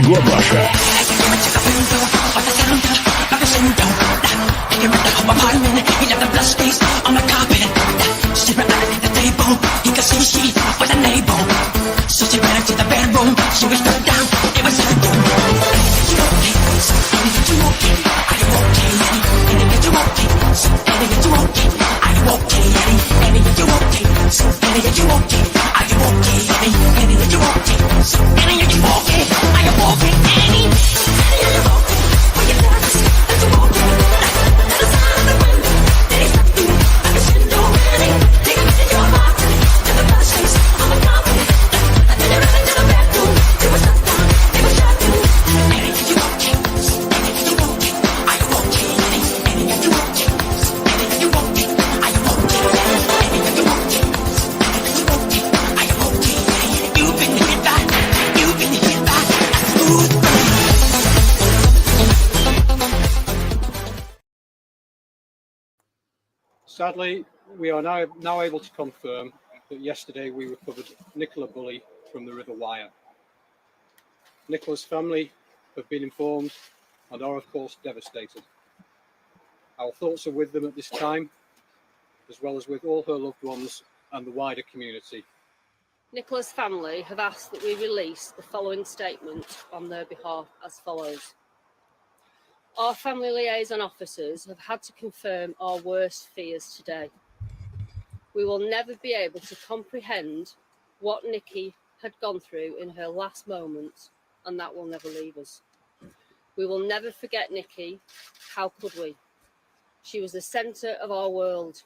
Língua Baixa. Sadly, we are now able to confirm that yesterday we recovered Nicola Bulley from the River Wyre. Nicola's family have been informed and are of course devastated. Our thoughts are with them at this time, as well as with all her loved ones and the wider community. Nicola's family have asked that we release the following statement on their behalf as follows. Our family liaison officers have had to confirm our worst fears today. We will never be able to comprehend what Nikki had gone through in her last moments, and that will never leave us. We will never forget Nikki. How could we? She was the centre of our world.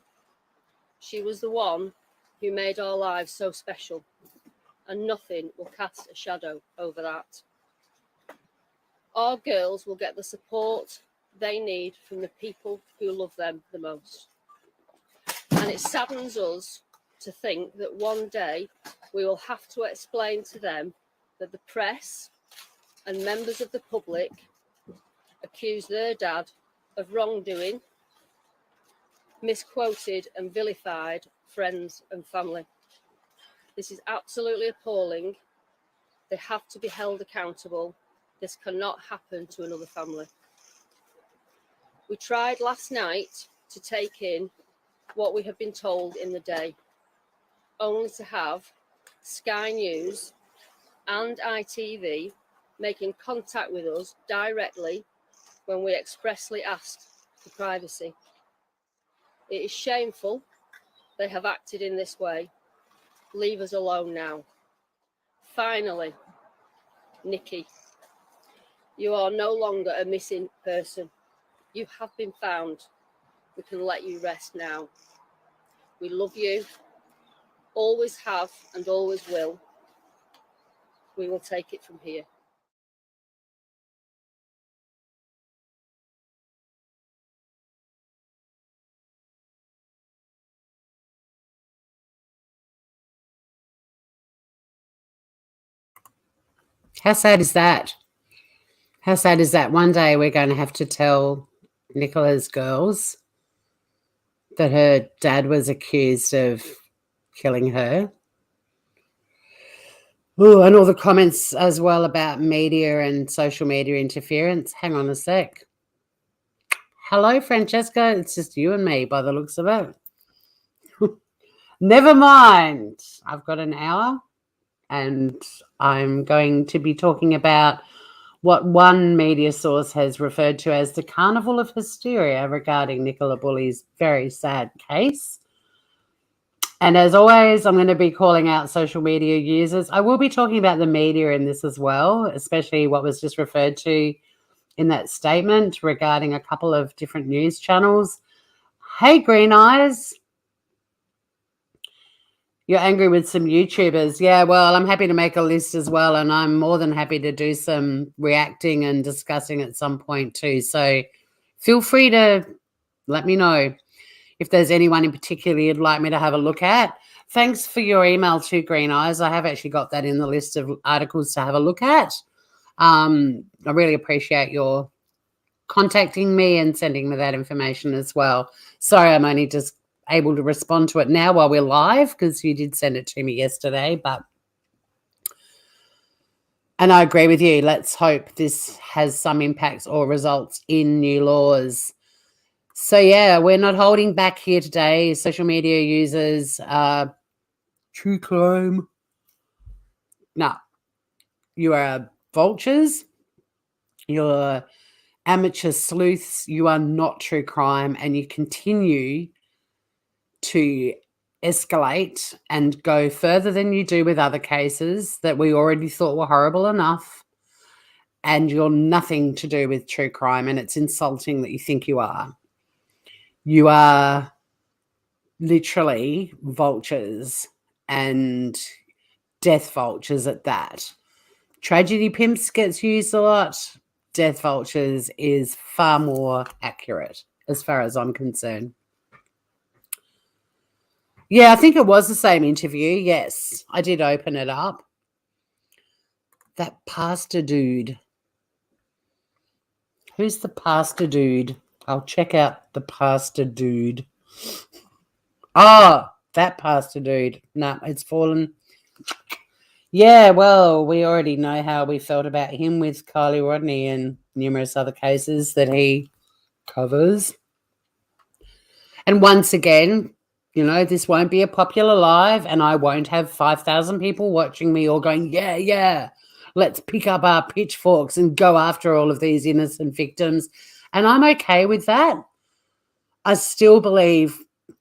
She was the one who made our lives so special, and nothing will cast a shadow over that. Our girls will get the support they need from the people who love them the most. And it saddens us to think that one day we will have to explain to them that the press and members of the public accuse their dad of wrongdoing, misquoted and vilified friends and family. This is absolutely appalling. They have to be held accountable. This cannot happen to another family. We tried last night to take in what we have been told in the day, only to have Sky News and ITV making contact with us directly when we expressly asked for privacy. It is shameful they have acted in this way. Leave us alone now. Finally, Nikki. You are no longer a missing person. You have been found. We can let you rest now. We love you, always have and always will. We will take it from here. How sad is that? How sad is that? One day we're going to have to tell Nicola's girls that her dad was accused of killing her. Ooh, and all the comments as well about media and social media interference. Hang on a sec. Hello, Francesca. It's just you and me by the looks of it. Never mind. I've got an hour and I'm going to be talking about what one media source has referred to as the carnival of hysteria regarding Nicola Bulley's very sad case. And as always, I'm going to be calling out social media users. I will be talking about the media in this as well, especially what was just referred to in that statement regarding a couple of different news channels. Hey, Green Eyes. You're angry with some YouTubers. Yeah, well, I'm happy to make a list as well, and I'm more than happy to do some reacting and discussing at some point too. So feel free to let me know if there's anyone in particular you'd like me to have a look at. Thanks for your email too, Green Eyes. I have actually got that in the list of articles to have a look at. I really appreciate your contacting me and sending me that information as well. Sorry, I'm only just able to respond to it now while we're live because you did send it to me yesterday, but And I agree with you. Let's hope this has some impacts or results in new laws. So, yeah, we're not holding back here today. Social media users, true crime. No, you are vultures. You're amateur sleuths. You are not true crime, and you continue to escalate and go further than you do with other cases that we already thought were horrible enough. And you're nothing to do with true crime, and it's insulting that you think you are. You are literally vultures, and death vultures at that. Tragedy pimps gets used a lot. Death vultures is far more accurate as far as I'm concerned. Yeah, I think it was the same interview. Yes, I did open it up. That pastor dude. Who's the pastor dude? I'll check out the pastor dude. Oh, that pastor dude. No, it's fallen. Yeah, well, we already know how we felt about him with Kylie Rodney and numerous other cases that he covers. And once again, you know, this won't be a popular live, and I won't have 5,000 people watching me all going, yeah, let's pick up our pitchforks and go after all of these innocent victims. And I'm okay with that. I still believe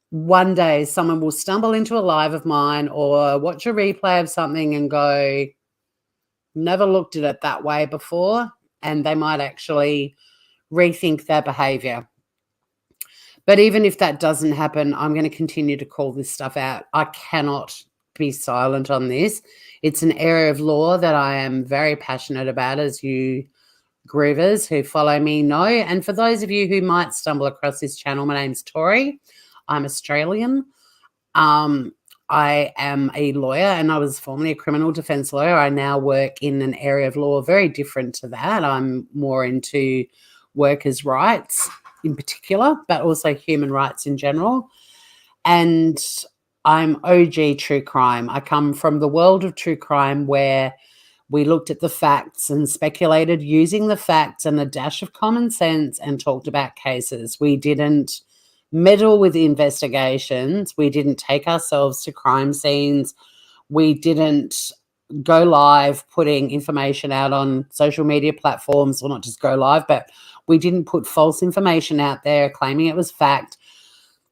one day someone will stumble into a live of mine or watch a replay of something and go, never looked at it that way before, and they might actually rethink their behavior. But even if that doesn't happen, I'm going to continue to call this stuff out. I cannot be silent on this. It's an area of law that I am very passionate about, as you groovers who follow me know. And for those of you who might stumble across this channel, my name's Tori. I'm Australian. I am a lawyer, and I was formerly a criminal defense lawyer. I now work in an area of law very different to that. I'm more into workers' rights in particular, but also human rights in general. And I'm OG true crime. I come from the world of true crime where we looked at the facts and speculated using the facts and a dash of common sense and talked about cases. We didn't meddle with investigations. We didn't take ourselves to crime scenes. We didn't go live putting information out on social media platforms, well, not just go live, but we didn't put false information out there claiming it was fact.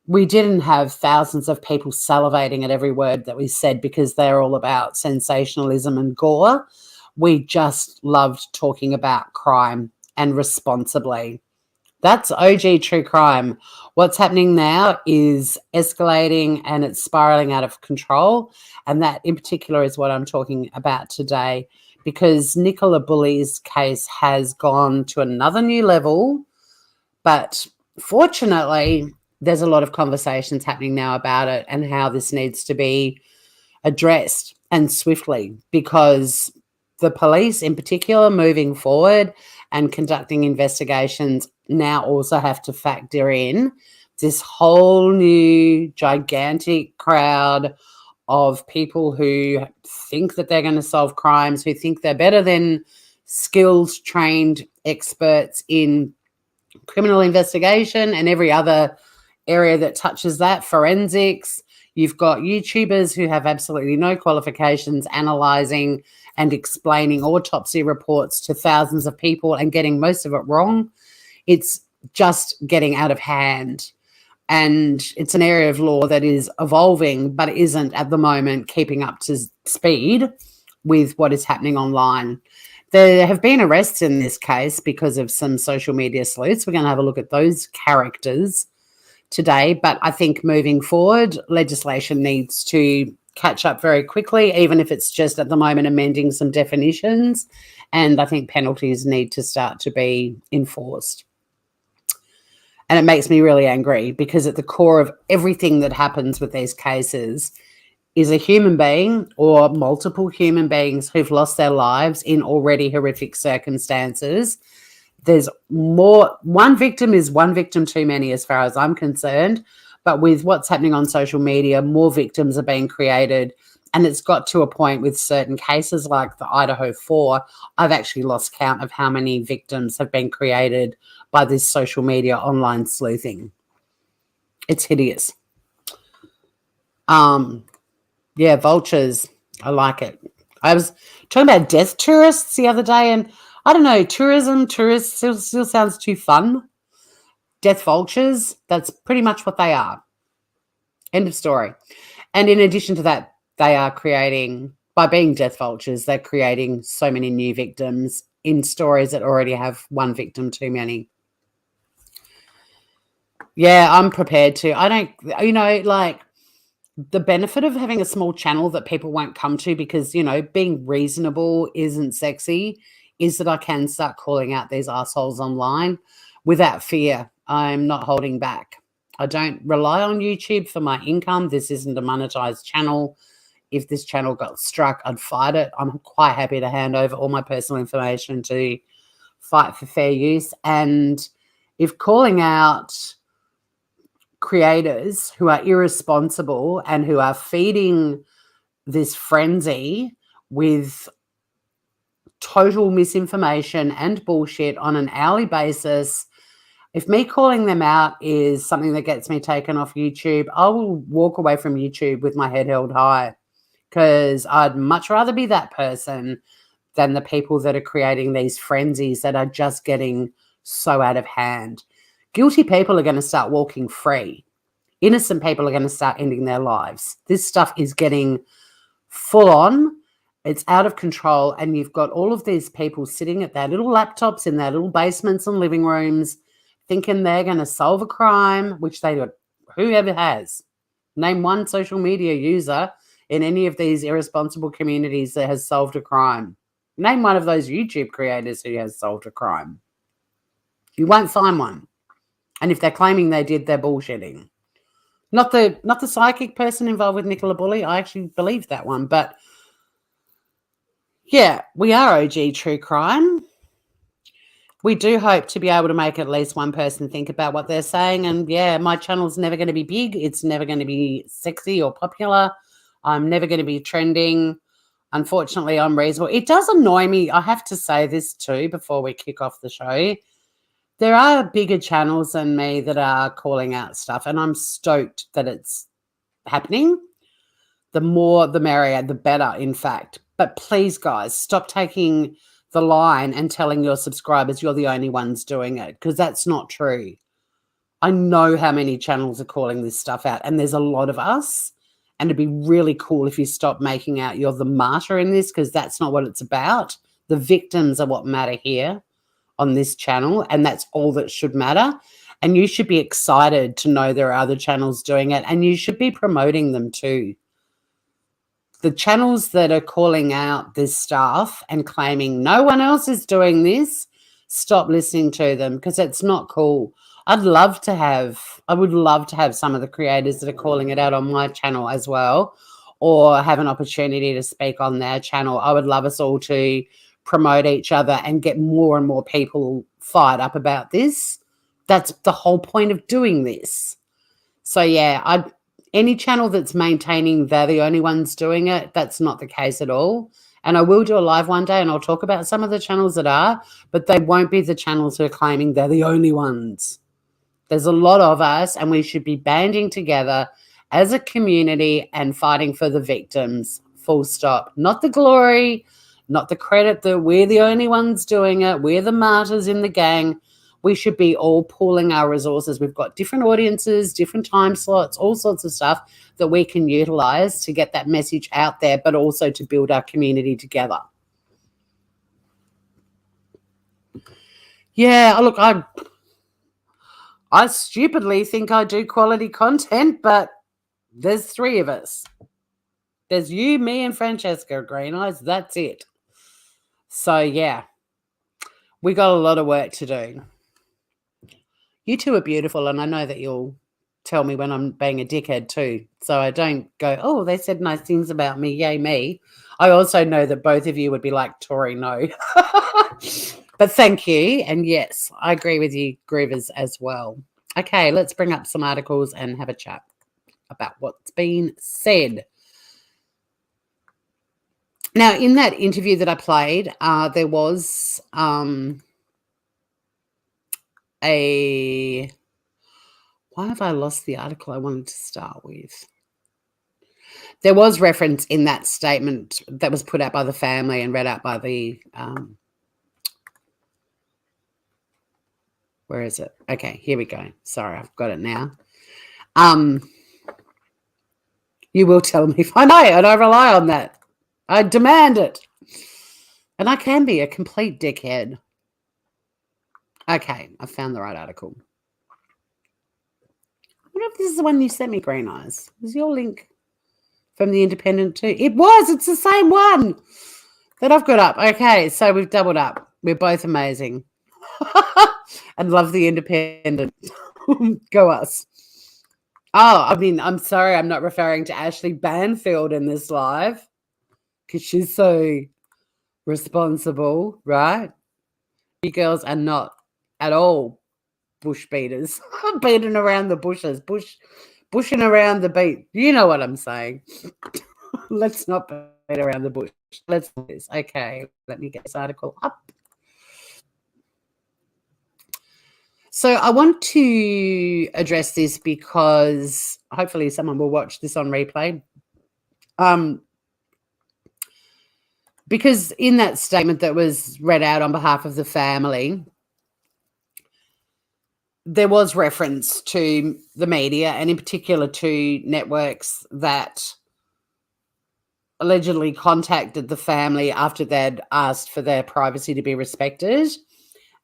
We didn't have thousands of people salivating at every word that we said because they're all about sensationalism and gore. We just loved talking about crime and responsibly. That's OG true crime. What's happening now is escalating and it's spiraling out of control. And that in particular is what I'm talking about today, because Nicola Bulley's case has gone to another new level. But fortunately, there's a lot of conversations happening now about it and how this needs to be addressed, and swiftly, because the police in particular moving forward and conducting investigations now also have to factor in this whole new gigantic crowd of people who think that they're going to solve crimes, who think they're better than skilled, trained experts in criminal investigation and every other area that touches that, forensics. You've got YouTubers who have absolutely no qualifications analysing and explaining autopsy reports to thousands of people and getting most of it wrong. It's just getting out of hand. And it's an area of law that is evolving, but isn't at the moment keeping up to speed with what is happening online. There have been arrests in this case because of some social media sleuths. We're going to have a look at those characters today. But I think moving forward, legislation needs to catch up very quickly, even if it's just at the moment amending some definitions. And I think penalties need to start to be enforced. And it makes me really angry because at the core of everything that happens with these cases is a human being or multiple human beings who've lost their lives in already horrific circumstances. There's more. One victim is one victim too many as far as I'm concerned, But with what's happening on social media, more victims are being created. And it's got to a point with certain cases like the Idaho 4, I've actually lost count of how many victims have been created by this social media online sleuthing. It's hideous. Yeah, vultures. I like it. I was talking about death tourists the other day, and I don't know, tourists still sounds too fun. Death vultures, that's pretty much what they are. End of story. And in addition to that, they are creating, by being death vultures, they're creating so many new victims in stories that already have one victim too many. Yeah, I'm prepared to. I don't, like the benefit of having a small channel that people won't come to because, being reasonable isn't sexy is that I can start calling out these assholes online without fear. I'm not holding back. I don't rely on YouTube for my income. This isn't a monetized channel. If this channel got struck, I'd fight it. I'm quite happy to hand over all my personal information to fight for fair use. And if calling out creators who are irresponsible and who are feeding this frenzy with total misinformation and bullshit on an hourly basis, if me calling them out is something that gets me taken off YouTube, I will walk away from YouTube with my head held high because I'd much rather be that person than the people that are creating these frenzies that are just getting so out of hand. Guilty people are going to start walking free. Innocent people are going to start ending their lives. This stuff is getting full on. It's out of control. And you've got all of these people sitting at their little laptops in their little basements and living rooms thinking they're going to solve a crime, which they do. Whoever has. Name one social media user in any of these irresponsible communities that has solved a crime. Name one of those YouTube creators who has solved a crime. You won't find one. And if they're claiming they did, they're bullshitting. Not the psychic person involved with Nicola Bulley. I actually believe that one. But yeah, we are OG true crime. We do hope to be able to make at least one person think about what they're saying. And yeah, my channel's never going to be big. It's never going to be sexy or popular. I'm never going to be trending. Unfortunately, I'm reasonable. It does annoy me. I have to say this too before we kick off the show. There are bigger channels than me that are calling out stuff, and I'm stoked that it's happening. The more, the merrier, the better, in fact. But please, guys, stop taking the line and telling your subscribers you're the only ones doing it, because that's not true. I know how many channels are calling this stuff out, and there's a lot of us, and it'd be really cool if you stop making out you're the martyr in this, because that's not what it's about. The victims are what matter here on this channel, and that's all that should matter. And you should be excited to know there are other channels doing it, and you should be promoting them too. The channels that are calling out this stuff and claiming no one else is doing this, stop listening to them, because it's not cool. I would love to have some of the creators that are calling it out on my channel as well, or have an opportunity to speak on their channel. I would love us all to promote each other and get more and more people fired up about this. That's the whole point of doing this. So yeah, any channel that's maintaining they're the only ones doing it, that's not the case at all. And I will do a live one day and I'll talk about some of the channels that are, but they won't be the channels who are claiming they're the only ones. There's a lot of us, and we should be banding together as a community and fighting for the victims, full stop. Not the glory, not the credit that we're the only ones doing it. We're the martyrs in the gang. We should be all pooling our resources. We've got different audiences, different time slots, all sorts of stuff that we can utilize to get that message out there, but also to build our community together. Yeah, look, I stupidly think I do quality content, but there's three of us. There's you, me, and Francesca Green Eyes. That's it. So, yeah, we got a lot of work to do. You two are beautiful, and I know that you'll tell me when I'm being a dickhead too. So I don't go, oh, they said nice things about me. Yay, me. I also know that both of you would be like, Tori, no. But thank you. And yes, I agree with you, Groovers, as well. Okay, let's bring up some articles and have a chat about what's been said. Now, in that interview that I played, there was a... Why have I lost the article I wanted to start with? There was reference in that statement that was put out by the family and read out by the... where is it? Okay, here we go. Sorry, I've got it now. You will tell me if I know, and I rely on that. I demand it. And I can be a complete dickhead. Okay, I found the right article. I wonder if this is the one you sent me, Green Eyes. Was your link from the Independent too? It was. It's the same one that I've got up. Okay, so we've doubled up. We're both amazing. And love the Independent. Go us. Oh, I mean, I'm sorry I'm not referring to Ashley Banfield in this live because she's so responsible, right? You girls are not at all bush beaters. Beating around the bushes, bushing around the beat. You know what I'm saying. Let's not beat around the bush. Let's do this. Okay, let me get this article up. So I want to address this because hopefully someone will watch this on replay. Because in that statement that was read out on behalf of the family, there was reference to the media and in particular to networks that allegedly contacted the family after they'd asked for their privacy to be respected.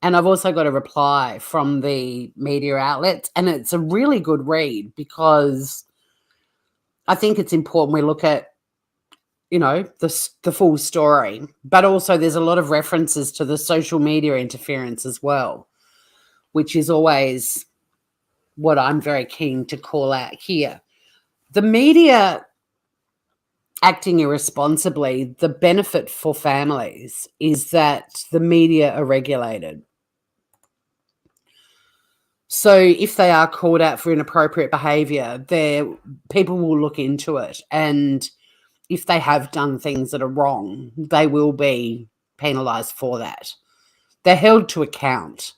And I've also got a reply from the media outlets, and it's a really good read because I think it's important we look at, you know, the full story, but also there's a lot of references to the social media interference as well, which is always what I'm very keen to call out here. The media acting irresponsibly, the benefit for families is that the media are regulated. So if they are called out for inappropriate behaviour, people will look into it. And if they have done things that are wrong, they will be penalised for that. They're held to account.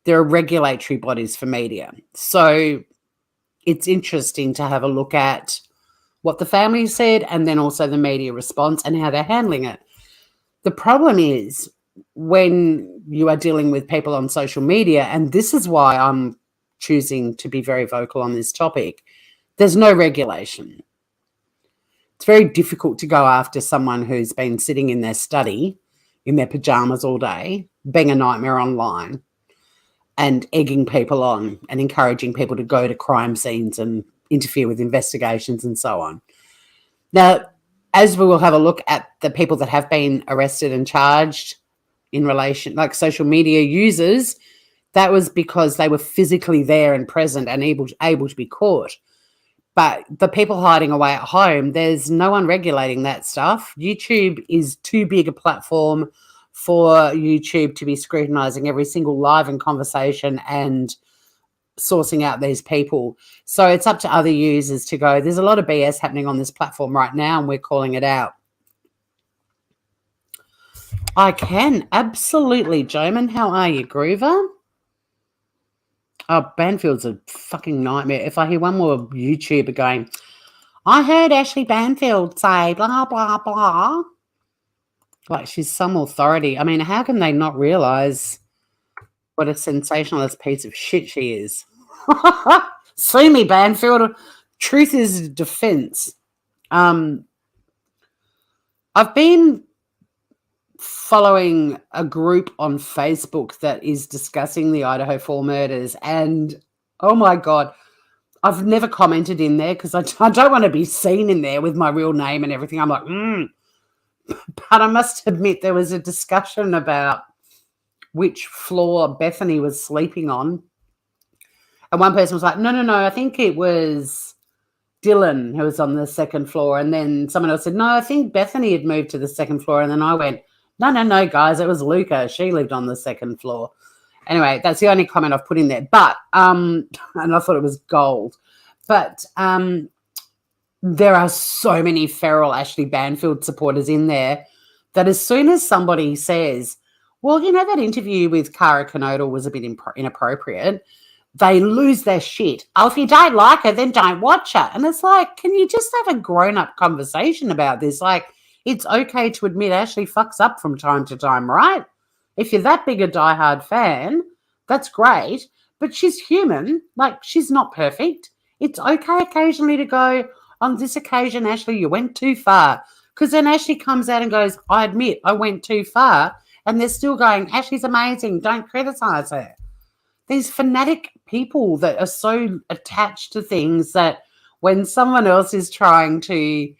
There are regulatory bodies for media. So it's interesting to have a look at what the family said and then also the media response and how they're handling it. The problem is when you are dealing with people on social media, and this is why I'm choosing to be very vocal on this topic, there's no regulation. It's very difficult to go after someone who's been sitting in their study in their pajamas all day, being a nightmare online and egging people on and encouraging people to go to crime scenes and interfere with investigations and so on. Now, as we will have a look at the people that have been arrested and charged in relation, like social media users, that was because they were physically there and present and able to be caught. But the people hiding away at home, there's no one regulating that stuff. YouTube is too big a platform for YouTube to be scrutinising every single live and conversation and sourcing out these people. So it's up to other users to go, there's a lot of BS happening on this platform right now and we're calling it out. I can, absolutely. Joman, how are you, Groover? Oh, Banfield's a fucking nightmare. If I hear one more YouTuber going, I heard Ashley Banfield say blah, blah, blah. Like she's some authority. I mean, how can they not realise what a sensationalist piece of shit she is? See me, Banfield. Truth is defence. I've been following a group on Facebook that is discussing the Idaho 4 murders, and oh my God, I've never commented in there because I don't want to be seen in there with my real name and everything. I'm like, But I must admit there was a discussion about which floor Bethany was sleeping on. And one person was like, no, I think it was Dylan who was on the second floor. And then someone else said, no, I think Bethany had moved to the second floor. And then I went, no, guys, it was Luca. She lived on the second floor. Anyway, that's the only comment I've put in there. But and I thought it was gold. But there are so many feral Ashley Banfield supporters in there that as soon as somebody says, well, you know, that interview with Cara Canodal was a bit inappropriate, they lose their shit. Oh, if you don't like her, then don't watch her. And it's like, can you just have a grown-up conversation about this? Like, it's okay to admit Ashley fucks up from time to time, right? If you're that big a diehard fan, that's great. But she's human. Like, she's not perfect. It's okay occasionally to go, on this occasion, Ashley, you went too far. Because then Ashley comes out and goes, I admit I went too far. And they're still going, Ashley's amazing. Don't criticize her. These fanatic people that are so attached to things that when someone else is trying to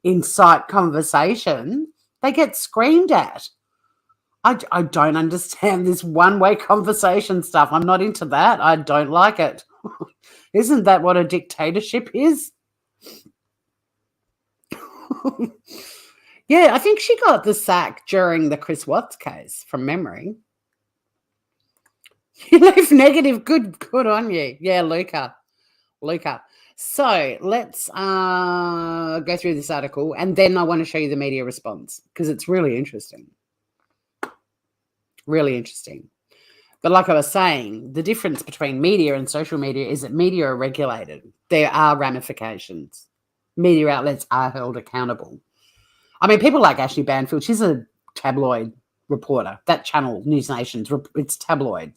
incite conversation, they get screamed at. I don't understand this one-way conversation stuff. I'm not into that. I don't like it. Isn't that what a dictatorship is? Yeah, I think she got the sack during the Chris Watts case from memory. You left negative. Good on you. Yeah, Luca. So let's go through this article, and then I want to show you the media response because it's really interesting. Really interesting. But like I was saying, the difference between media and social media is that media are regulated. There are ramifications. Media outlets are held accountable. I mean, people like Ashley Banfield, she's a tabloid reporter. That channel, News Nation's, it's tabloid.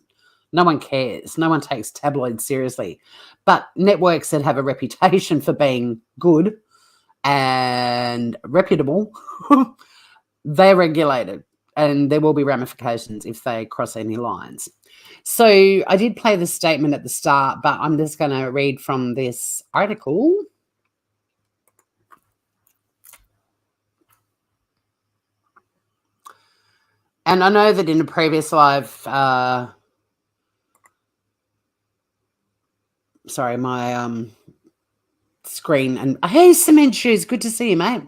No one cares. No one takes tabloids seriously. But networks that have a reputation for being good and reputable, they're regulated. And there will be ramifications if they cross any lines. So I did play the statement at the start, but I'm just going to read from this article. And I know that in a previous live, sorry, my screen, and hey, Cement Shoes, good to see you, mate.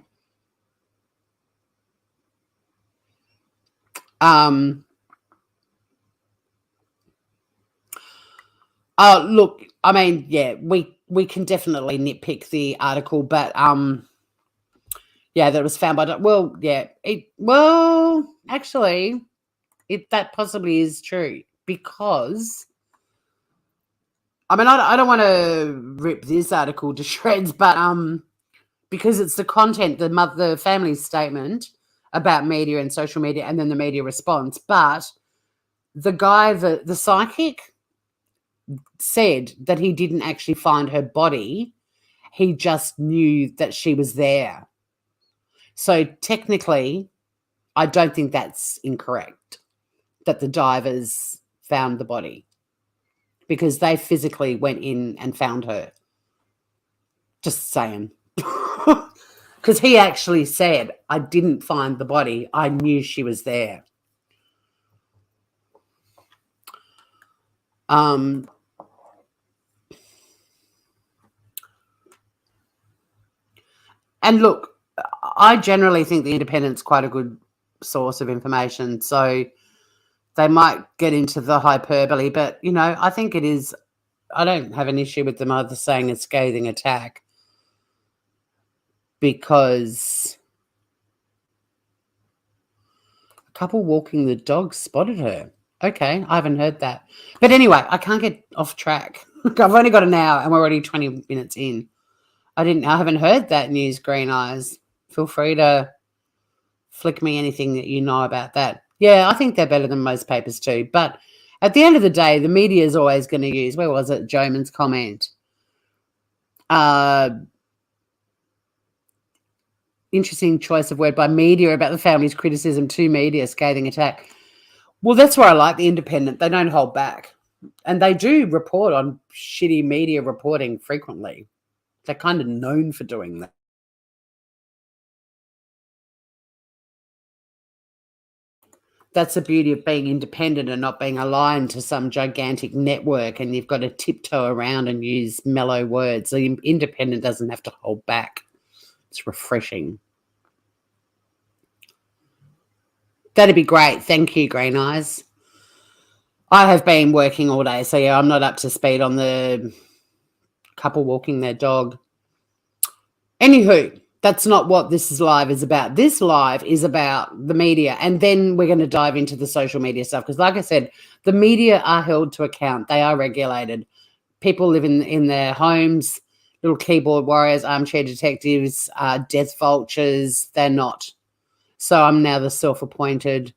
Look, I mean, yeah, we can definitely nitpick the article, but yeah, that was found by actually, that possibly is true because I mean I don't want to rip this article to shreds, but because it's the content, the family's statement about media and social media, and then the media response. But the guy, the psychic, said that he didn't actually find her body. He just knew that she was there. So technically, I don't think that's incorrect, that the divers found the body, because they physically went in and found her. Just saying. Because he actually said, I didn't find the body. I knew she was there. And look, I generally think the Independent's quite a good source of information. So they might get into the hyperbole, but, you know, I think it is, I don't have an issue with them either saying a scathing attack, because a couple walking the dog spotted her. Okay, I haven't heard that. But anyway, I can't get off track. I've only got an hour and we're already 20 minutes in. I haven't heard that news, Green Eyes. Feel free to flick me anything that you know about that. Yeah, I think they're better than most papers too. But at the end of the day, the media is always going to use, where was it, Joman's comment? Interesting choice of word by media about the family's criticism to media, scathing attack. Well, that's where I like the Independent. They don't hold back. And they do report on shitty media reporting frequently. They're kind of known for doing that. That's the beauty of being independent and not being aligned to some gigantic network, and you've got to tiptoe around and use mellow words. The Independent doesn't have to hold back. It's refreshing. That'd be great. Thank you, Green Eyes. I have been working all day, so yeah, I'm not up to speed on the couple walking their dog. Anywho, that's not what this live is about. This live is about the media, and then we're going to dive into the social media stuff because, like I said, the media are held to account. They are regulated. People live in their homes, little keyboard warriors, armchair detectives, death vultures. They're not. So I'm now the self-appointed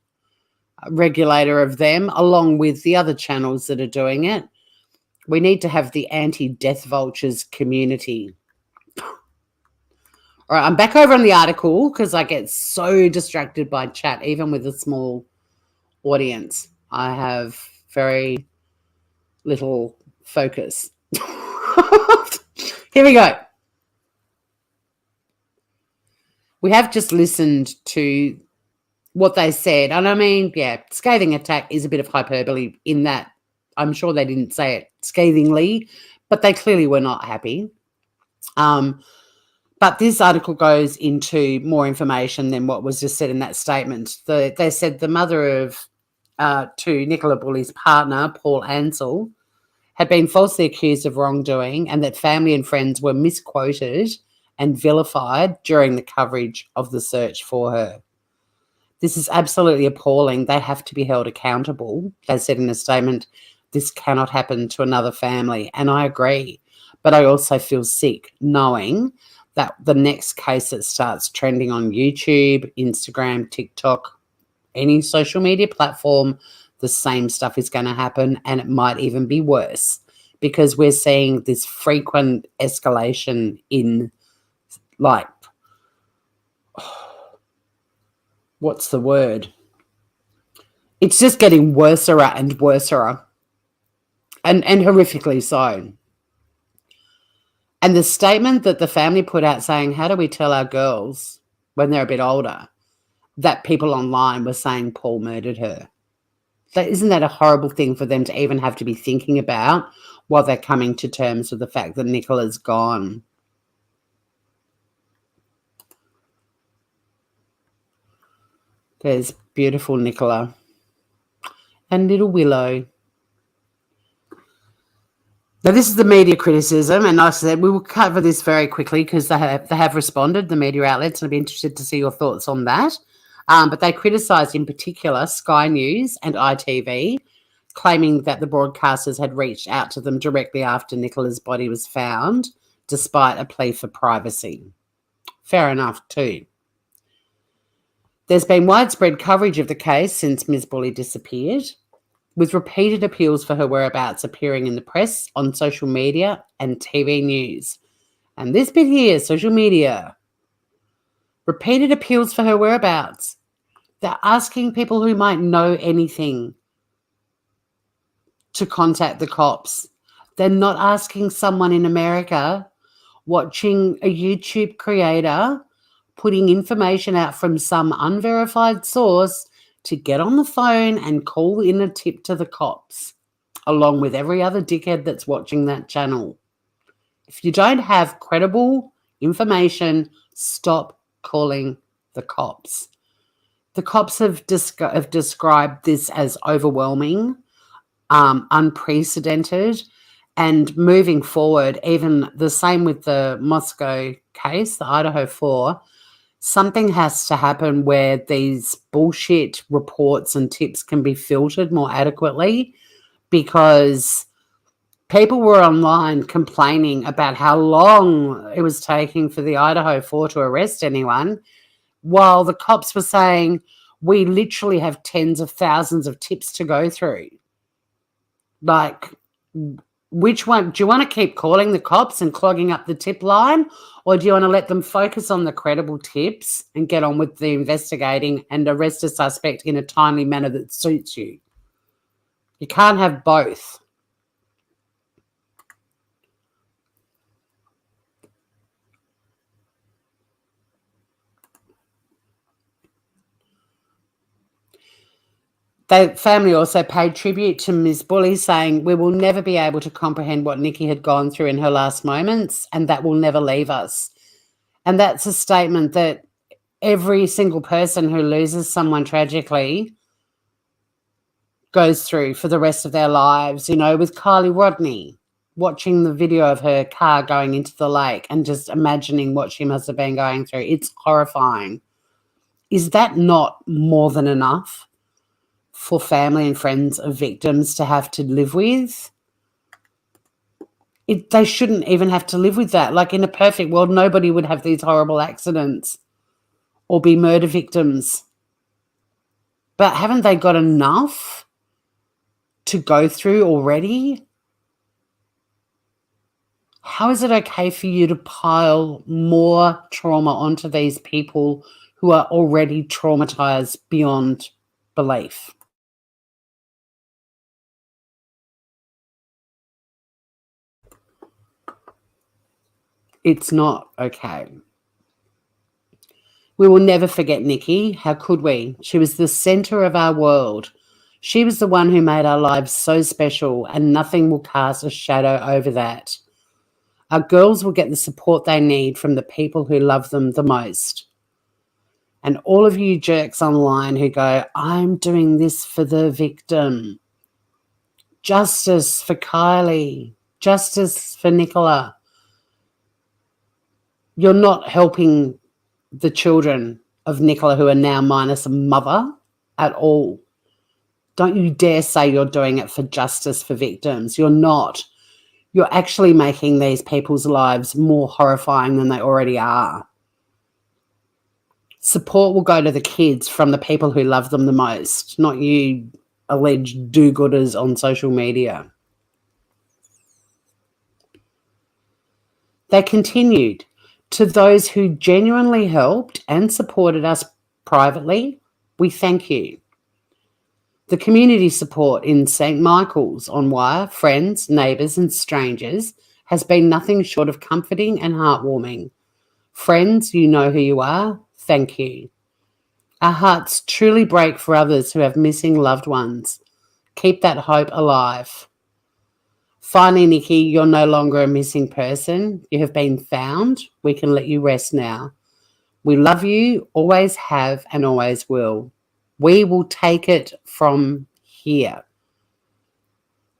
regulator of them, along with the other channels that are doing it. We need to have the anti-death vultures community. All right, I'm back over on the article because I get so distracted by chat, even with a small audience. I have very little focus. Here we go. We have just listened to what they said. And I mean, yeah, scathing attack is a bit of hyperbole in that I'm sure they didn't say it scathingly, but they clearly were not happy. But this article goes into more information than what was just said in that statement. They said the mother of to Nicola Bulley's partner, Paul Ansell, had been falsely accused of wrongdoing and that family and friends were misquoted and vilified during the coverage of the search for her. This is absolutely appalling. They have to be held accountable. They said in a statement, this cannot happen to another family. And I agree. But I also feel sick knowing that the next case that starts trending on YouTube, Instagram, TikTok, any social media platform, the same stuff is going to happen, and it might even be worse because we're seeing this frequent escalation in, like, what's the word? It's just getting worser and worser, and horrifically so. And the statement that the family put out saying, how do we tell our girls when they're a bit older that people online were saying Paul murdered her? Isn't that a horrible thing for them to even have to be thinking about while they're coming to terms with the fact that Nicola's gone? There's beautiful Nicola and little Willow. Now, this is the media criticism, and I said we will cover this very quickly because they have responded, the media outlets, and I'd be interested to see your thoughts on that. But they criticised in particular Sky News and ITV, claiming that the broadcasters had reached out to them directly after Nicola's body was found, despite a plea for privacy. Fair enough too. There's been widespread coverage of the case since Ms. Bulley disappeared, with repeated appeals for her whereabouts appearing in the press, on social media and TV news. And this bit here, social media, repeated appeals for her whereabouts. They're asking people who might know anything to contact the cops. They're not asking someone in America watching a YouTube creator putting information out from some unverified source to get on the phone and call in a tip to the cops, along with every other dickhead that's watching that channel. If you don't have credible information, stop calling the cops. The cops have described this as overwhelming, unprecedented, and moving forward, even the same with the Moscow case, the Idaho 4, something has to happen where these bullshit reports and tips can be filtered more adequately, because people were online complaining about how long it was taking for the Idaho 4 to arrest anyone, while the cops were saying, we literally have tens of thousands of tips to go through. Like, which one? Do you want to keep calling the cops and clogging up the tip line? Or do you want to let them focus on the credible tips and get on with the investigating and arrest a suspect in a timely manner that suits you? You can't have both. The family also paid tribute to Ms. Bulley, saying, we will never be able to comprehend what Nikki had gone through in her last moments, and that will never leave us. And that's a statement that every single person who loses someone tragically goes through for the rest of their lives, you know, with Kylie Rodney, watching the video of her car going into the lake and just imagining what she must have been going through. It's horrifying. Is that not more than enough for family and friends of victims to have to live with? They shouldn't even have to live with that. Like, in a perfect world, nobody would have these horrible accidents or be murder victims. But haven't they got enough to go through already? How is it okay for you to pile more trauma onto these people who are already traumatized beyond belief? It's not okay. We will never forget Nikki. How could we? She was the center of our world. She was the one who made our lives so special, and nothing will cast a shadow over that. Our girls will get the support they need from the people who love them the most. And all of you jerks online who go, I'm doing this for the victim. Justice for Kylie. Justice for Nicola. You're not helping the children of Nicola who are now minus a mother at all. Don't you dare say you're doing it for justice for victims. You're not. You're actually making these people's lives more horrifying than they already are. Support will go to the kids from the people who love them the most, not you alleged do-gooders on social media. They continued, to those who genuinely helped and supported us privately, we thank you. The community support in St. Michael's on Wire, friends, neighbours and strangers has been nothing short of comforting and heartwarming. Friends, you know who you are. Thank you. Our hearts truly break for others who have missing loved ones. Keep that hope alive. Finally, Nikki, you're no longer a missing person. You have been found. We can let you rest now. We love you, always have and always will. We will take it from here.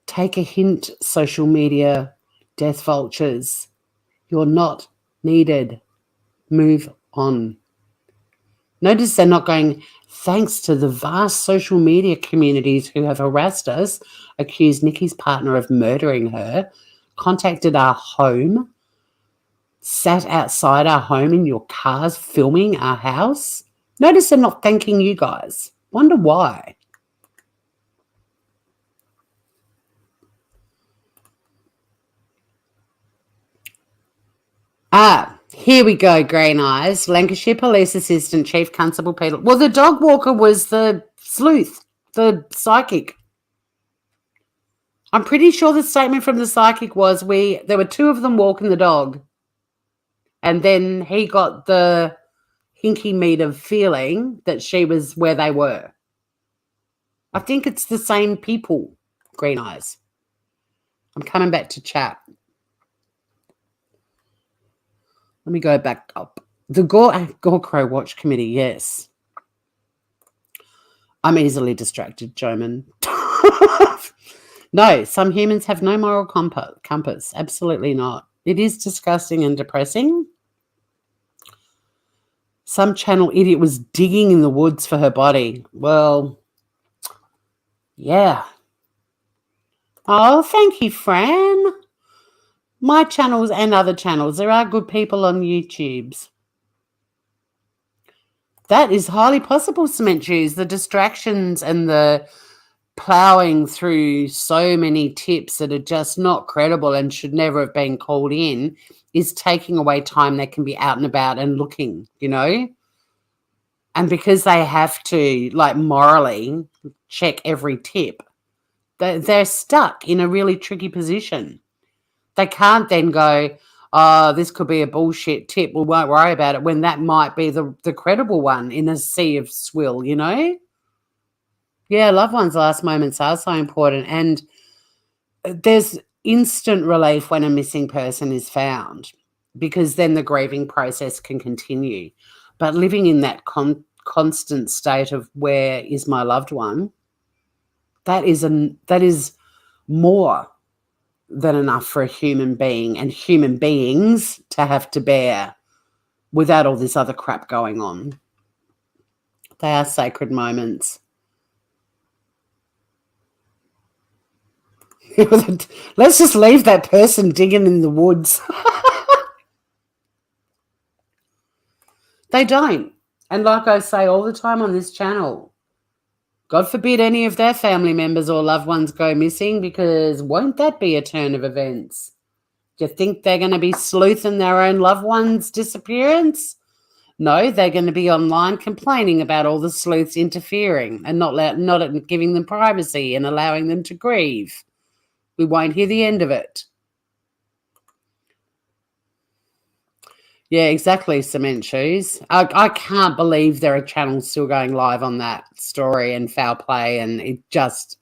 Take a hint, social media, death vultures. You're not needed. Move on. Notice they're not going, thanks to the vast social media communities who have harassed us, accused Nikki's partner of murdering her, contacted our home, sat outside our home in your cars filming our house. Notice they're not thanking you guys. Wonder why. Here we go, Green Eyes. Lancashire Police Assistant Chief Constable Peter. Well, the dog walker was the sleuth, the psychic. I'm pretty sure the statement from the psychic was there were two of them walking the dog. And then he got the hinky meat of feeling that she was where they were. I think it's the same people, Green Eyes. I'm coming back to chat. Let me go back up. The Gore Crow Watch Committee, yes. I'm easily distracted, Joman. No, some humans have no moral compass. Absolutely not. It is disgusting and depressing. Some channel idiot was digging in the woods for her body. Well, yeah. Oh, thank you, Fran. My channels and other channels. There are good people on YouTube's. That is highly possible, Cement Shoes. The distractions and the ploughing through so many tips that are just not credible and should never have been called in is taking away time they can be out and about and looking, you know? And because they have to, like, morally check every tip, they're stuck in a really tricky position. They can't then go, oh, this could be a bullshit tip. We won't worry about it, when that might be the credible one in a sea of swill, you know? Yeah, loved ones' last moments are so important. And there's instant relief when a missing person is found, because then the grieving process can continue. But living in that constant state of where is my loved one, That is more than enough for a human being and human beings to have to bear without all this other crap going on. They are sacred moments. Let's just leave that person digging in the woods. They don't. And like I say all the time on this channel, God forbid any of their family members or loved ones go missing, because won't that be a turn of events? Do you think they're going to be sleuthing their own loved one's disappearance? No, they're going to be online complaining about all the sleuths interfering and not giving them privacy and allowing them to grieve. We won't hear the end of it. Yeah, exactly, Cement Shoes. I can't believe there are channels still going live on that story and foul play, and it just,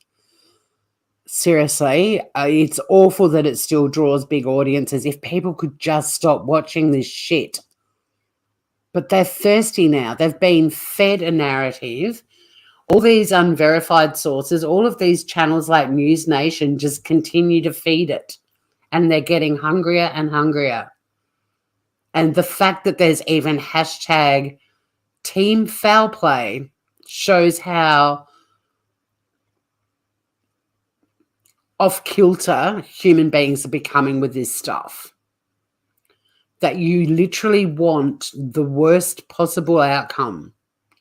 seriously, it's awful that it still draws big audiences. If people could just stop watching this shit. But they're thirsty now. They've been fed a narrative. All these unverified sources, all of these channels like News Nation just continue to feed it, and they're getting hungrier and hungrier. And the fact that there's even hashtag team foul play shows how off kilter human beings are becoming with this stuff. That you literally want the worst possible outcome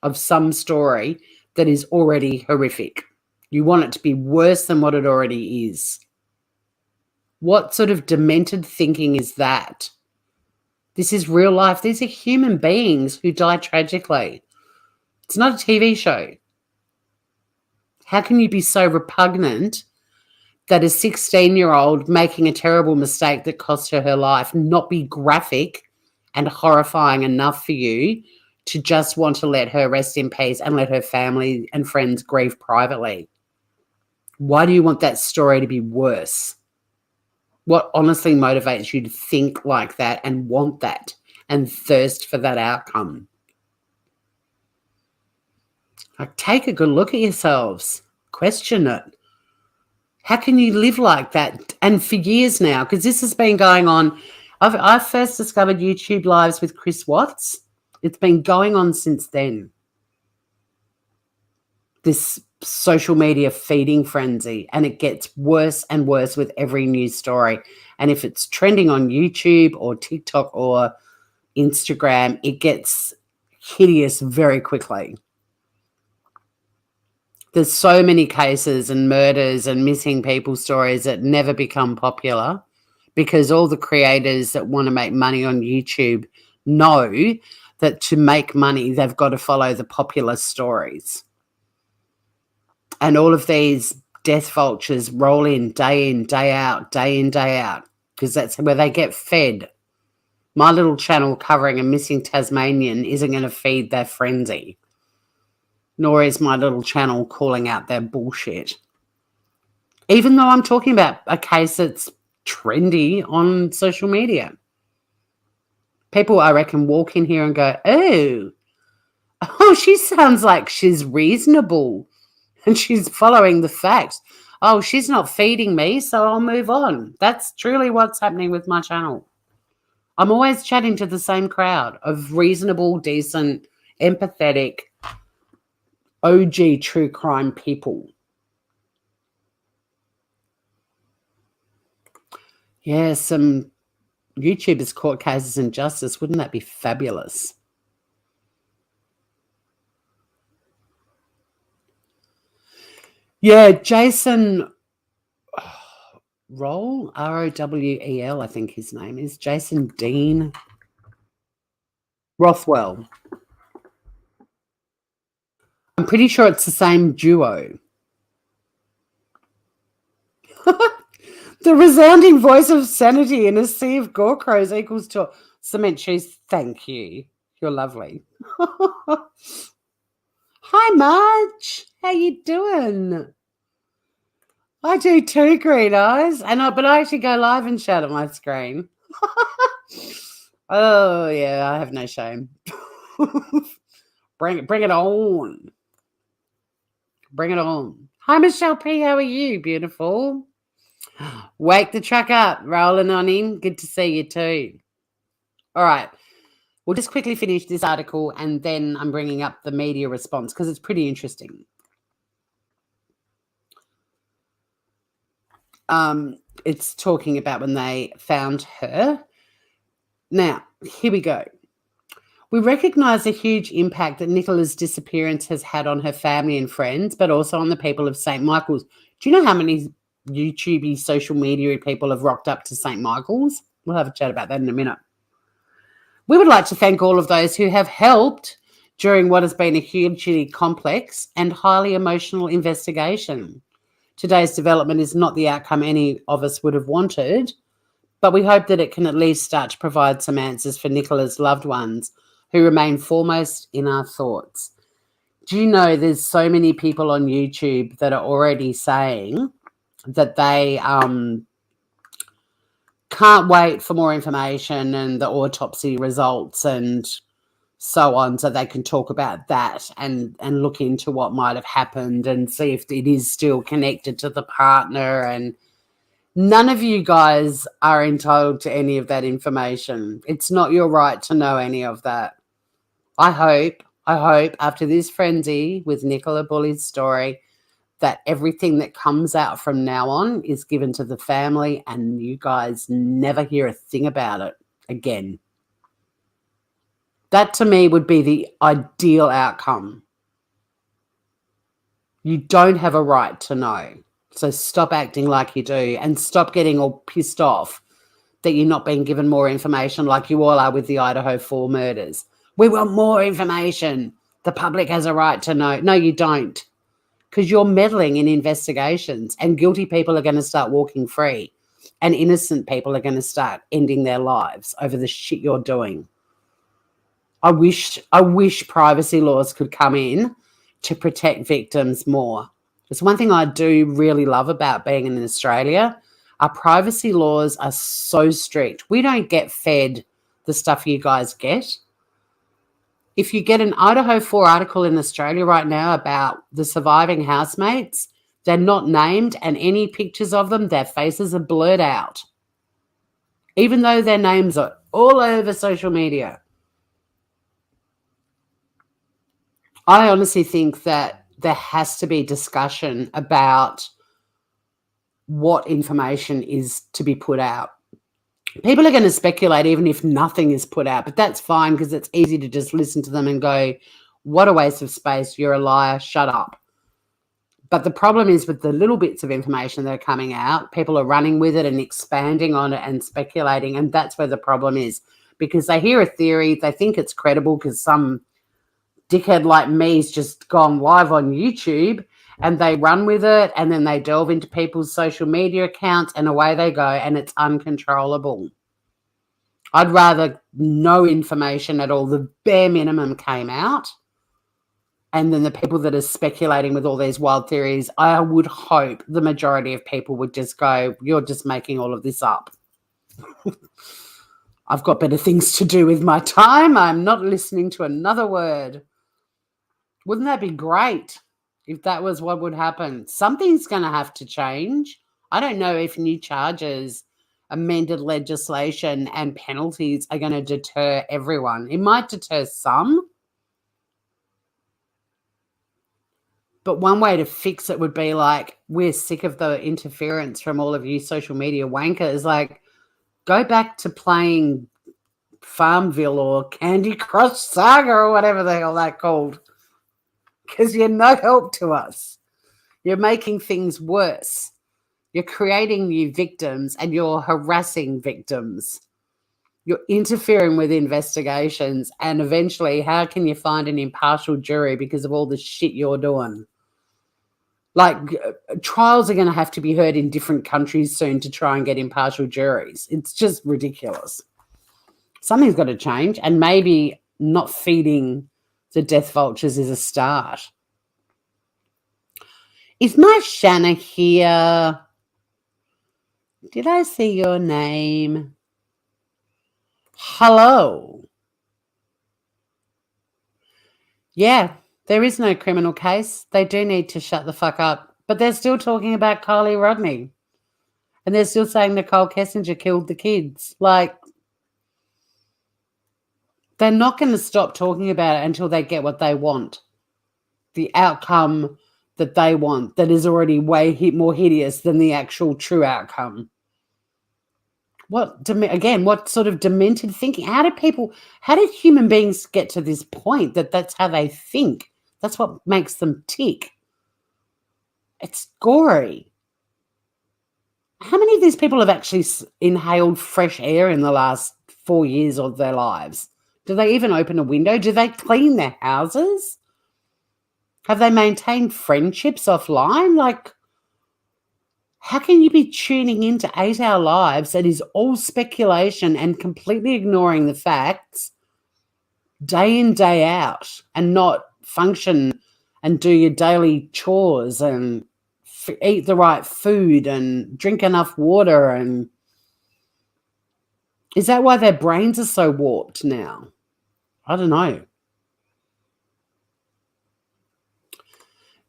of some story that is already horrific. You want it to be worse than what it already is. What sort of demented thinking is that? This is real life. These are human beings who die tragically. It's not a TV show. How can you be so repugnant that a 16-year-old making a terrible mistake that cost her life not be graphic and horrifying enough for you to just want to let her rest in peace and let her family and friends grieve privately? Why do you want that story to be worse? What honestly motivates you to think like that and want that and thirst for that outcome? Like, take a good look at yourselves. Question it. How can you live like that? And for years now, because this has been going on. I first discovered YouTube Lives with Chris Watts. It's been going on since then. This social media feeding frenzy, and it gets worse and worse with every news story. And if it's trending on YouTube or TikTok or Instagram, it gets hideous very quickly. There's so many cases and murders and missing people stories that never become popular because all the creators that want to make money on YouTube know that to make money, they've got to follow the popular stories. And all of these death vultures roll in, day out, because that's where they get fed. My little channel covering a missing Tasmanian isn't going to feed their frenzy. Nor is my little channel calling out their bullshit. Even though I'm talking about a case that's trendy on social media. People, I reckon, walk in here and go, oh, she sounds like she's reasonable. And she's following the facts. Oh, she's not feeding me, so I'll move on. That's truly what's happening with my channel. I'm always chatting to the same crowd of reasonable, decent, empathetic, OG true crime people. Yeah, some YouTubers court cases and justice. Wouldn't that be fabulous? Yeah, Jason Roll, Rowel, I think his name is. Jason Dean Rothwell. I'm pretty sure it's the same duo. The resounding voice of sanity in a sea of gore crows equals to Cement Shoes. Thank you. You're lovely. Hi, Marge. How you doing? I do too, Green Eyes. But I actually go live and shout at my screen. Oh, yeah, I have no shame. Bring it on. Bring it on. Hi, Michelle P. How are you? Beautiful. Wake the truck up. Rolling on in. Good to see you too. All right. We'll just quickly finish this article and then I'm bringing up the media response because it's pretty interesting. It's talking about when they found her. Now, here we go. We recognise the huge impact that Nicola's disappearance has had on her family and friends, but also on the people of St. Michael's. Do you know how many YouTubey social media people have rocked up to St. Michael's? We'll have a chat about that in a minute. We would like to thank all of those who have helped during what has been a hugely complex and highly emotional investigation. Today's development is not the outcome any of us would have wanted, but we hope that it can at least start to provide some answers for Nicola's loved ones who remain foremost in our thoughts. Do you know there's so many people on YouTube that are already saying that they can't wait for more information and the autopsy results and so on, so they can talk about that and look into what might have happened and see if it is still connected to the partner. And none of you guys are entitled to any of that information. It's not your right to know any of that. I hope after this frenzy with Nicola Bulley's story that everything that comes out from now on is given to the family and you guys never hear a thing about it again. That to me would be the ideal outcome. You don't have a right to know. So stop acting like you do and stop getting all pissed off that you're not being given more information like you all are with the Idaho 4 murders. We want more information. The public has a right to know. No, you don't, because you're meddling in investigations and guilty people are going to start walking free and innocent people are going to start ending their lives over the shit you're doing. I wish privacy laws could come in to protect victims more. It's one thing I do really love about being in Australia. Our privacy laws are so strict. We don't get fed the stuff you guys get. If you get an Idaho 4 article in Australia right now about the surviving housemates, they're not named and any pictures of them, their faces are blurred out, even though their names are all over social media. I honestly think that there has to be discussion about what information is to be put out. People are going to speculate even if nothing is put out, but that's fine because it's easy to just listen to them and go, what a waste of space. You're a liar. Shut up. But the problem is with the little bits of information that are coming out, people are running with it and expanding on it and speculating. And that's where the problem is, because they hear a theory, they think it's credible because some dickhead like me's just gone live on YouTube and they run with it and then they delve into people's social media accounts and away they go and it's uncontrollable. I'd rather no information at all. The bare minimum came out. And then the people that are speculating with all these wild theories, I would hope the majority of people would just go, you're just making all of this up. I've got better things to do with my time. I'm not listening to another word. Wouldn't that be great if that was what would happen? Something's going to have to change. I don't know if new charges, amended legislation and penalties are going to deter everyone. It might deter some. But one way to fix it would be like, we're sick of the interference from all of you social media wankers. Like, go back to playing Farmville or Candy Crush Saga or whatever the hell that's called. Because you're no help to us. You're making things worse. You're creating new victims and you're harassing victims. You're interfering with investigations. And eventually, how can you find an impartial jury because of all the shit you're doing? Like, trials are going to have to be heard in different countries soon to try and get impartial juries. It's just ridiculous. Something's got to change, and maybe not feeding the death vultures is a start. Is my Shanna here? Did I see your name? Hello. Yeah, there is no criminal case. They do need to shut the fuck up. but they're still talking about Kylie Rodney. And they're still saying Nicole Kessinger killed the kids. Like, they're not going to stop talking about it until they get what they want. The outcome that they want that is already way more hideous than the actual true outcome. What sort of demented thinking? How did human beings get to this point that that's how they think? That's what makes them tick. It's gory. How many of these people have actually inhaled fresh air in the last 4 years of their lives? Do they even open a window? Do they clean their houses? Have they maintained friendships offline? Like, how can you be tuning into 8-hour lives that is all speculation and completely ignoring the facts day in, day out, and not function and do your daily chores and eat the right food and drink enough water? And is that why their brains are so warped now? I don't know.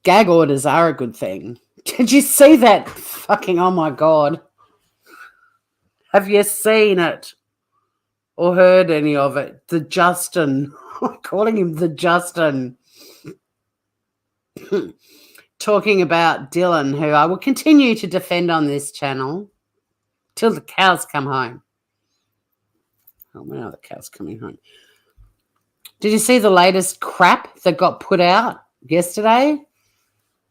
Gag orders are a good thing. Did you see that fucking, oh my God. Have you seen it or heard any of it? The Justin, I'm calling him the Justin, talking about Dylan, who I will continue to defend on this channel till the cows come home. Oh, when are the cows coming home? Did you see the latest crap that got put out yesterday?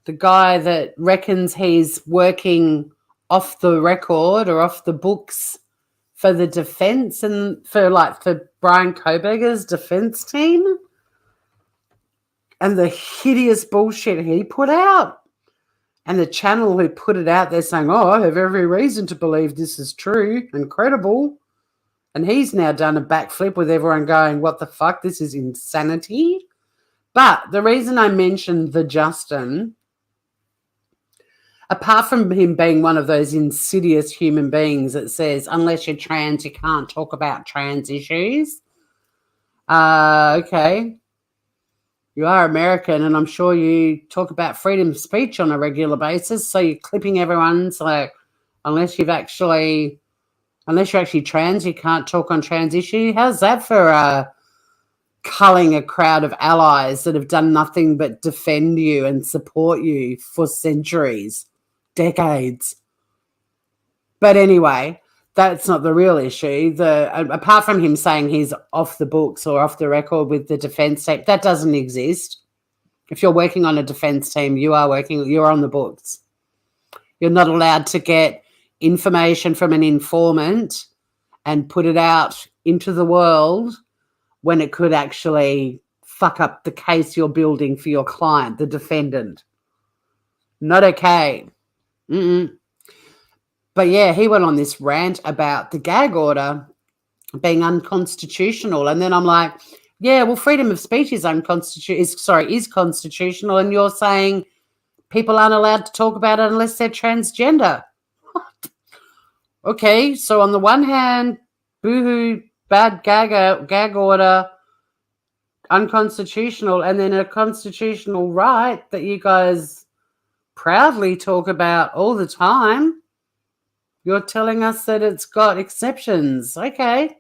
The guy that reckons he's working off the record or off the books for the defense and for Brian Koberger's defense team, and the hideous bullshit he put out, and the channel who put it out, they're saying, oh, I have every reason to believe this is true and credible. And he's now done a backflip with everyone going, what the fuck? This is insanity. But the reason I mentioned the Justin, apart from him being one of those insidious human beings that says, unless you're trans, you can't talk about trans issues. Okay. You are American, and I'm sure you talk about freedom of speech on a regular basis. So you're clipping everyone's like, unless you're actually trans, you can't talk on trans issue. How's that for culling a crowd of allies that have done nothing but defend you and support you for centuries? Decades. But anyway, that's not the real issue. Apart from him saying he's off the books or off the record with the defense team, that doesn't exist. If you're working on a defense team, you're on the books. You're not allowed to get information from an informant and put it out into the world when it could actually fuck up the case you're building for your client, the defendant. Not okay. But yeah, he went on this rant about the gag order being unconstitutional. And then I'm like, yeah, well, freedom of speech is constitutional. And you're saying people aren't allowed to talk about it unless they're transgender. Okay, so on the one hand, boohoo, bad gag order, unconstitutional, and then a constitutional right that you guys proudly talk about all the time. You're telling us that it's got exceptions. Okay.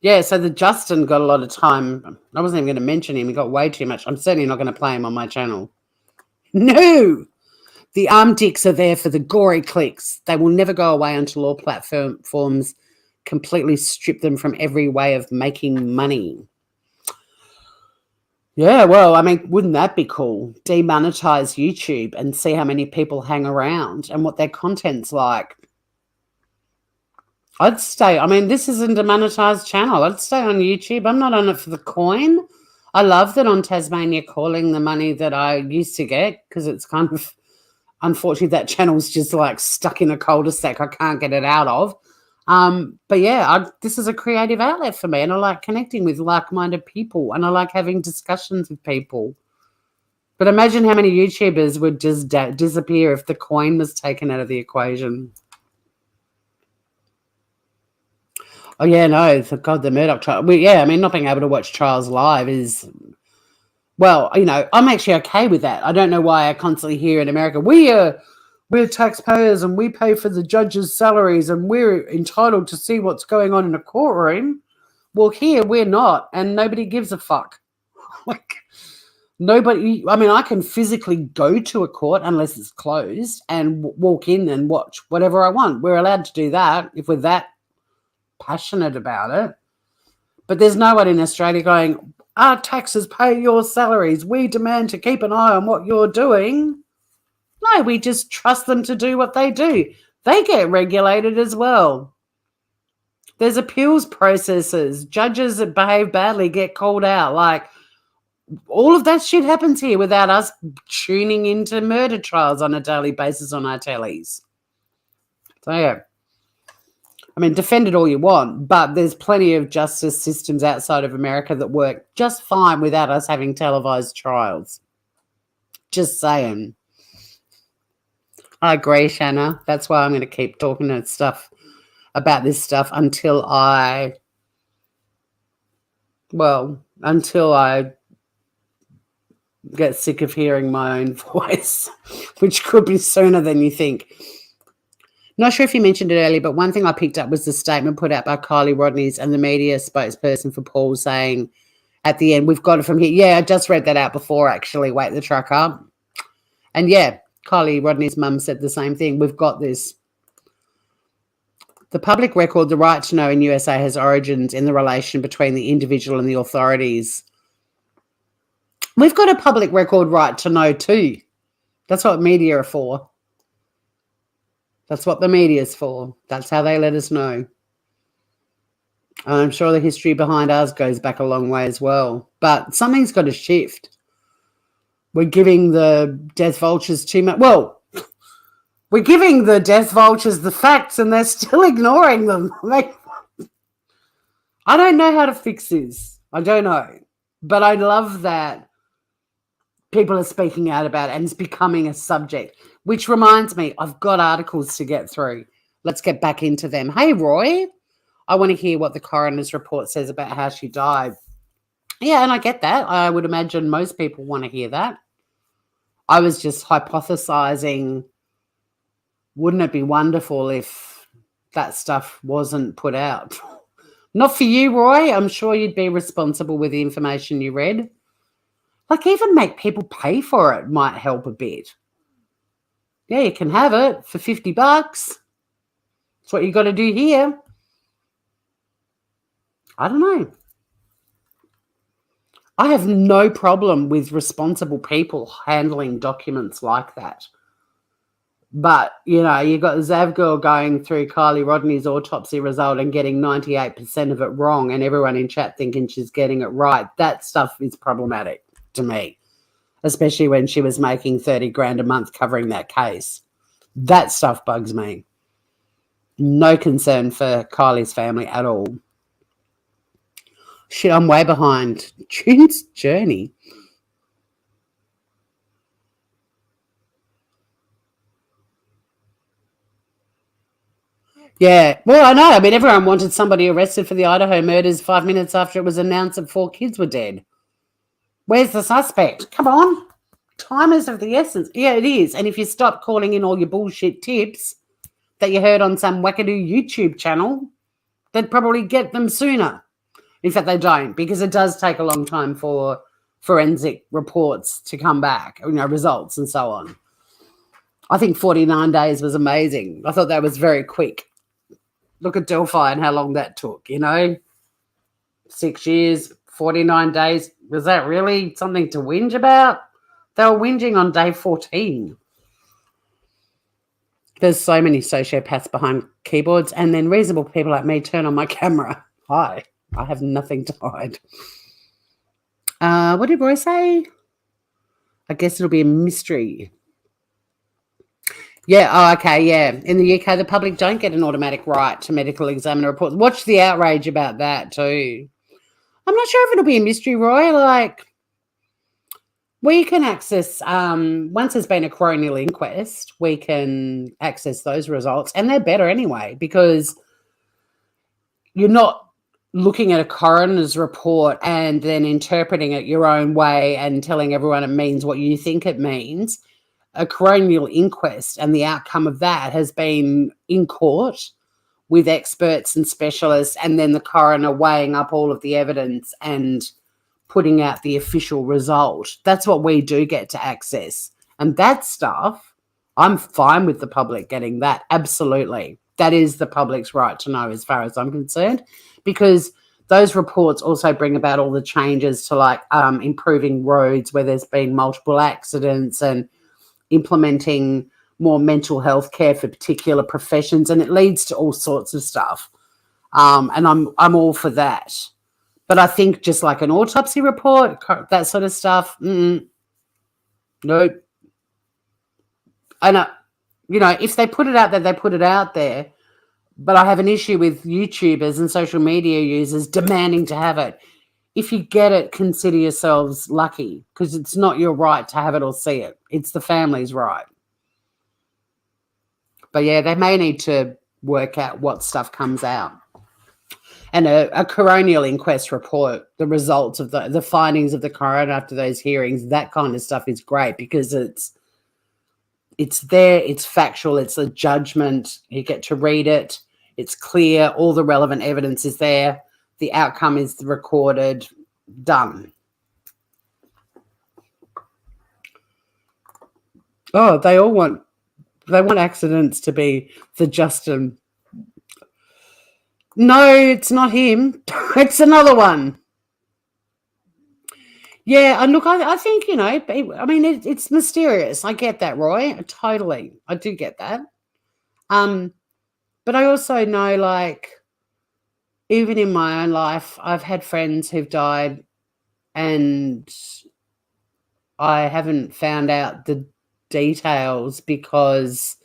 Yeah, so the Justin got a lot of time. I wasn't even going to mention him. He got way too much. I'm certainly not going to play him on my channel. No. The arm dicks are there for the gory clicks. They will never go away until all platforms completely strip them from every way of making money. Yeah, well, I mean, wouldn't that be cool? Demonetize YouTube and see how many people hang around and what their content's like. I'd stay. I mean, this isn't a monetized channel. I'd stay on YouTube. I'm not on it for the coin. I love that on Tasmania Calling, the money that I used to get, because it's kind of, unfortunately, that channel's just like stuck in a cul-de-sac I can't get it out of. But yeah, this is a creative outlet for me, and I like connecting with like-minded people, and I like having discussions with people. But imagine how many YouTubers would just disappear if the coin was taken out of the equation. Oh, yeah, no, God, the Murdoch trial. Well, yeah, I mean, not being able to watch trials live is Well, you know, I'm actually okay with that. I don't know why I constantly hear in America, we're taxpayers and we pay for the judges' salaries and we're entitled to see what's going on in a courtroom. Well, here we're not, and nobody gives a fuck. Like, nobody, I mean, I can physically go to a court unless it's closed and walk in and watch whatever I want. We're allowed to do that if we're that passionate about it. But there's no one in Australia going, our taxes pay your salaries. We demand to keep an eye on what you're doing. No, we just trust them to do what they do. They get regulated as well. There's appeals processes. Judges that behave badly get called out. Like, all of that shit happens here without us tuning into murder trials on a daily basis on our tellies. So, yeah. I mean, defend it all you want, but there's plenty of justice systems outside of America that work just fine without us having televised trials. Just saying. I agree, Shanna. That's why I'm going to keep talking about this stuff until I get sick of hearing my own voice, which could be sooner than you think. Not sure if you mentioned it earlier, but one thing I picked up was the statement put out by Kylie Rodney's and the media spokesperson for Paul saying at the end, we've got it from here. Yeah, I just read that out before, actually. Wait the truck up. And yeah, Kylie Rodney's mum said the same thing. We've got this. The public record, the right to know in USA, has origins in the relation between the individual and the authorities. We've got a public record right to know too. That's what media are for. That's what the media is for. That's how they let us know. I'm sure the history behind ours goes back a long way as well. But something's got to shift. We're giving the death vultures too much. Well, we're giving the death vultures the facts and they're still ignoring them. Like, I don't know how to fix this. I don't know. But I love that people are speaking out about it and it's becoming a subject, which reminds me, I've got articles to get through. Let's get back into them. Hey, Roy, I want to hear what the coroner's report says about how she died. Yeah, and I get that. I would imagine most people want to hear that. I was just hypothesizing, wouldn't it be wonderful if that stuff wasn't put out? Not for you, Roy. I'm sure you'd be responsible with the information you read. Like, even make people pay for it might help a bit. Yeah, you can have it for $50. That's what you got to do here. I don't know. I have no problem with responsible people handling documents like that. But, you know, you got Zavgirl going through Kylie Rodney's autopsy result and getting 98% of it wrong and everyone in chat thinking she's getting it right. That stuff is problematic to me, especially when she was making $30,000 a month covering that case. That stuff bugs me. No concern for Kylie's family at all. Shit, I'm way behind. June's journey. Yeah, well, I know. I mean, everyone wanted somebody arrested for the Idaho murders 5 minutes after it was announced that 4 kids were dead. Where's the suspect? Come on. Time is of the essence. Yeah, it is. And if you stop calling in all your bullshit tips that you heard on some wackadoo YouTube channel, they'd probably get them sooner. In fact, they don't, because it does take a long time for forensic reports to come back, you know, results and so on. I think 49 days was amazing. I thought that was very quick. Look at Delphi and how long that took, you know. 6 years, 49 days. Was that really something to whinge about? They were whinging on day 14. There's so many sociopaths behind keyboards, and then reasonable people like me turn on my camera. Hi, I have nothing to hide. What did Roy say? I guess it'll be a mystery. Yeah, oh, okay, yeah. In the UK, the public don't get an automatic right to medical examiner reports. Watch the outrage about that too. I'm not sure if it'll be a mystery, Roy. Like, we can access, once there's been a coronial inquest, we can access those results, and they're better anyway because you're not looking at a coroner's report and then interpreting it your own way and telling everyone it means what you think it means. A coronial inquest and the outcome of that has been in court with experts and specialists, and then the coroner weighing up all of the evidence and putting out the official result. That's what we do get to access. And that stuff, I'm fine with the public getting that. Absolutely. That is the public's right to know as far as I'm concerned, because those reports also bring about all the changes to like improving roads where there's been multiple accidents and implementing more mental health care for particular professions, and it leads to all sorts of stuff. And I'm all for that. But I think just like an autopsy report, that sort of stuff, nope. And, if they put it out there, they put it out there. But I have an issue with YouTubers and social media users demanding to have it. If you get it, consider yourselves lucky, because it's not your right to have it or see it. It's the family's right. But yeah, they may need to work out what stuff comes out. And a coronial inquest report, the results of the findings of the coroner after those hearings, that kind of stuff is great because it's there, it's factual, it's a judgment. You get to read it. It's clear. All the relevant evidence is there. The outcome is recorded. Done. Oh, they want accidents to be the Justin. No, it's not him. It's another one. Yeah, and look, I think, I mean, it's mysterious. I get that, Roy. Totally. I do get that. But I also know, like, even in my own life, I've had friends who've died and I haven't found out the details because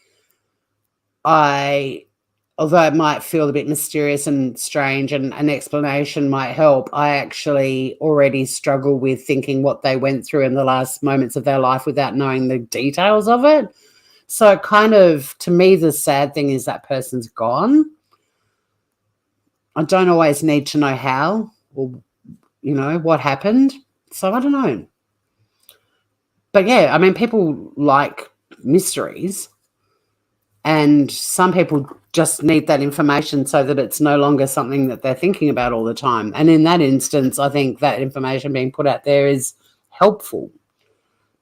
although it might feel a bit mysterious and strange and an explanation might help, I actually already struggle with thinking what they went through in the last moments of their life without knowing the details of it. So it kind of, to me, the sad thing is that person's gone. I don't always need to know how or, what happened. So I don't know. But yeah, I mean, people like mysteries. And some people just need that information so that it's no longer something that they're thinking about all the time. And in that instance, I think that information being put out there is helpful.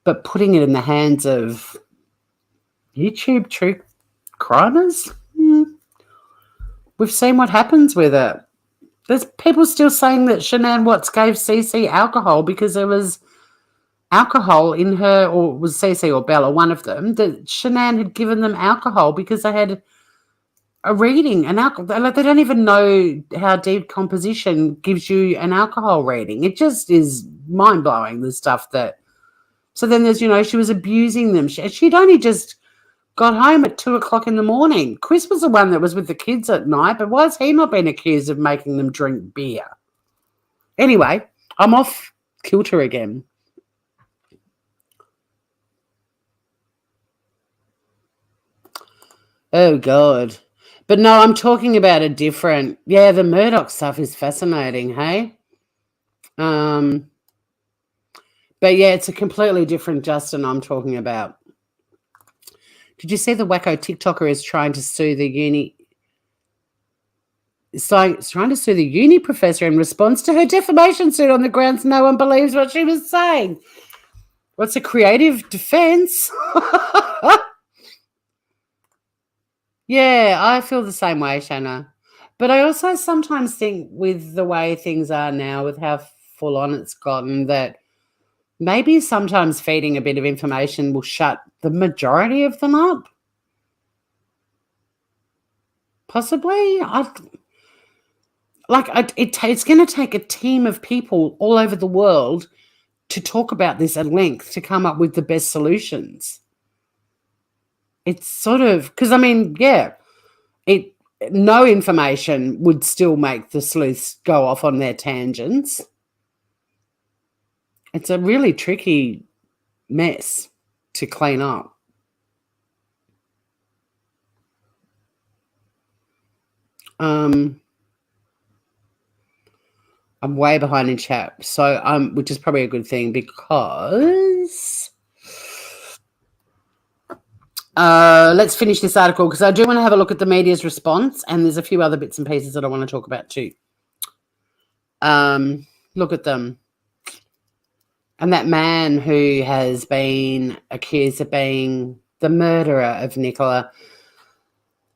But putting it in the hands of YouTube true crimers, we've seen what happens with it. There's people still saying that Shanann Watts gave Cece alcohol because there was alcohol in her, or was Cece or Bella, one of them, that Shanann had given them alcohol because they had a reading. They don't even know how deep composition gives you an alcohol reading. It just is mind-blowing, the stuff that... So then there's, she was abusing them. She'd only just got home at 2:00 in the morning. Chris was the one that was with the kids at night, but why has he not been accused of making them drink beer? Anyway, I'm off kilter again. Oh, God. But no, I'm talking about a different... Yeah, the Murdoch stuff is fascinating, hey? But yeah, it's a completely different Justin I'm talking about. Did you see the wacko TikToker is trying to sue the uni... trying to sue the uni professor in response to her defamation suit on the grounds no one believes what she was saying? What's a creative defense? Yeah, I feel the same way, Shanna. But I also sometimes think with the way things are now, with how full on it's gotten, that maybe sometimes feeding a bit of information will shut the majority of them up. Possibly. It's going to take a team of people all over the world to talk about this at length to come up with the best solutions. It's sort of, because I mean, yeah, no information would still make the sleuths go off on their tangents. It's a really tricky mess to clean up. I'm way behind in chat. So, which is probably a good thing because let's finish this article because I do want to have a look at the media's response, and there's a few other bits and pieces that I want to talk about too. Look at them. And that man who has been accused of being the murderer of Nicola,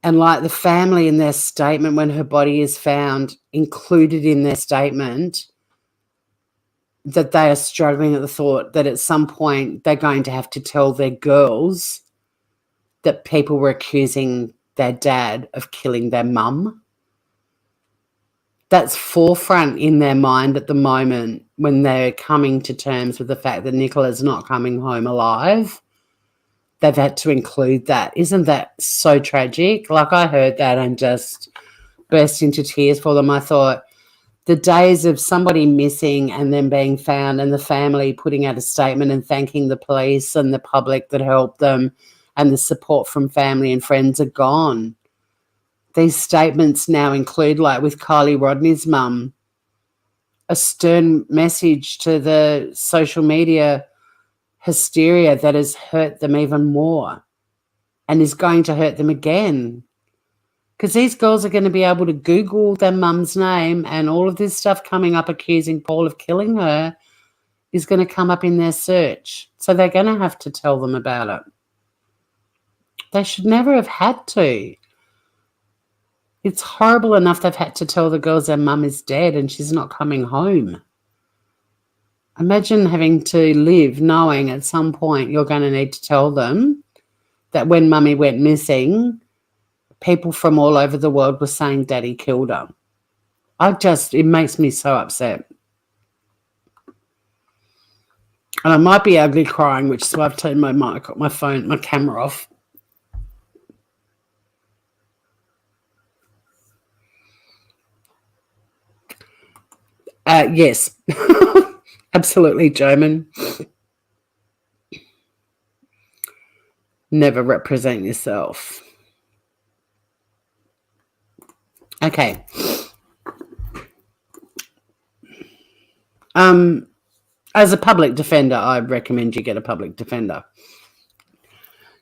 and like the family in their statement when her body is found, included in their statement that they are struggling at the thought that at some point they're going to have to tell their girls that people were accusing their dad of killing their mum. That's forefront in their mind at the moment when they're coming to terms with the fact that Nicola's not coming home alive. They've had to include that. Isn't that so tragic? Like, I heard that and just burst into tears for them. I thought the days of somebody missing and then being found and the family putting out a statement and thanking the police and the public that helped them and the support from family and friends are gone. These statements now include, like with Kylie Rodney's mum, a stern message to the social media hysteria that has hurt them even more and is going to hurt them again. Because these girls are going to be able to Google their mum's name, and all of this stuff coming up accusing Paul of killing her is going to come up in their search. So they're going to have to tell them about it. They should never have had to. It's horrible enough they've had to tell the girls their mum is dead and she's not coming home. Imagine having to live knowing at some point you're going to need to tell them that when mummy went missing, people from all over the world were saying daddy killed her. It makes me so upset. And I might be ugly crying, which is why I've turned my camera off. Yes, absolutely, Joman. Never represent yourself. Okay. As a public defender, I recommend you get a public defender.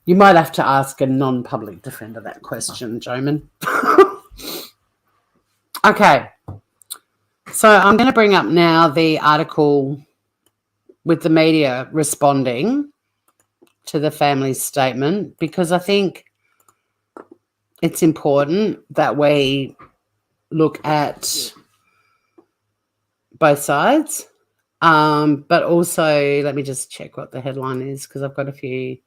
You might have to ask a non-public defender that question, Joman. Okay. So I'm going to bring up now the article with the media responding to the family's statement, because I think it's important that we look at both sides. But also, let me just check what the headline is, because I've got a few.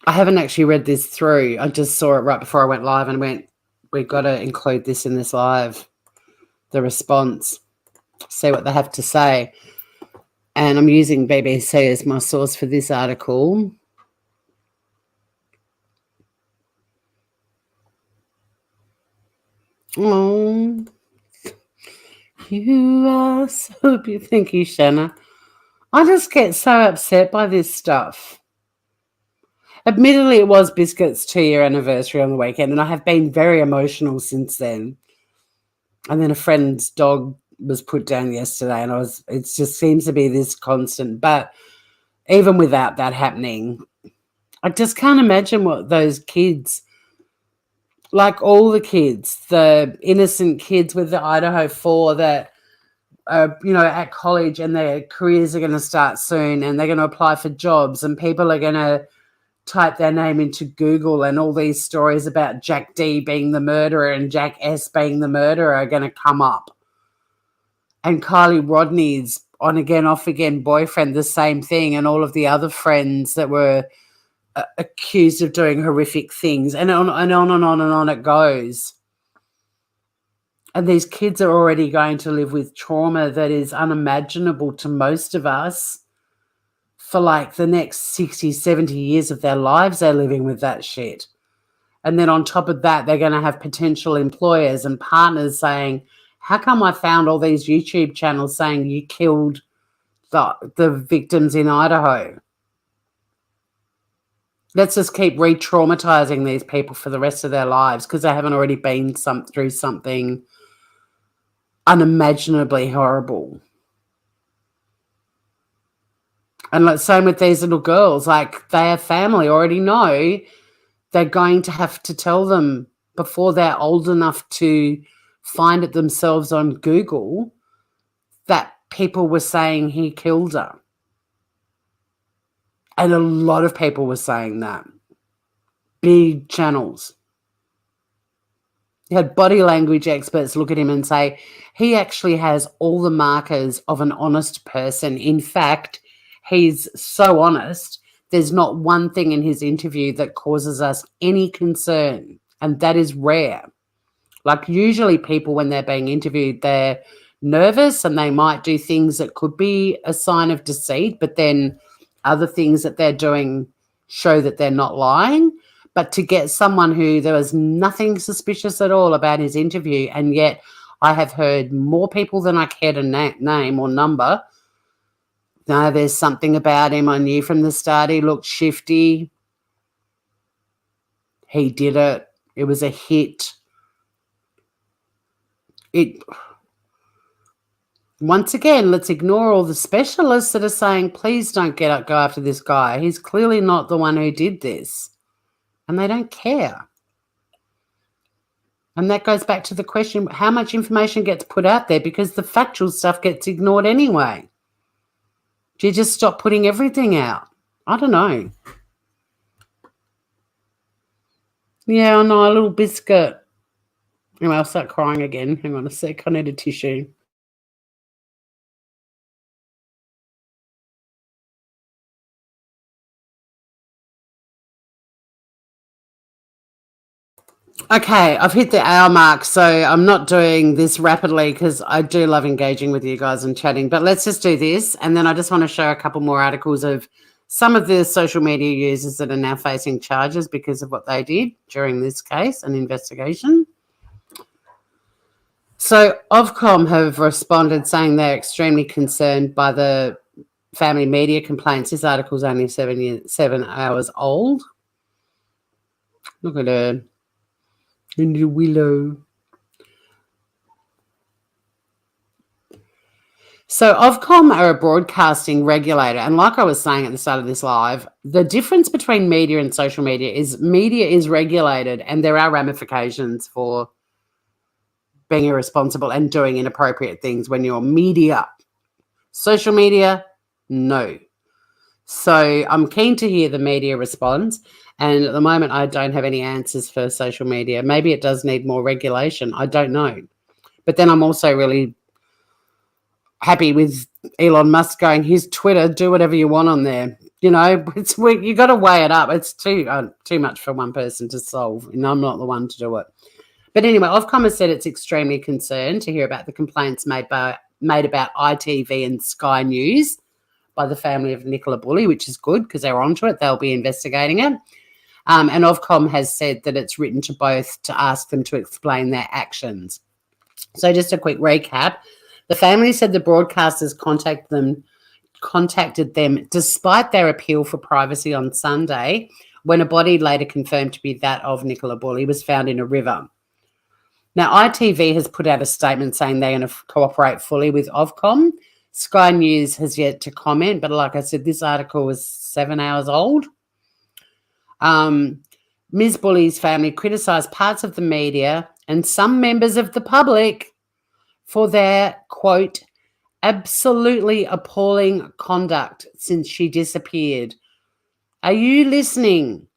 I haven't actually read this through. I just saw it right before I went live and went, we've got to include this in this live, the response, see what they have to say. And I'm using BBC as my source for this article. Oh, you are so beautiful. Thank you, Shanna. I just get so upset by this stuff. Admittedly, it was Biscuit's 2-year anniversary on the weekend, and I have been very emotional since then. And then a friend's dog was put down yesterday, and it just seems to be this constant. But even without that happening, I just can't imagine what those kids, like all the kids, the innocent kids with the Idaho 4 that are, at college and their careers are going to start soon and they're going to apply for jobs and people are going to type their name into Google and all these stories about Jack D being the murderer and Jack S being the murderer are going to come up. And Kylie Rodney's on again, off again boyfriend, the same thing, and all of the other friends that were accused of doing horrific things, and on and on and on and on it goes. And these kids are already going to live with trauma that is unimaginable to most of us for like the next 60, 70 years of their lives. They're living with that shit. And then on top of that, they're going to have potential employers and partners saying, how come I found all these YouTube channels saying you killed the victims in Idaho? Let's just keep re-traumatizing these people for the rest of their lives because they haven't already been through something unimaginably horrible. And like same with these little girls, like they have family already know they're going to have to tell them before they're old enough to find it themselves on Google that people were saying he killed her. And a lot of people were saying that. Big channels. You had body language experts look at him and say, he actually has all the markers of an honest person. In fact, he's so honest, there's not one thing in his interview that causes us any concern. And that is rare. Like usually people, when they're being interviewed, they're nervous and they might do things that could be a sign of deceit, but then other things that they're doing show that they're not lying. But to get someone who there was nothing suspicious at all about his interview, and yet I have heard more people than I care to name or number. No, there's something about him. I knew from the start he looked shifty. He did it. It was a hit. Once again, let's ignore all the specialists that are saying, please don't go after this guy. He's clearly not the one who did this. And they don't care. And that goes back to the question, how much information gets put out there? Because the factual stuff gets ignored anyway. Do you just stop putting everything out? I don't know. Yeah, I know, a little biscuit. Anyway, I'll start crying again. Hang on a sec. I need a tissue. Okay, I've hit the hour mark, so I'm not doing this rapidly because I do love engaging with you guys and chatting. But let's just do this, and then I just want to show a couple more articles of some of the social media users that are now facing charges because of what they did during this case and investigation. So Ofcom have responded saying they're extremely concerned by the family media complaints. This article is only 7 hours old. Look at her. In the willow. So Ofcom are a broadcasting regulator, and like I was saying at the start of this live, the difference between media and social media is regulated, and there are ramifications for being irresponsible and doing inappropriate things when you're media. Social media, no. So I'm keen to hear the media response, and at the moment I don't have any answers for social media. Maybe it does need more regulation. I don't know. But then I'm also really happy with Elon Musk going, his Twitter, do whatever you want on there. You know, you got to weigh it up. It's too much for one person to solve, and I'm not the one to do it. But anyway, Ofcom has said it's extremely concerned to hear about the complaints made about ITV and Sky News by the family of Nicola Bulley, which is good because they're onto it. They'll be investigating it. And Ofcom has said that it's written to both to ask them to explain their actions. So just a quick recap. The family said the broadcasters contacted them despite their appeal for privacy on Sunday, when a body later confirmed to be that of Nicola Bulley was found in a river. Now, ITV has put out a statement saying they're going to cooperate fully with Ofcom. Sky News has yet to comment, but like I said, this article was 7 hours old. Ms. Bulley's family criticised parts of the media and some members of the public for their, quote, absolutely appalling conduct since she disappeared. Are you listening,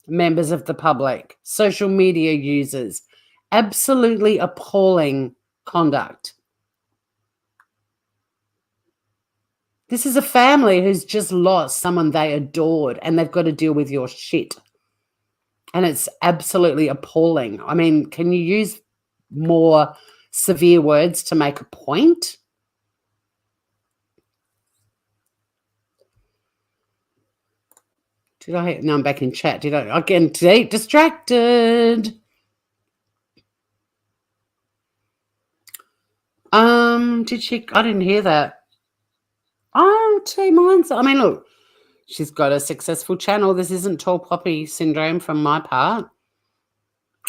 members of the public, social media users? Absolutely appalling conduct. This is a family who's just lost someone they adored, and they've got to deal with your shit. And it's absolutely appalling. I mean, can you use more severe words to make a point? No, I'm back in chat. Again, today, distracted. I didn't hear that. Oh, 2 months. I mean, look, She's got a successful channel. This isn't tall poppy syndrome from my part.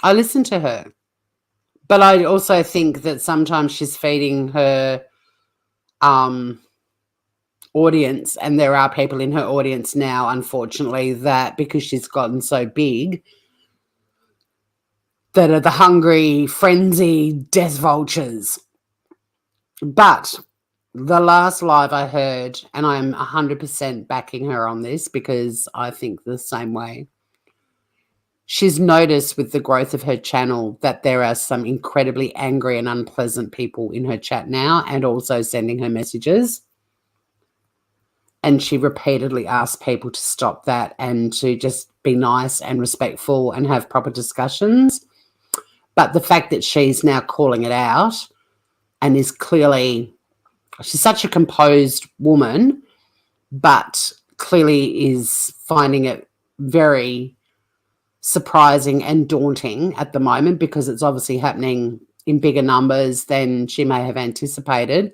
I listen to her. But I also think that sometimes she's feeding her audience, and there are people in her audience now, unfortunately, that because she's gotten so big, that are the hungry, frenzy death vultures. But the last live I heard, and I'm 100% backing her on this because I think the same way, she's noticed with the growth of her channel that there are some incredibly angry and unpleasant people in her chat now and also sending her messages. And she repeatedly asked people to stop that and to just be nice and respectful and have proper discussions. But the fact that she's now calling it out and is clearly, she's such a composed woman, but clearly is finding it very surprising and daunting at the moment because it's obviously happening in bigger numbers than she may have anticipated.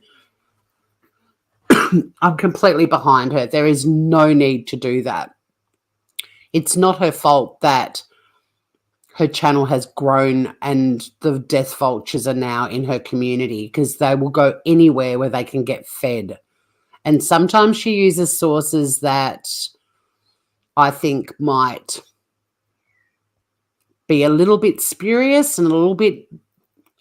I'm completely behind her. There is no need to do that. It's not her fault that her channel has grown and the death vultures are now in her community because they will go anywhere where they can get fed. And sometimes she uses sources that I think might be a little bit spurious and a little bit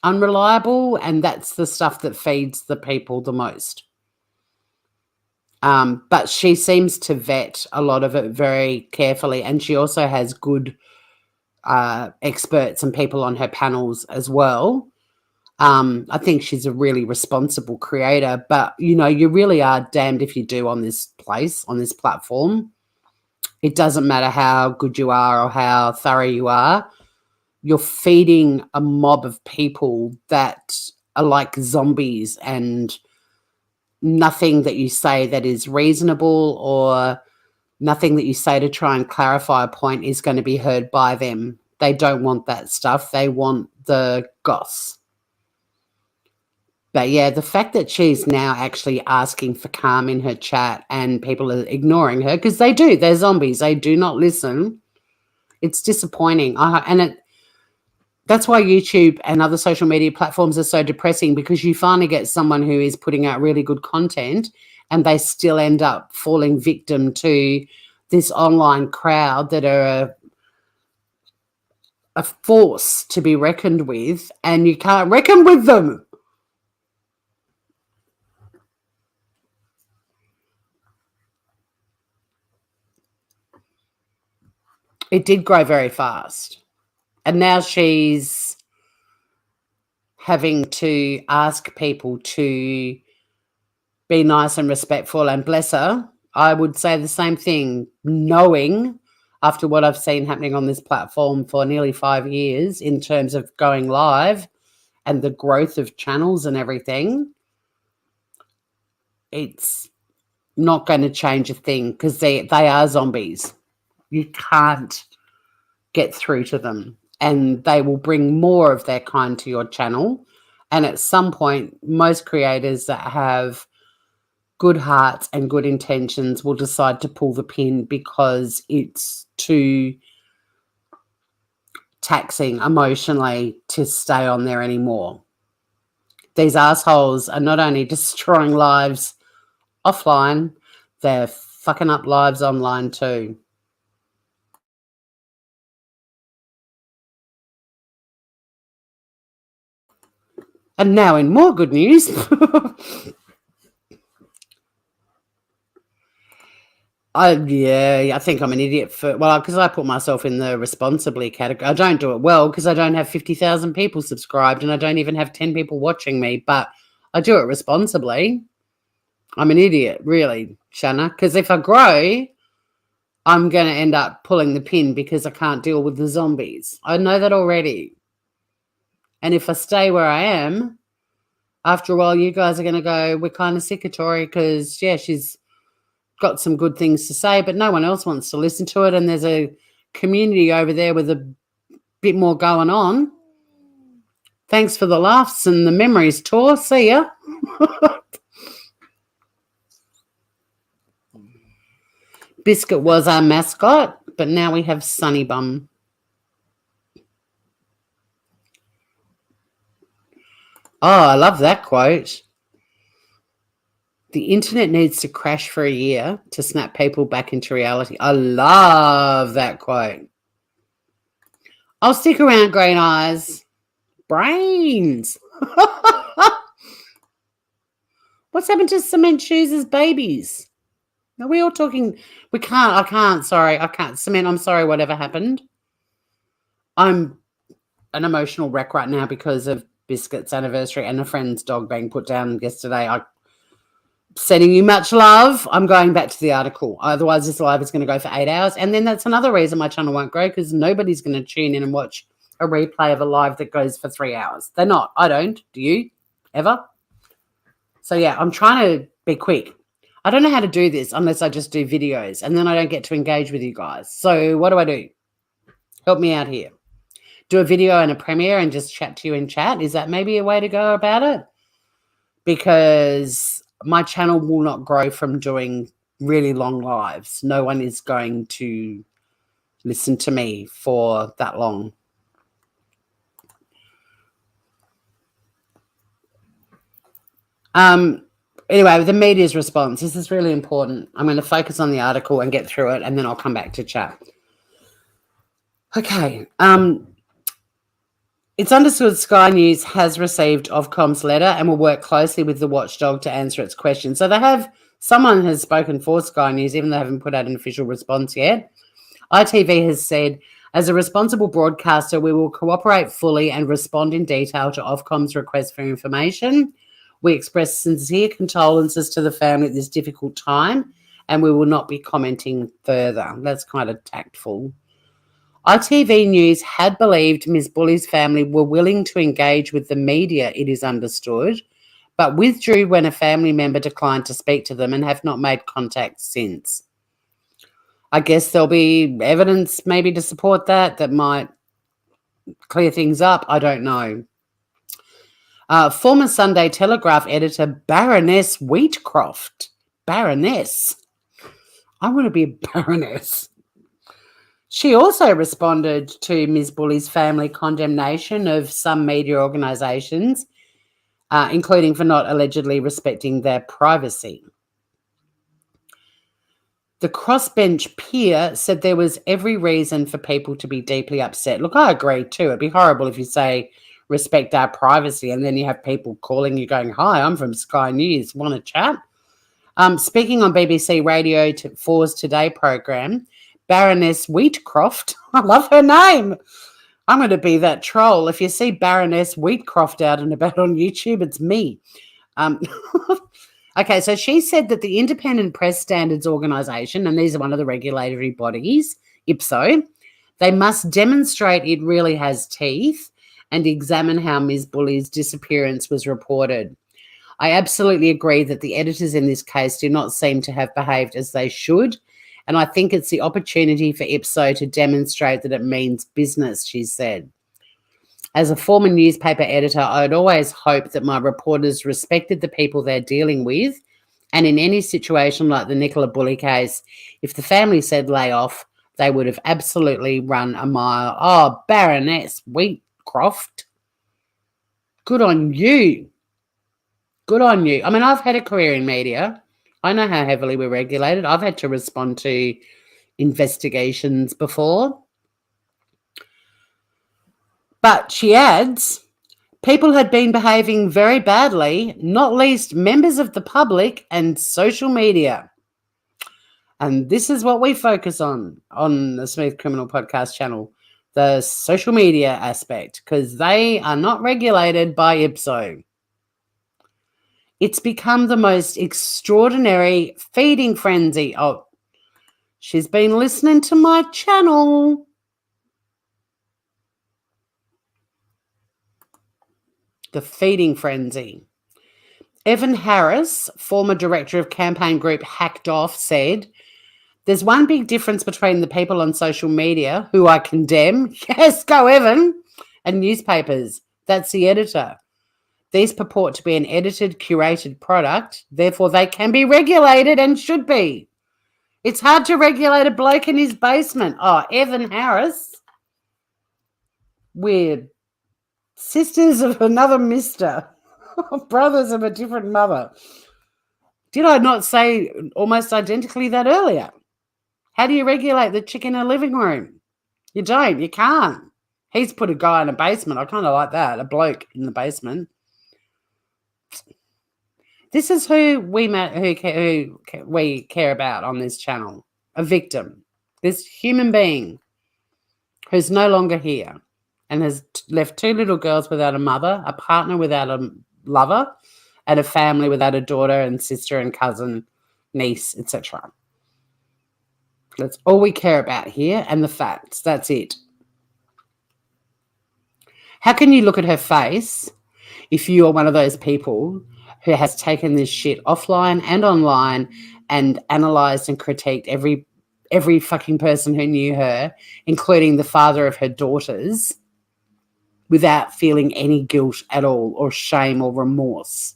unreliable, and that's the stuff that feeds the people the most. But she seems to vet a lot of it very carefully, and she also has good experts and people on her panels as well. I think she's a really responsible creator, but, you know, you really are damned if you do on this platform. It doesn't matter how good you are or how thorough you are. You're feeding a mob of people that are like zombies, and nothing that you say that is reasonable or nothing that you say to try and clarify a point is going to be heard by them. They don't want that stuff. They want the goss. But yeah, the fact that she's now actually asking for calm in her chat and people are ignoring her, because they do, they're zombies. They do not listen. It's disappointing. That's why YouTube and other social media platforms are so depressing, because you finally get someone who is putting out really good content and they still end up falling victim to this online crowd that are a force to be reckoned with, and you can't reckon with them. It did grow very fast. And now she's having to ask people to be nice and respectful, and bless her, I would say the same thing, knowing after what I've seen happening on this platform for nearly 5 years in terms of going live and the growth of channels and everything, it's not going to change a thing because they are zombies. You can't get through to them, and they will bring more of their kind to your channel. And at some point, most creators that have good hearts and good intentions will decide to pull the pin because it's too taxing emotionally to stay on there anymore. These assholes are not only destroying lives offline, they're fucking up lives online too. And now in more good news, I think I'm an idiot because I put myself in the responsibly category. I don't do it well because I don't have 50,000 people subscribed and I don't even have 10 people watching me, but I do it responsibly. I'm an idiot, really, Shanna, because if I grow, I'm going to end up pulling the pin because I can't deal with the zombies. I know that already. And if I stay where I am, after a while, you guys are going to go, we're kind of sick of Tori because, yeah, she's got some good things to say, but no one else wants to listen to it. And there's a community over there with a bit more going on. Thanks for the laughs and the memories, Tor. See ya. Biscuit was our mascot, but now we have Sunny Bum. Oh, I love that quote. The internet needs to crash for a year to snap people back into reality. I love that quote. I'll stick around, Green Eyes. Brains. What's happened to cement shoes as babies? Are we all talking? I can't. Cement, I'm sorry, whatever happened. I'm an emotional wreck right now because of Biscuit's anniversary and a friend's dog being put down yesterday. I'm sending you much love. I'm going back to the article. Otherwise, this live is going to go for 8 hours. And then that's another reason my channel won't grow, because nobody's going to tune in and watch a replay of a live that goes for 3 hours. They're not. I don't. Do you? Ever? So, yeah, I'm trying to be quick. I don't know how to do this unless I just do videos, and then I don't get to engage with you guys. So what do? Help me out here. Do a video and a premiere and just chat to you in chat. Is that maybe a way to go about it? Because my channel will not grow from doing really long lives. No one is going to listen to me for that long. Anyway, the media's response. This is really important. I'm going to focus on the article and get through it, and then I'll come back to chat. Okay. It's understood Sky News has received Ofcom's letter and will work closely with the watchdog to answer its questions. So someone has spoken for Sky News, even though they haven't put out an official response yet. ITV has said, as a responsible broadcaster, we will cooperate fully and respond in detail to Ofcom's request for information. We express sincere condolences to the family at this difficult time, and we will not be commenting further. That's kind of tactful. ITV News had believed Ms. Bulley's family were willing to engage with the media, it is understood, but withdrew when a family member declined to speak to them and have not made contact since. I guess there'll be evidence maybe to support that might clear things up. I don't know. Former Sunday Telegraph editor Baroness Wheatcroft. Baroness. I want to be a baroness. She also responded to Ms. Bulley's family condemnation of some media organisations, including for not allegedly respecting their privacy. The crossbench peer said there was every reason for people to be deeply upset. Look, I agree too. It'd be horrible if you say, respect our privacy, and then you have people calling you going, hi, I'm from Sky News, want to chat? Speaking on BBC Radio 4's Today program, Baroness Wheatcroft, I love her name. I'm going to be that troll. If you see Baroness Wheatcroft out and about on YouTube, it's me. Okay, so she said that the Independent Press Standards Organisation, and these are one of the regulatory bodies, IPSO, they must demonstrate it really has teeth and examine how Ms. Bulley's disappearance was reported. I absolutely agree that the editors in this case do not seem to have behaved as they should, and I think it's the opportunity for IPSO to demonstrate that it means business, she said. As a former newspaper editor, I'd always hoped that my reporters respected the people they're dealing with, and in any situation like the Nicola Bulley case, if the family said lay off, they would have absolutely run a mile. Oh, Baroness Wheatcroft, good on you. Good on you. I mean, I've had a career in media. I know how heavily we're regulated. I've had to respond to investigations before. But she adds, people had been behaving very badly, not least members of the public and social media. And this is what we focus on the Smooth Criminal Podcast channel, the social media aspect, because they are not regulated by IPSO. It's become the most extraordinary feeding frenzy. Oh, she's been listening to my channel. The feeding frenzy. Evan Harris, former director of campaign group Hacked Off, said, there's one big difference between the people on social media who I condemn, yes, go Evan, and newspapers. That's the editor. These purport to be an edited, curated product. Therefore, they can be regulated and should be. It's hard to regulate a bloke in his basement. Oh, Evan Harris. We're sisters of another mister. Brothers of a different mother. Did I not say almost identically that earlier? How do you regulate the chick in a living room? You don't. You can't. He's put a guy in a basement. I kind of like that. A bloke in the basement. This is who we care about on this channel. A victim. This human being who's no longer here and has left two little girls without a mother, a partner without a lover, and a family without a daughter and sister and cousin, niece, etc. That's all we care about here, and the facts. That's it. How can you look at her face if you are one of those people who has taken this shit offline and online and analysed and critiqued every fucking person who knew her, including the father of her daughters, without feeling any guilt at all or shame or remorse?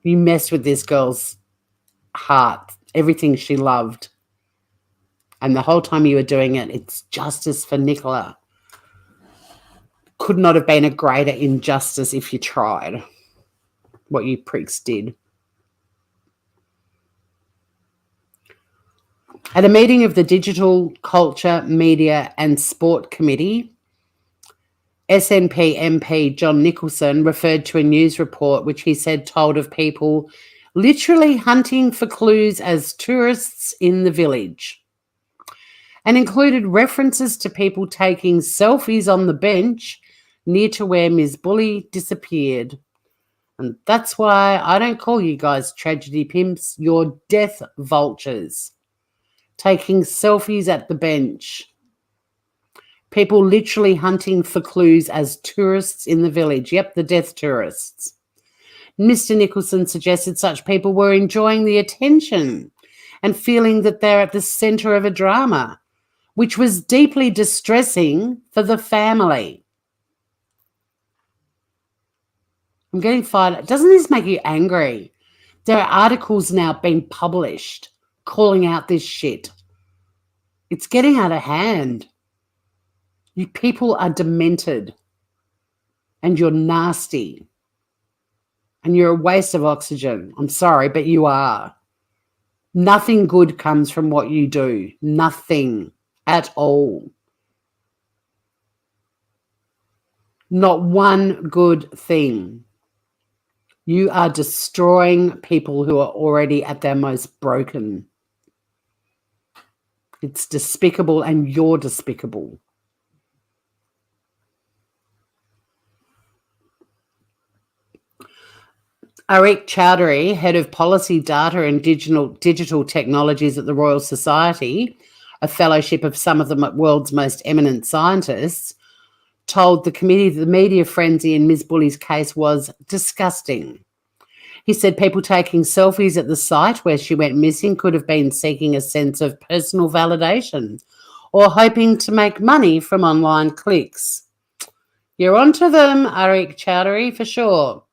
You messed with this girl's heart, everything she loved. And the whole time you were doing it, it's justice for Nicola. Could not have been a greater injustice if you tried what you pricks did. At a meeting of the Digital, Culture, Media and Sport Committee, SNP MP John Nicholson referred to a news report which he said told of people literally hunting for clues as tourists in the village, and included references to people taking selfies on the bench near to where Ms. Bulley disappeared. And that's why I don't call you guys tragedy pimps, you're death vultures. Taking selfies at the bench. People literally hunting for clues as tourists in the village. Yep, the death tourists. Mr. Nicholson suggested such people were enjoying the attention and feeling that they're at the centre of a drama, which was deeply distressing for the family. I'm getting fired. Doesn't this make you angry? There are articles now being published calling out this shit. It's getting out of hand. You people are demented and you're nasty and you're a waste of oxygen. I'm sorry, but you are. Nothing good comes from what you do. Nothing at all. Not one good thing. You are destroying people who are already at their most broken. It's despicable, and you're despicable. Arik Chowdhury, head of policy, data and digital technologies at the Royal Society, a fellowship of some of the world's most eminent scientists, told the committee that the media frenzy in Ms. Bulley's case was disgusting. He said people taking selfies at the site where she went missing could have been seeking a sense of personal validation or hoping to make money from online clicks. You're onto them, Arik Chowdhury, for sure.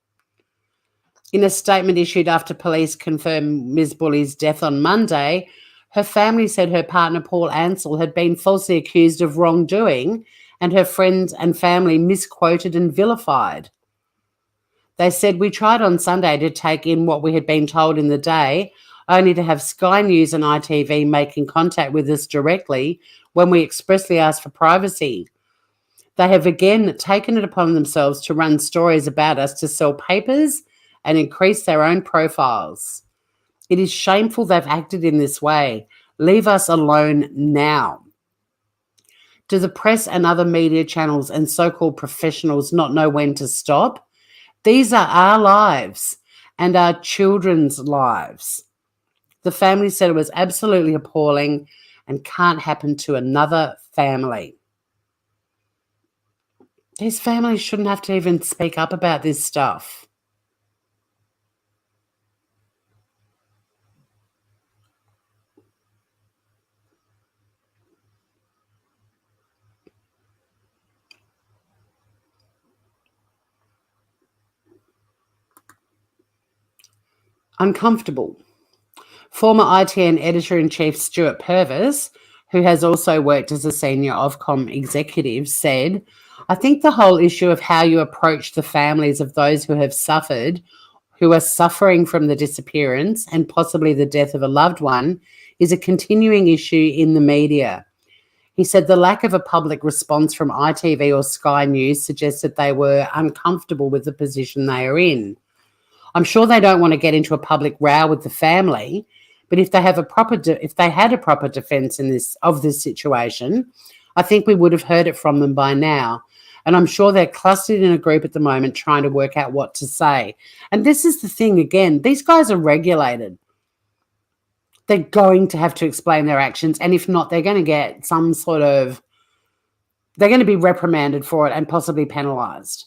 In a statement issued after police confirmed Ms. Bulley's death on Monday, her family said her partner Paul Ansell had been falsely accused of wrongdoing and her friends and family misquoted and vilified. They said, we tried on Sunday to take in what we had been told in the day, only to have Sky News and ITV making contact with us directly when we expressly asked for privacy. They have again taken it upon themselves to run stories about us to sell papers and increase their own profiles. It is shameful they've acted in this way. Leave us alone now. Do the press and other media channels and so-called professionals not know when to stop? These are our lives and our children's lives. The family said it was absolutely appalling and can't happen to another family. These families shouldn't have to even speak up about this stuff. Uncomfortable. Former ITN editor-in-chief Stuart Purvis, who has also worked as a senior Ofcom executive, said, I think the whole issue of how you approach the families of those who have suffered, who are suffering from the disappearance and possibly the death of a loved one, is a continuing issue in the media. He said the lack of a public response from ITV or Sky News suggests that they were uncomfortable with the position they are in. I'm sure they don't want to get into a public row with the family, but if they had a proper defence of this situation, I think we would have heard it from them by now. And I'm sure they're clustered in a group at the moment trying to work out what to say. And this is the thing again, these guys are regulated. They're going to have to explain their actions. And if not, they're going to get they're going to be reprimanded for it and possibly penalised.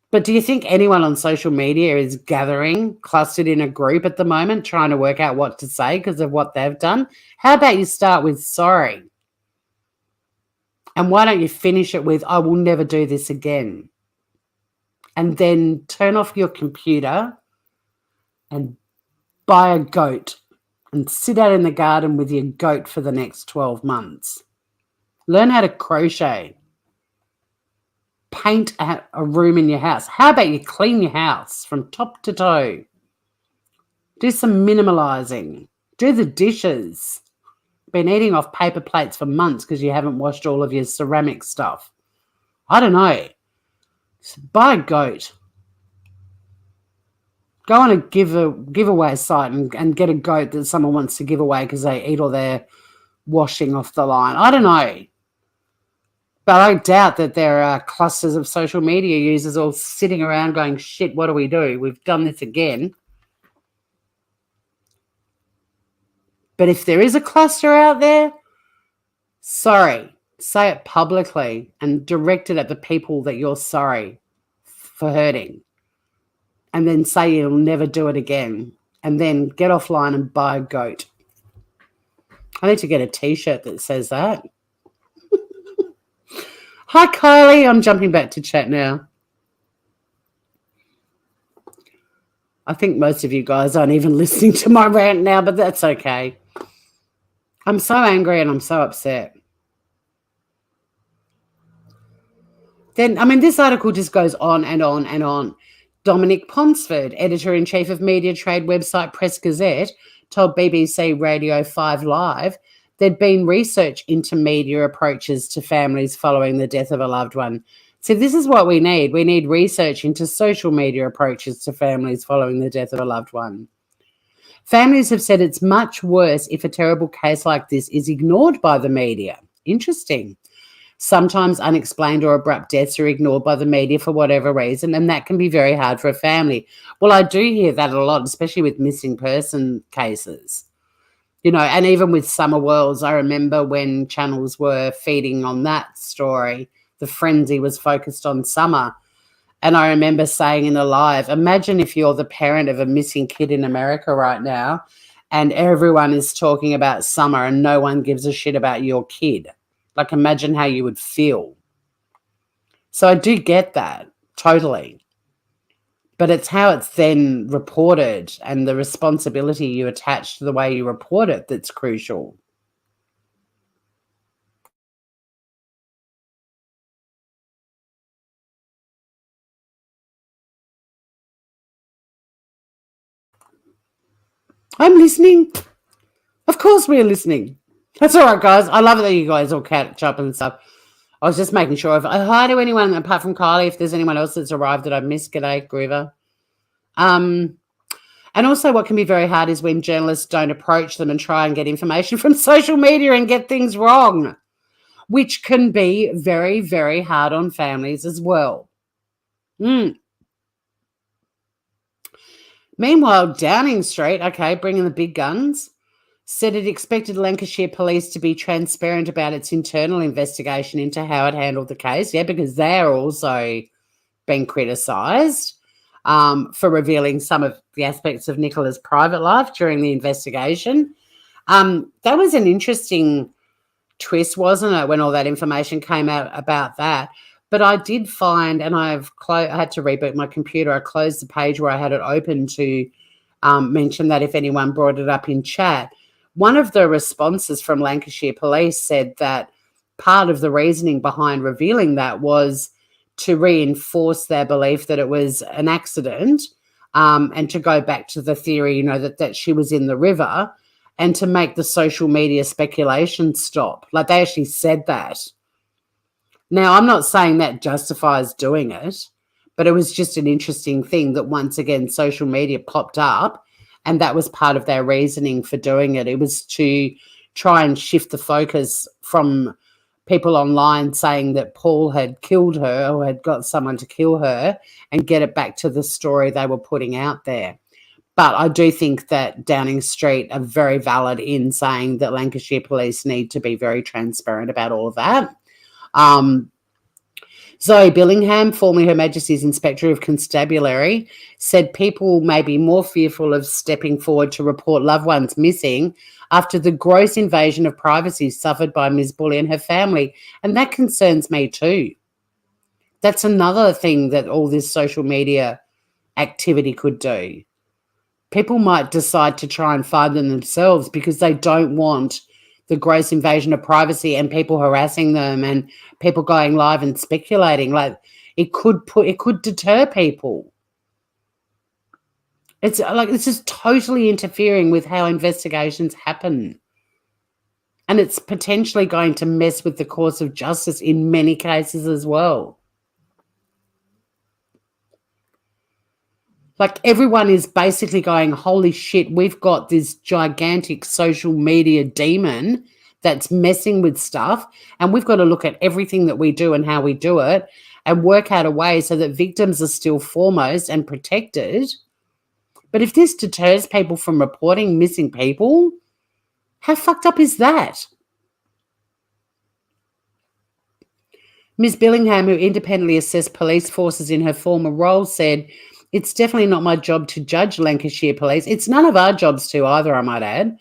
But do you think anyone on social media is gathering, clustered in a group at the moment, trying to work out what to say because of what they've done? How about you start with sorry? And why don't you finish it with, I will never do this again? And then turn off your computer and buy a goat and sit out in the garden with your goat for the next 12 months. Learn how to crochet. Paint a room in your house. How about you clean your house from top to toe? Do some minimalising. Do the dishes. Been eating off paper plates for months because you haven't washed all of your ceramic stuff. I don't know. Just buy a goat. Go on a giveaway site and get a goat that someone wants to give away because they eat all their washing off the line. I don't know. But I doubt that there are clusters of social media users all sitting around going, shit, what do we do? We've done this again. But if there is a cluster out there, sorry, say it publicly and direct it at the people that you're sorry for hurting. And then say you'll never do it again. And then get offline and buy a goat. I need to get a T-shirt that says that. Hi, Kylie. I'm jumping back to chat now. I think most of you guys aren't even listening to my rant now, but that's okay. I'm so angry and I'm so upset. Then, this article just goes on and on and on. Dominic Ponsford, editor-in-chief of media trade website Press Gazette, told BBC Radio 5 Live there'd been research into media approaches to families following the death of a loved one. So this is what we need. We need research into social media approaches to families following the death of a loved one. Families have said it's much worse if a terrible case like this is ignored by the media. Interesting. Sometimes unexplained or abrupt deaths are ignored by the media for whatever reason, and that can be very hard for a family. Well, I do hear that a lot, especially with missing person cases. And even with Summer Worlds, I remember when channels were feeding on that story, the frenzy was focused on Summer. And I remember saying in a live, imagine if you're the parent of a missing kid in America right now and everyone is talking about Summer and no one gives a shit about your kid. Like, imagine how you would feel. So I do get that, totally. But it's how it's then reported and the responsibility you attach to the way you report it that's crucial. I'm listening. Of course we're listening. That's all right, guys. I love it that you guys all catch up and stuff. I was just making sure. Hi to anyone apart from Kylie. If there's anyone else that's arrived that I've missed, g'day, Groover. And also what can be very hard is when journalists don't approach them and try and get information from social media and get things wrong, which can be very, very hard on families as well. Meanwhile, Downing Street, bringing the big guns, said it expected Lancashire Police to be transparent about its internal investigation into how it handled the case. Yeah, because they're also being criticised for revealing some of the aspects of Nicola's private life during the investigation. That was an interesting twist, wasn't it, when all that information came out about that? But I did find, and I had to reboot my computer. I closed the page where I had it open to mentioned that if anyone brought it up in chat. One of the responses from Lancashire Police said that part of the reasoning behind revealing that was to reinforce their belief that it was an accident, and to go back to the theory, that she was in the river, and to make the social media speculation stop. Like, they actually said that. Now, I'm not saying that justifies doing it, but it was just an interesting thing that once again social media popped up, and that was part of their reasoning for doing it. It was to try and shift the focus from people online saying that Paul had killed her or had got someone to kill her, and get it back to the story they were putting out there. But I do think that Downing Street are very valid in saying that Lancashire Police need to be very transparent about all of that. Zoe Billingham, formerly Her Majesty's Inspector of Constabulary, said people may be more fearful of stepping forward to report loved ones missing after the gross invasion of privacy suffered by Ms. Bulley and her family. And that concerns me too. That's another thing that all this social media activity could do. People might decide to try and find them themselves because they don't want the gross invasion of privacy and people harassing them and people going live and speculating. Like, it could deter people. It's like, this is totally interfering with how investigations happen. And it's potentially going to mess with the course of justice in many cases as well. Like, everyone is basically going, holy shit, we've got this gigantic social media demon that's messing with stuff, and we've got to look at everything that we do and how we do it and work out a way so that victims are still foremost and protected. But if this deters people from reporting missing people, how fucked up is that? Ms. Billingham, who independently assessed police forces in her former role, said, "It's definitely not my job to judge Lancashire Police. It's none of our jobs to either, I might add.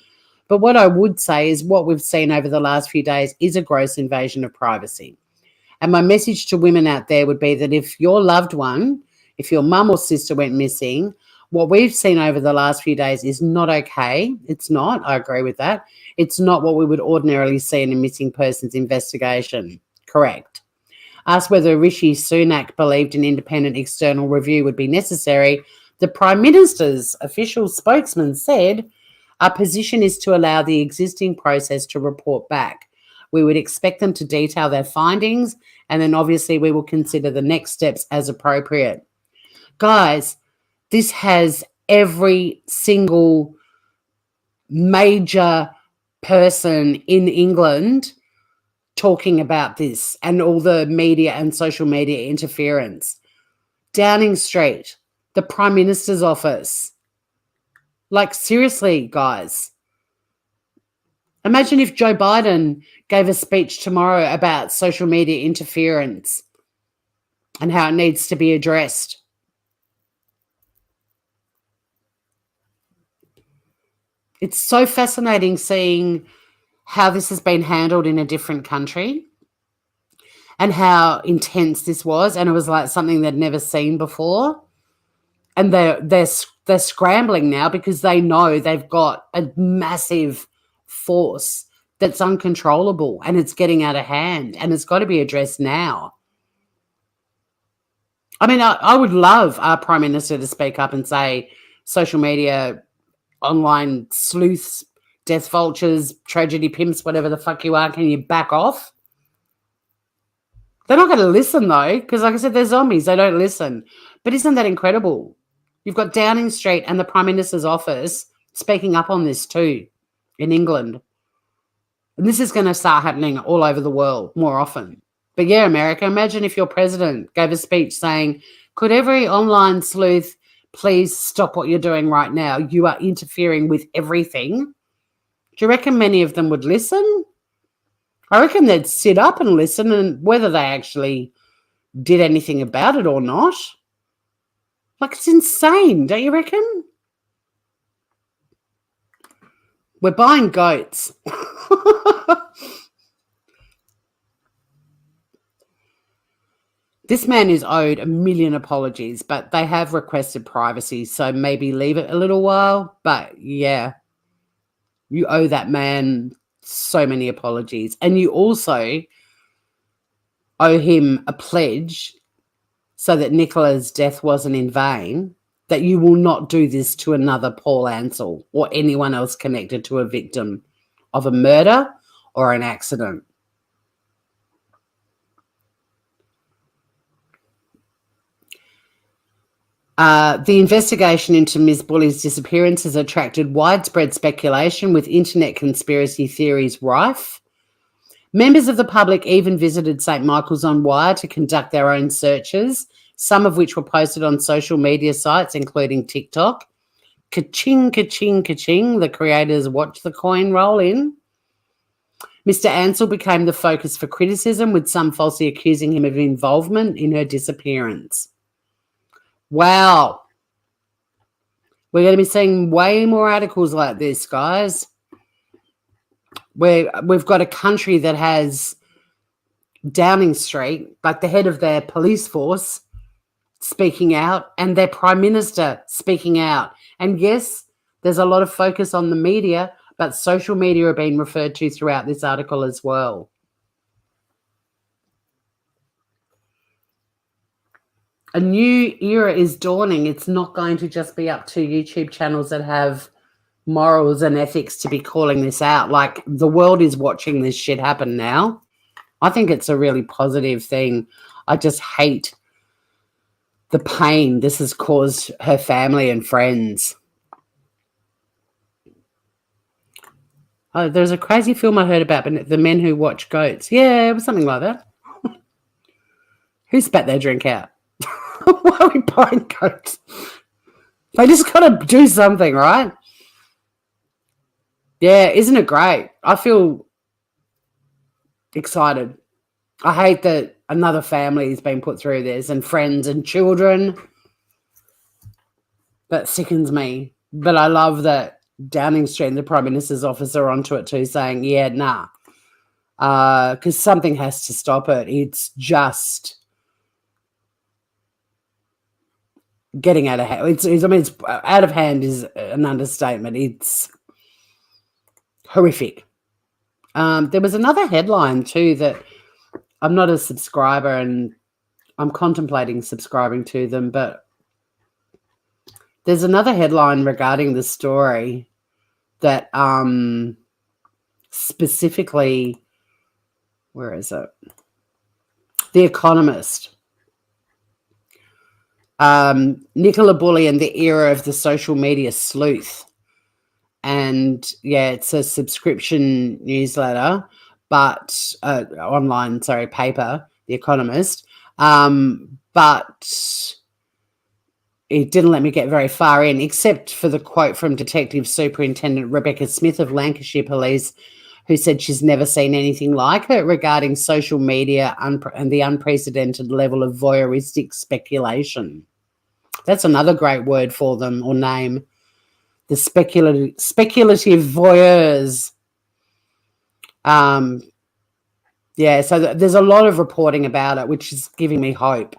But what I would say is what we've seen over the last few days is a gross invasion of privacy. And my message to women out there would be that if your loved one, if your mum or sister went missing, what we've seen over the last few days is not okay. It's not. I agree with that. It's not what we would ordinarily see in a missing persons investigation." Correct. Asked whether Rishi Sunak believed an independent external review would be necessary, the Prime Minister's official spokesman said, "Our position is to allow the existing process to report back. We would expect them to detail their findings, and then obviously we will consider the next steps as appropriate." Guys, this has every single major person in England talking about this, and all the media and social media interference. Downing Street, the Prime Minister's office. Like, seriously, guys. Imagine if Joe Biden gave a speech tomorrow about social media interference and how it needs to be addressed. It's so fascinating seeing how this has been handled in a different country and how intense this was. And it was like something they'd never seen before. And they're scrambling now because they know they've got a massive force that's uncontrollable and it's getting out of hand, and it's got to be addressed now. I mean, I would love our Prime Minister to speak up and say, social media, online sleuths, death vultures, tragedy pimps, whatever the fuck you are, can you back off? They're not going to listen, though, because like I said, they're zombies. They don't listen. But isn't that incredible? You've got Downing Street and the Prime Minister's office speaking up on this too in England. And this is going to start happening all over the world more often. But yeah, America, imagine if your president gave a speech saying, "Could every online sleuth please stop what you're doing right now? You are interfering with everything." Do you reckon many of them would listen? I reckon they'd sit up and listen, and whether they actually did anything about it or not. Like, it's insane, don't you reckon? We're buying goats. This man is owed 1 million apologies, but they have requested privacy, so maybe leave it a little while. But yeah, you owe that man so many apologies. And you also owe him a pledge so that Nicola's death wasn't in vain, that you will not do this to another Paul Ansell or anyone else connected to a victim of a murder or an accident. The investigation into Ms. Bulley's disappearance has attracted widespread speculation, with internet conspiracy theories rife. Members of the public even visited St. Michael's on Wire to conduct their own searches, some of which were posted on social media sites, including TikTok. Ka-ching, ka-ching, ka-ching, the creators watch the coin roll in. Mr. Ansell became the focus for criticism, with some falsely accusing him of involvement in her disappearance. Wow. We're going to be seeing way more articles like this, guys. We've got a country that has Downing Street, like the head of their police force, speaking out, and their prime minister speaking out. And yes, there's a lot of focus on the media, but social media are being referred to throughout this article as well. A new era is dawning. It's not going to just be up to YouTube channels that have morals and ethics to be calling this out. Like, the world is watching this shit happen now. I think it's a really positive thing. I just hate the pain this has caused her family and friends. Oh, there's a crazy film I heard about, The Men Who Watch Goats. Yeah, it was something like that. Who spat their drink out? Why are we buying goats? They just got to do something, right? Yeah, isn't it great? I feel excited. I hate that another family has been put through this, and friends and children. That sickens me. But I love that Downing Street, the Prime Minister's office, are onto it too, saying, yeah, nah. Because something has to stop it. It's just getting out of hand. It's out of hand is an understatement. It's horrific. There was another headline too that I'm not a subscriber and I'm contemplating subscribing to them, but there's another headline regarding the story that specifically, where is it? The Economist. Nicola Bulley and the era of the social media sleuth. And yeah, it's a subscription newsletter, but online, paper, The Economist. But it didn't let me get very far in, except for the quote from Detective Superintendent Rebecca Smith of Lancashire Police, who said she's never seen anything like it regarding social media and the unprecedented level of voyeuristic speculation. That's another great word for them, or name. The speculative voyeurs. Yeah, so there's a lot of reporting about it, which is giving me hope.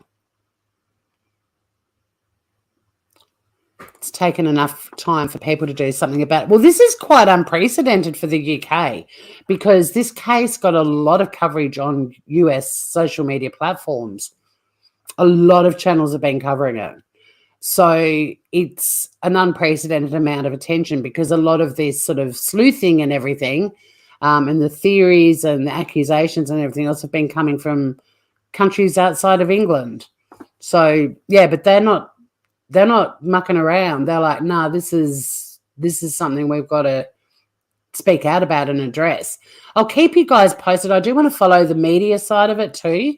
It's taken enough time for people to do something about it. Well, this is quite unprecedented for the UK, because this case got a lot of coverage on US social media platforms. A lot of channels have been covering it. So it's an unprecedented amount of attention, because a lot of this sort of sleuthing and everything, and the theories and the accusations and everything else have been coming from countries outside of England. So yeah, but they're not mucking around. They're like, nah, this is something we've got to speak out about and address. I'll keep you guys posted. I do want to follow the media side of it too,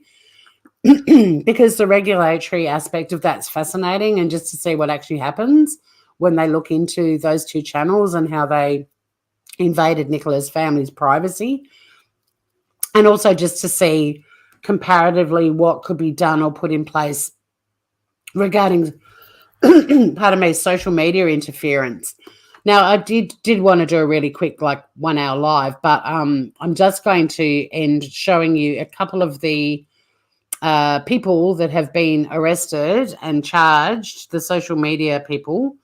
because the regulatory aspect of that's fascinating, and just to see what actually happens when they look into those two channels and how they invaded Nicola's family's privacy, and also just to see comparatively what could be done or put in place regarding social media interference. Now, I did want to do a really quick 1 hour live, but I'm just going to end showing you a couple of the people that have been arrested and charged, the social media people,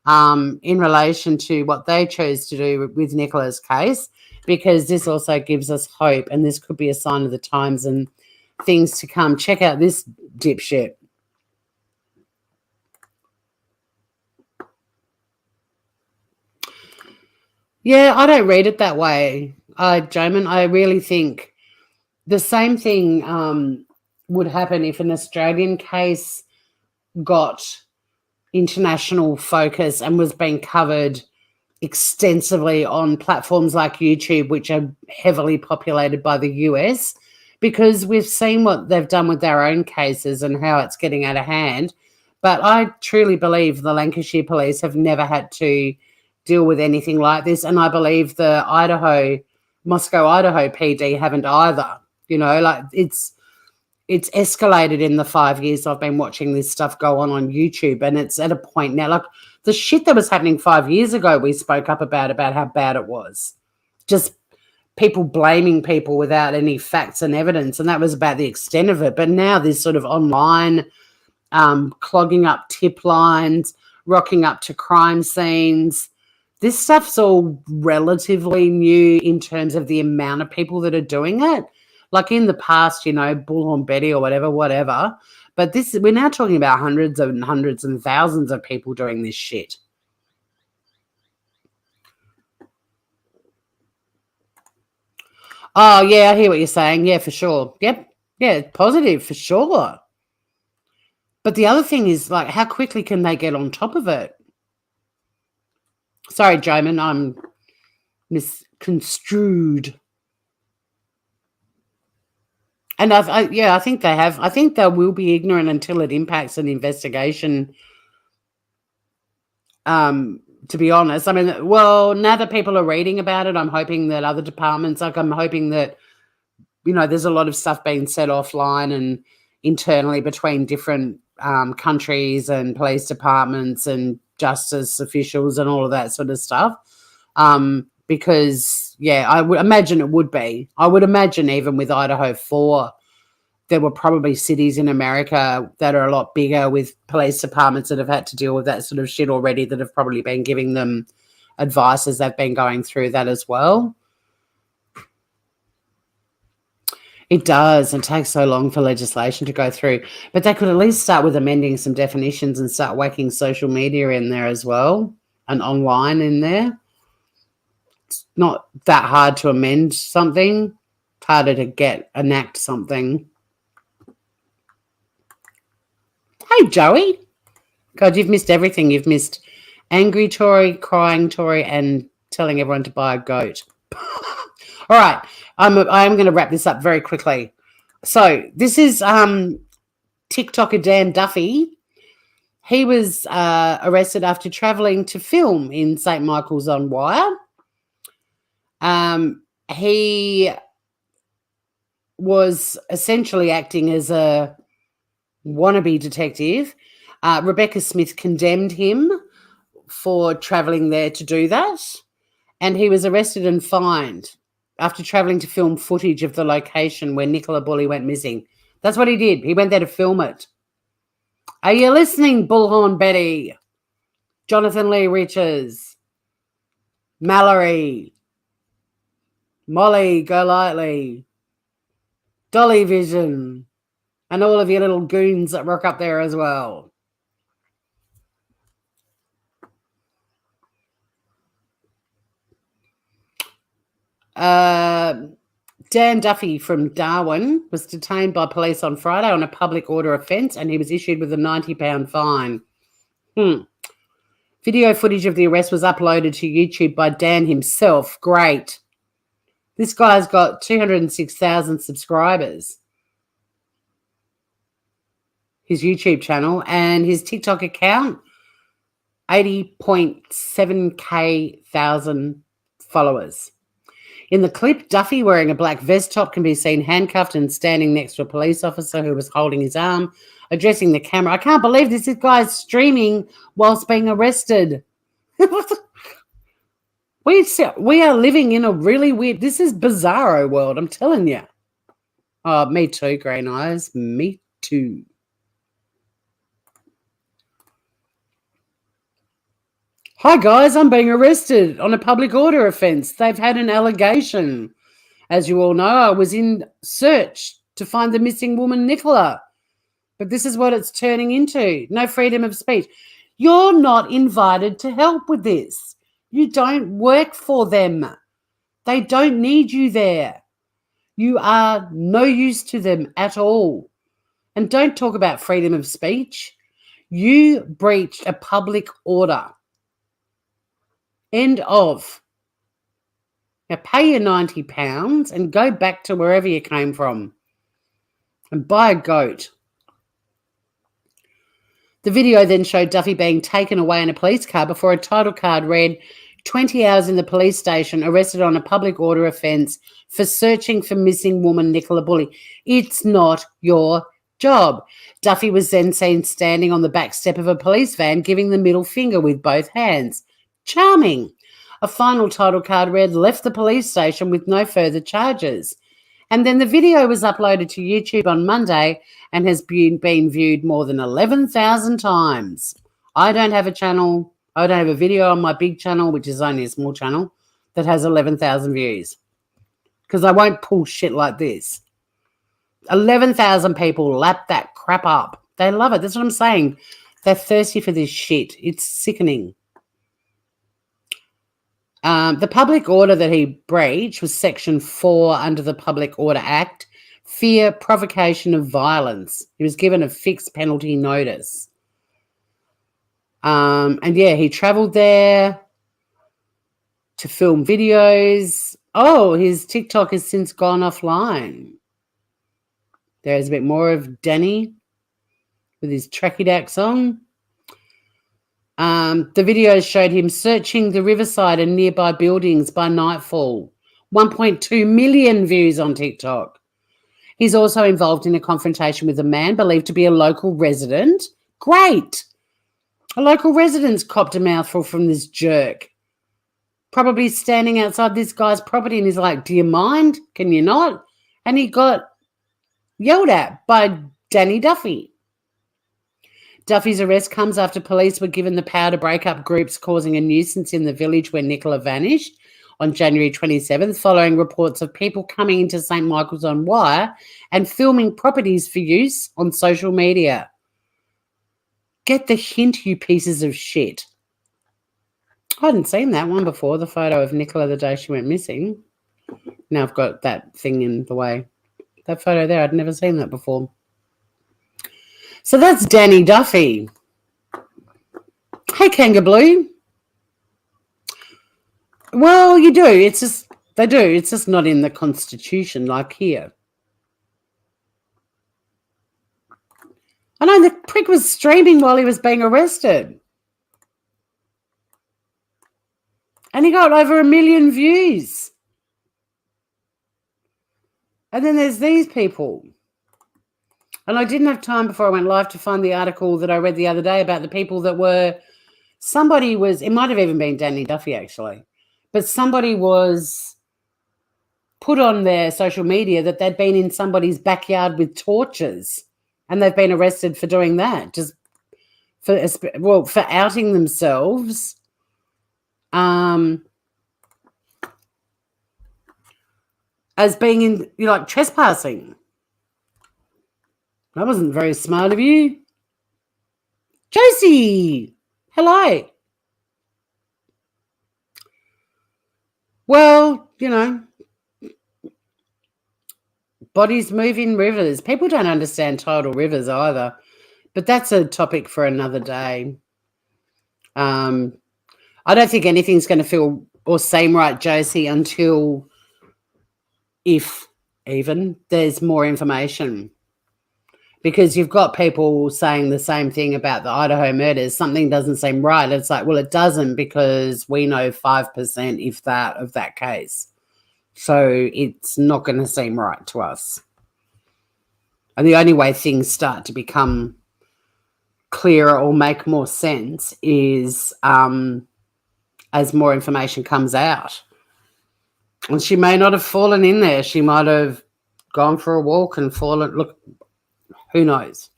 in relation to what they chose to do with Nicola's case, because this also gives us hope, and this could be a sign of the times and things to come. Check out this dipshit. Yeah, I don't read it that way, Jamin. I really think the same thing would happen if an Australian case got international focus and was being covered extensively on platforms like YouTube, which are heavily populated by the US, because we've seen what they've done with their own cases and how it's getting out of hand. But I truly believe the Lancashire police have never had to deal with anything like this, and I believe the Moscow, Idaho PD haven't either. You know, like it's escalated in the 5 years I've been watching this stuff go on YouTube, and it's at a point now, like the shit that was happening 5 years ago, we spoke up about how bad it was. Just people blaming people without any facts and evidence, and that was about the extent of it. But now this sort of online clogging up tip lines, rocking up to crime scenes, this stuff's all relatively new in terms of the amount of people that are doing it. Like in the past, you know, Bullhorn Betty or whatever. But we're now talking about hundreds and hundreds and thousands of people doing this shit. Oh, yeah, I hear what you're saying. Yeah, for sure. Yep. Yeah, positive for sure. But the other thing is, like, how quickly can they get on top of it? Sorry, Jamin, I'm misconstrued. And I think they have. I think they will be ignorant until it impacts an investigation. To be honest, I mean, well, now that people are reading about it, I'm hoping that other departments, like I'm hoping that, you know, there's a lot of stuff being said offline and internally between different countries and police departments and justice officials and all of that sort of stuff. Because, yeah, I would imagine it would be. I would imagine even with Idaho 4, there were probably cities in America that are a lot bigger with police departments that have had to deal with that sort of shit already, that have probably been giving them advice as they've been going through that as well. It does, and takes so long for legislation to go through. But they could at least start with amending some definitions and start whacking social media in there as well and online in there. It's not that hard to amend something. It's harder to enact something. Hey, Joey. God, you've missed everything. You've missed angry Tory, crying Tory, and telling everyone to buy a goat. All right. I'm going to wrap this up very quickly. So this is TikToker Dan Duffy. He was arrested after travelling to film in St. Michael's on Wire. He was essentially acting as a wannabe detective. Rebecca Smith condemned him for travelling there to do that, and he was arrested and fined after travelling to film footage of the location where Nicola Bulley went missing. That's what he did. He went there to film it. Are you listening, Bullhorn Betty? Jonathan Lee Riches, Mallory, Molly Golightly, Dolly Vision, and all of your little goons that rock up there as well. Dan Duffy from Darwin was detained by police on Friday on a public order offence, and he was issued with a £90 fine. Video footage of the arrest was uploaded to YouTube by Dan himself. Great. This guy's got 206,000 subscribers. His YouTube channel, and his TikTok account, 80.7k thousand followers. In the clip, Duffy, wearing a black vest top, can be seen handcuffed and standing next to a police officer who was holding his arm, addressing the camera. I can't believe this guy's streaming whilst being arrested. We are living in a really weird, this is bizarro world, I'm telling you. Oh, me too, Green Eyes. Me too. Hi, guys. I'm being arrested on a public order offence. They've had an allegation. As you all know, I was in search to find the missing woman, Nicola. But this is what it's turning into. No freedom of speech. You're not invited to help with this. You don't work for them. They don't need you there. You are no use to them at all. And don't talk about freedom of speech. You breached a public order. End of. Now pay your £90 and go back to wherever you came from and buy a goat. The video then showed Duffy being taken away in a police car before a title card read 20 hours in the police station, arrested on a public order offence for searching for missing woman Nicola Bulley. It's not your job. Duffy was then seen standing on the back step of a police van, giving the middle finger with both hands. Charming. A final title card read, left the police station with no further charges. And then the video was uploaded to YouTube on Monday and has been viewed more than 11,000 times. I don't have a channel. I don't have a video on my big channel, which is only a small channel, that has 11,000 views. Because I won't pull shit like this. 11,000 people lap that crap up. They love it. That's what I'm saying. They're thirsty for this shit. It's sickening. The public order that he breached was Section 4 under the Public Order Act, fear, provocation of violence. He was given a fixed penalty notice. And yeah, he travelled there to film videos. Oh, his TikTok has since gone offline. There's a bit more of Danny with his Tracky Dack song. The videos showed him searching the riverside and nearby buildings by nightfall. 1.2 million views on TikTok. He's also involved in a confrontation with a man believed to be a local resident. Great. A local resident's copped a mouthful from this jerk. Probably standing outside this guy's property and he's like, do you mind? Can you not? And he got yelled at by Danny Duffy. Duffy's arrest comes after police were given the power to break up groups causing a nuisance in the village where Nicola vanished on January 27th, following reports of people coming into St. Michael's on Wire and filming properties for use on social media. Get the hint, you pieces of shit. I hadn't seen that one before, the photo of Nicola the day she went missing. Now I've got that thing in the way. That photo there, I'd never seen that before. So that's Danny Duffy. Hey, Kangaroo. Well, you do. It's just, they do. It's just not in the Constitution like here. I know the prick was streaming while he was being arrested. And he got over 1 million views. And then there's these people. And I didn't have time before I went live to find the article that I read the other day about the people that were, somebody was, it might have even been Danny Duffy actually, but somebody was put on their social media that they'd been in somebody's backyard with torches and they've been arrested for doing that, just for outing themselves. As being in, trespassing. That wasn't very smart of you. Josie, hello. Well, bodies move in rivers. People don't understand tidal rivers either, but that's a topic for another day. I don't think anything's going to feel or seem right, Josie, until, if even, there's more information. Because you've got people saying the same thing about the Idaho murders. Something doesn't seem right. It's like, well, it doesn't because we know 5%, if that, of that case. So it's not going to seem right to us. And the only way things start to become clearer or make more sense is as more information comes out. And she may not have fallen in there. She might have gone for a walk and fallen. Look, who knows?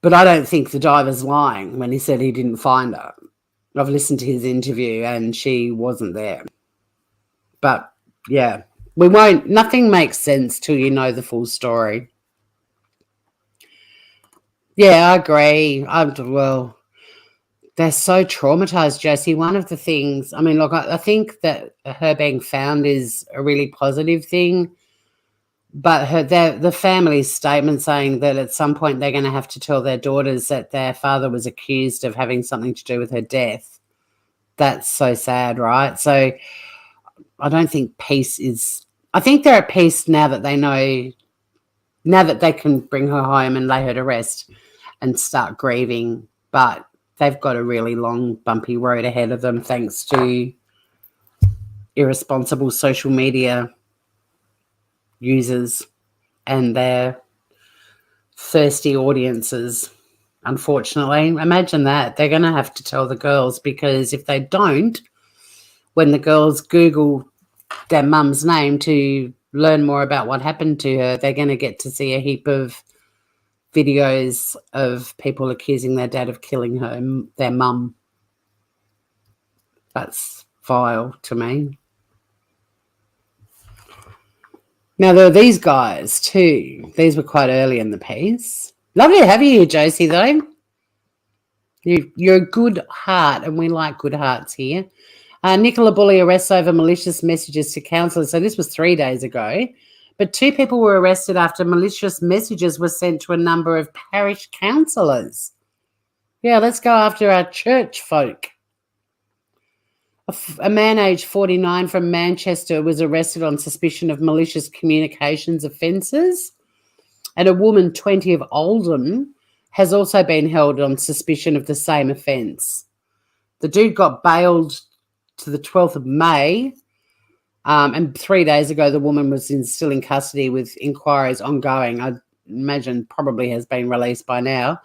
But I don't think the diver's lying when he said he didn't find her. I've listened to his interview and she wasn't there. But yeah, we won't, nothing makes sense till you know the full story. Yeah, I agree. Well, they're so traumatized, Josie. One of the things, I mean, look, I think that her being found is a really positive thing. But the family's statement saying that at some point they're going to have to tell their daughters that their father was accused of having something to do with her death. That's so sad, right? So I don't think peace is... I think they're at peace now that they know, now that they can bring her home and lay her to rest and start grieving. But they've got a really long, bumpy road ahead of them thanks to irresponsible social media users and their thirsty audiences, unfortunately. Imagine that. They're going to have to tell the girls, because if they don't, when the girls Google their mum's name to learn more about what happened to her, they're going to get to see a heap of videos of people accusing their dad of killing her, their mum. That's vile to me. Now, there are these guys too. These were quite early in the piece. Lovely to have you here, Josie, though. You're a good heart, and we like good hearts here. Nicola Bulley arrests over malicious messages to counsellors. So this was 3 days ago. But 2 people were arrested after malicious messages were sent to a number of parish councillors. Yeah, let's go after our church folk. A man aged 49 from Manchester was arrested on suspicion of malicious communications offences, and a woman 20 of Oldham has also been held on suspicion of the same offence. The dude got bailed to the 12th of May, and 3 days ago the woman was still in custody with inquiries ongoing. I imagine probably has been released by now.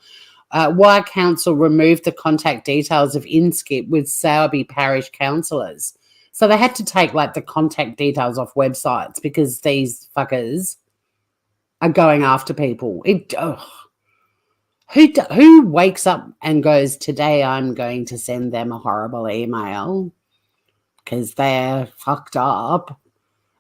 Wire Council removed the contact details of Inskip with Sowerby Parish councillors. So they had to take like the contact details off websites because these fuckers are going after people. Who wakes up and goes, today I'm going to send them a horrible email because they're fucked up,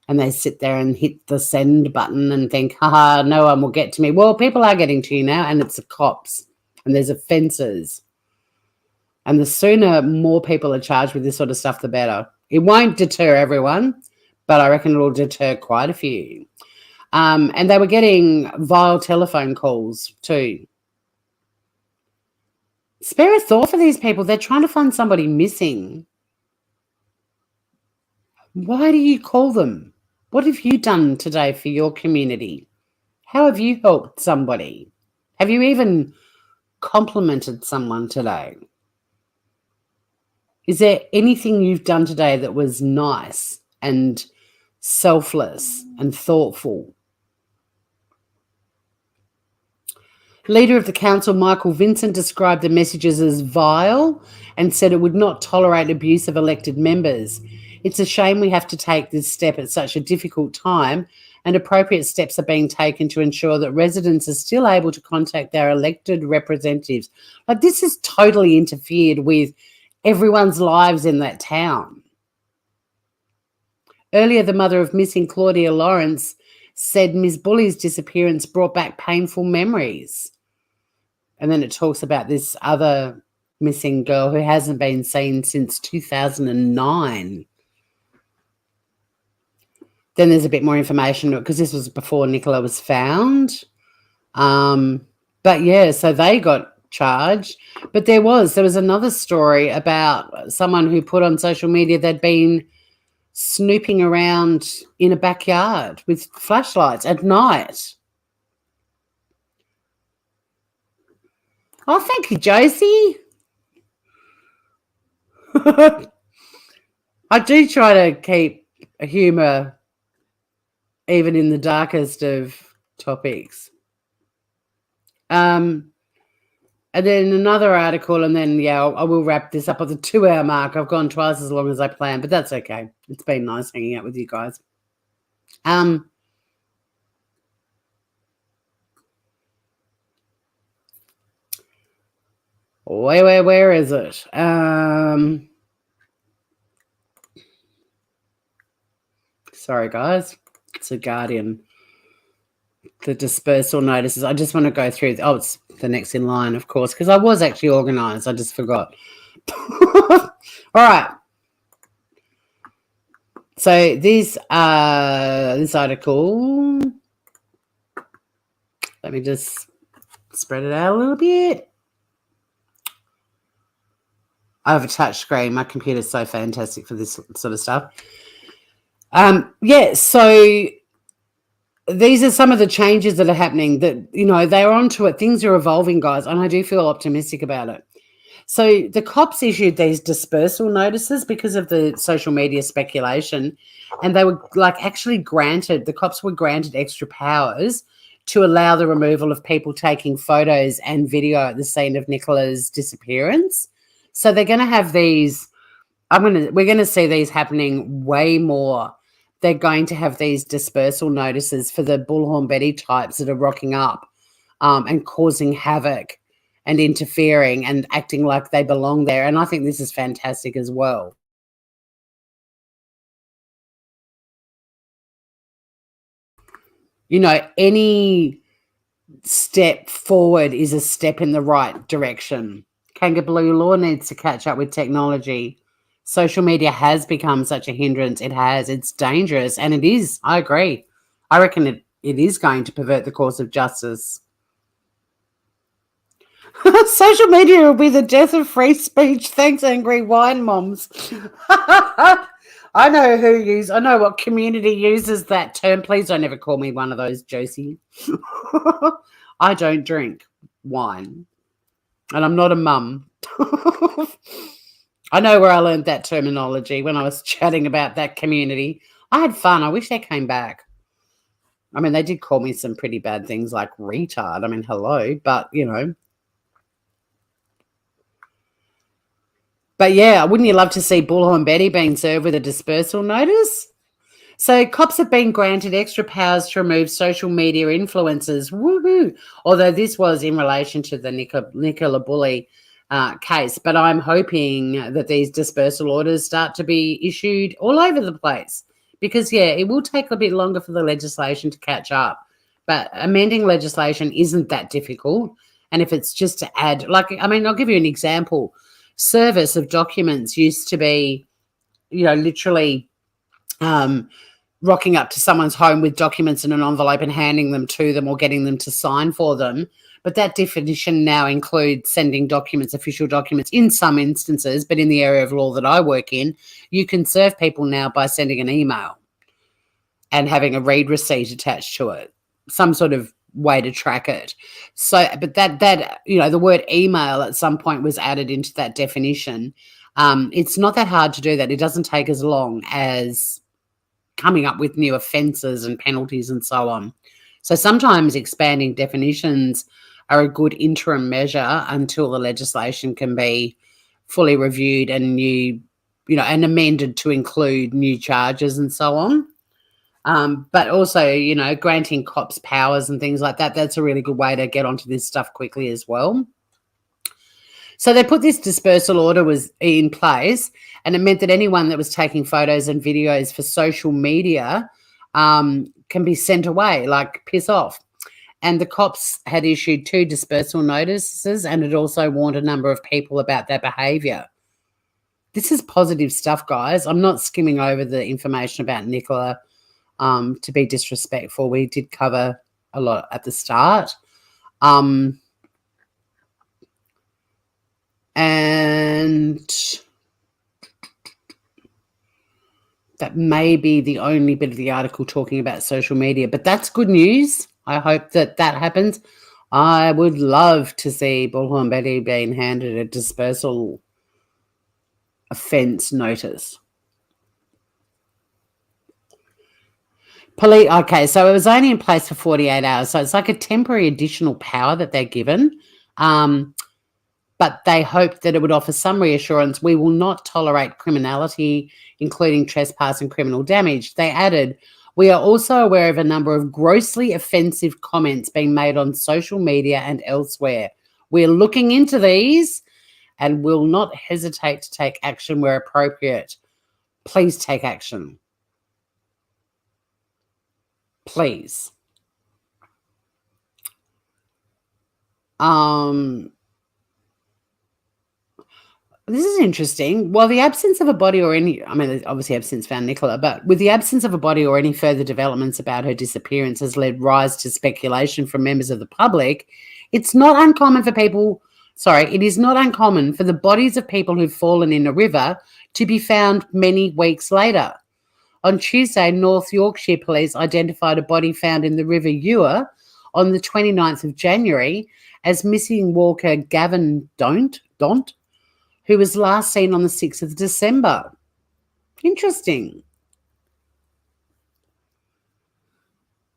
and they sit there and hit the send button and think, haha, no one will get to me. Well, people are getting to you now, and it's the cops. And there's offences. And the sooner more people are charged with this sort of stuff, the better. It won't deter everyone, but I reckon it'll deter quite a few. And they were getting vile telephone calls too. Spare a thought for these people. They're trying to find somebody missing. Why do you call them? What have you done today for your community? How have you helped somebody? Have you even complimented someone today? Is there anything you've done today that was nice and selfless and thoughtful? Leader of the council, Michael Vincent, described the messages as vile and said it would not tolerate abuse of elected members. It's a shame we have to take this step at such a difficult time, and appropriate steps are being taken to ensure that residents are still able to contact their elected representatives. Like, this has totally interfered with everyone's lives in that town. Earlier, the mother of missing Claudia Lawrence said Ms. Bulley's disappearance brought back painful memories. And then it talks about this other missing girl who hasn't been seen since 2009. Then there's a bit more information because this was before Nicola was found. But yeah, so they got charged. But there was another story about someone who put on social media they'd been snooping around in a backyard with flashlights at night. Oh, thank you, Josie. I do try to keep humour even in the darkest of topics. And then another article, and then, yeah, I will wrap this up at the 2-hour mark. I've gone twice as long as I planned, but that's okay. It's been nice hanging out with you guys. Where is it? Sorry, guys. It's a Guardian. The dispersal notices. I just want to go through. Oh, it's the next in line, of course, because I was actually organised. I just forgot. All right. So this article. Let me just spread it out a little bit. I have a touch screen. My computer's so fantastic for this sort of stuff. So these are some of the changes that are happening that, they're onto it. Things are evolving, guys, and I do feel optimistic about it. So the cops issued these dispersal notices because of the social media speculation, and they were the cops were granted extra powers to allow the removal of people taking photos and video at the scene of Nicola's disappearance. So they're going to have these, we're going to see these happening way more. They're going to have these dispersal notices for the Bullhorn Betty types that are rocking up and causing havoc and interfering and acting like they belong there. And I think this is fantastic as well. Any step forward is a step in the right direction. Kangaroo Law needs to catch up with technology. Social media has become such a hindrance. It has. It's dangerous. And it is. I agree. I reckon it is going to pervert the course of justice. Social media will be the death of free speech. Thanks, angry wine moms. I know what community uses that term. Please don't ever call me one of those, Josie. I don't drink wine. And I'm not a mum. I know where I learned that terminology when I was chatting about that community. I had fun. I wish they came back. I mean, they did call me some pretty bad things like retard. I mean, hello. But, But yeah, wouldn't you love to see Bullhorn Betty being served with a dispersal notice? So cops have been granted extra powers to remove social media influencers. Woohoo! Although this was in relation to the Nicola Bulley case. But I'm hoping that these dispersal orders start to be issued all over the place. Because, it will take a bit longer for the legislation to catch up. But amending legislation isn't that difficult. And if it's just to add, I'll give you an example. Service of documents used to be, literally rocking up to someone's home with documents in an envelope and handing them to them or getting them to sign for them. But that definition now includes sending documents, official documents in some instances, but in the area of law that I work in, you can serve people now by sending an email and having a read receipt attached to it, some sort of way to track it. So, but that the word email at some point was added into that definition. It's not that hard to do that. It doesn't take as long as coming up with new offences and penalties and so on. So sometimes expanding definitions are a good interim measure until the legislation can be fully reviewed and and amended to include new charges and so on. But also, granting cops powers and things like that, that's a really good way to get onto this stuff quickly as well. So they put this dispersal order was in place, and it meant that anyone that was taking photos and videos for social media can be sent away, like piss off. And the cops had issued 2 dispersal notices and had also warned a number of people about their behaviour. This is positive stuff, guys. I'm not skimming over the information about Nicola to be disrespectful. We did cover a lot at the start. And that may be the only bit of the article talking about social media, but that's good news. I hope that happens. I would love to see Bullhorn Betty being handed a dispersal offence notice. Okay, so it was only in place for 48 hours, so it's like a temporary additional power that they're given. But they hoped that it would offer some reassurance. We will not tolerate criminality, including trespass and criminal damage. They added, we are also aware of a number of grossly offensive comments being made on social media and elsewhere. We're looking into these and will not hesitate to take action where appropriate. Please take action. Please. This is interesting. While the absence of a body or any, I mean, obviously have since found Nicola, but with the absence of a body or any further developments about her disappearance has led rise to speculation from members of the public, it's not uncommon for people, it is not uncommon for the bodies of people who've fallen in a river to be found many weeks later. On Tuesday, North Yorkshire Police identified a body found in the River Ewer on the 29th of January as missing walker Gavin Dont, who was last seen on the 6th of December. Interesting.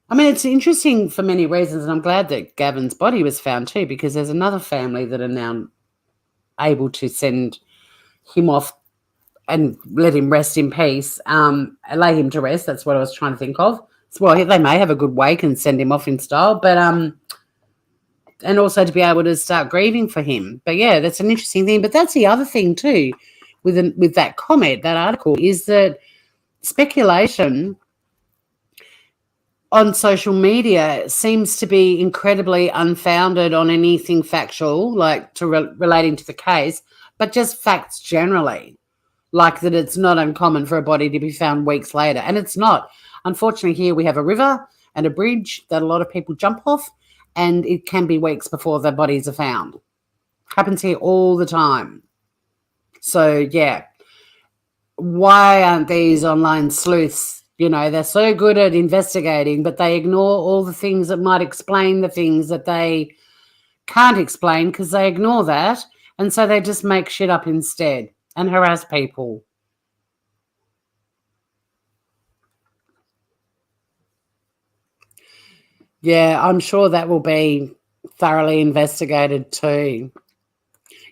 I mean, it's interesting for many reasons, and I'm glad that Gavin's body was found too, because there's another family that are now able to send him off and let him rest in peace, lay him to rest. That's what I was trying to think of. Well, they may have a good wake and send him off in style, but and also to be able to start grieving for him. But yeah, that's an interesting thing. But that's the other thing too, with that comment, that article, is that speculation on social media seems to be incredibly unfounded on anything factual, like relating to the case, but just facts generally, like that it's not uncommon for a body to be found weeks later. And it's not. Unfortunately, here we have a river and a bridge that a lot of people jump off, and it can be weeks before the bodies are found. Happens here all the time. So, yeah. Why aren't these online sleuths, they're so good at investigating, but they ignore all the things that might explain the things that they can't explain, because they ignore that, and so they just make shit up instead and harass people. Yeah, I'm sure that will be thoroughly investigated too.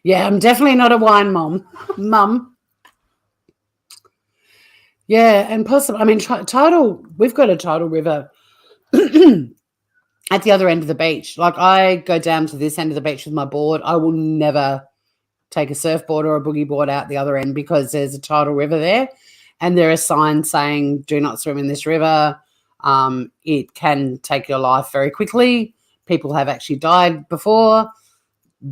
Yeah, I'm definitely not a wine mum. Yeah, and possibly, I mean, we've got a tidal river at the other end of the beach. Like, I go down to this end of the beach with my board. I will never take a surfboard or a boogie board out the other end, because there's a tidal river there, and there are signs saying, do not swim in this river. It can take your life very quickly. People have actually died before.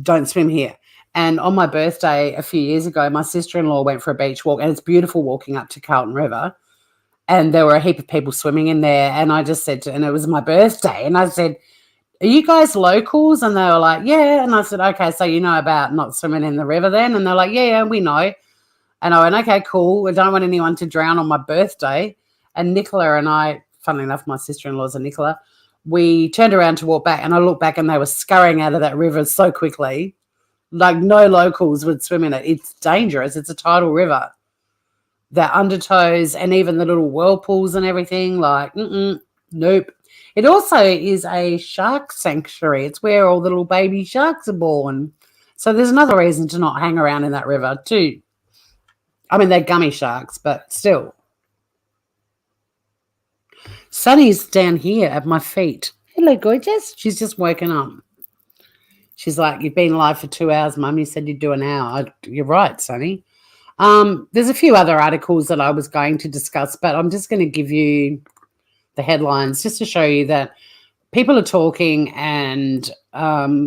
Don't swim here. And on my birthday a few years ago, my sister-in-law went for a beach walk, and it's beautiful walking up to Carlton River. And there were a heap of people swimming in there. And I just said, and it was my birthday, and I said, are you guys locals? And they were like, yeah. And I said, okay, so you know about not swimming in the river then? And they're like, yeah, we know. And I went, okay, cool. I don't want anyone to drown on my birthday. And Nicola and I, funnily enough, my sister-in-law's a Nicola, we turned around to walk back, and I looked back and they were scurrying out of that river so quickly. Like, no locals would swim in it. It's dangerous. It's a tidal river. The undertows and even the little whirlpools and everything, like, nope. It also is a shark sanctuary. It's where all the little baby sharks are born. So there's another reason to not hang around in that river too. I mean, they're gummy sharks, but still. Sunny's down here at my feet. Hello, gorgeous. She's just woken up. She's like, you've been alive for 2 hours, Mum. You said you'd do an hour. You're right, Sunny. There's a few other articles that I was going to discuss, but I'm just going to give you the headlines just to show you that people are talking and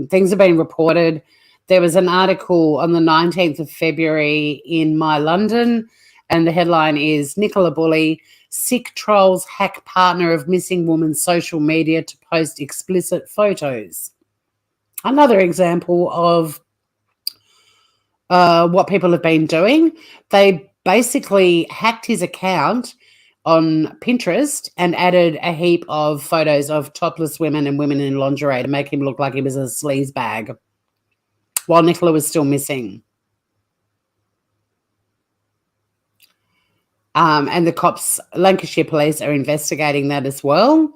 things are being reported. There was an article on the 19th of February in My London, and the headline is Nicola Bulley, sick trolls hack partner of missing woman's social media to post explicit photos. Another example of what people have been doing. They basically hacked his account on Pinterest and added a heap of photos of topless women and women in lingerie to make him look like he was a sleaze bag while Nicola was still missing. And the cops, Lancashire Police, are investigating that as well.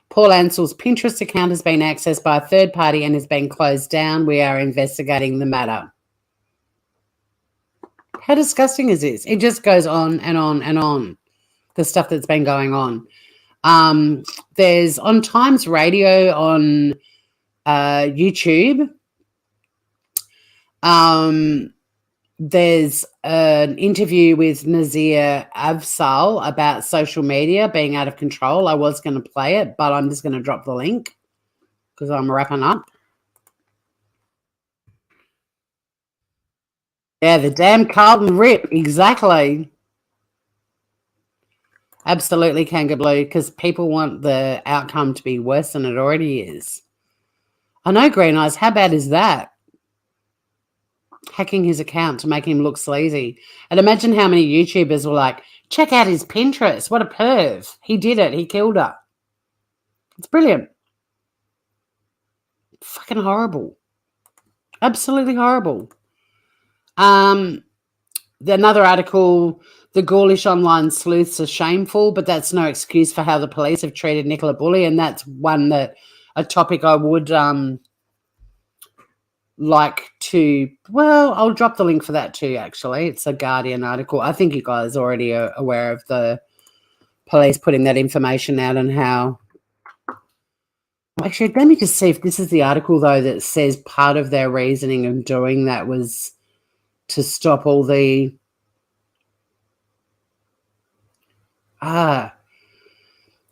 Paul Ansell's Pinterest account has been accessed by a third party and has been closed down. We are investigating the matter. How disgusting is this? It just goes on and on and on, the stuff that's been going on. There's on Times Radio on YouTube. there's an interview with Nazir Avsal about social media being out of control. I was going to play it, but I'm just going to drop the link because I'm wrapping up. Yeah, the damn Carlton rip. Exactly. Absolutely, Kanga Blue, because people want the outcome to be worse than it already is. I know, Green Eyes. How bad is that? Hacking his account to make him look sleazy. And imagine how many YouTubers were like, check out his Pinterest. What a perv. He did it. He killed her. It's brilliant. Fucking horrible. Absolutely horrible. Another article, the Gaulish online sleuths are shameful, but that's no excuse for how the police have treated Nicola Bulley. And that's a topic I would like to, well, I'll drop the link for that too, actually. It's a Guardian article. I think you guys already are aware of the police putting that information out and how. Actually, let me just see if this is the article, though, that says part of their reasoning of doing that was to stop all the.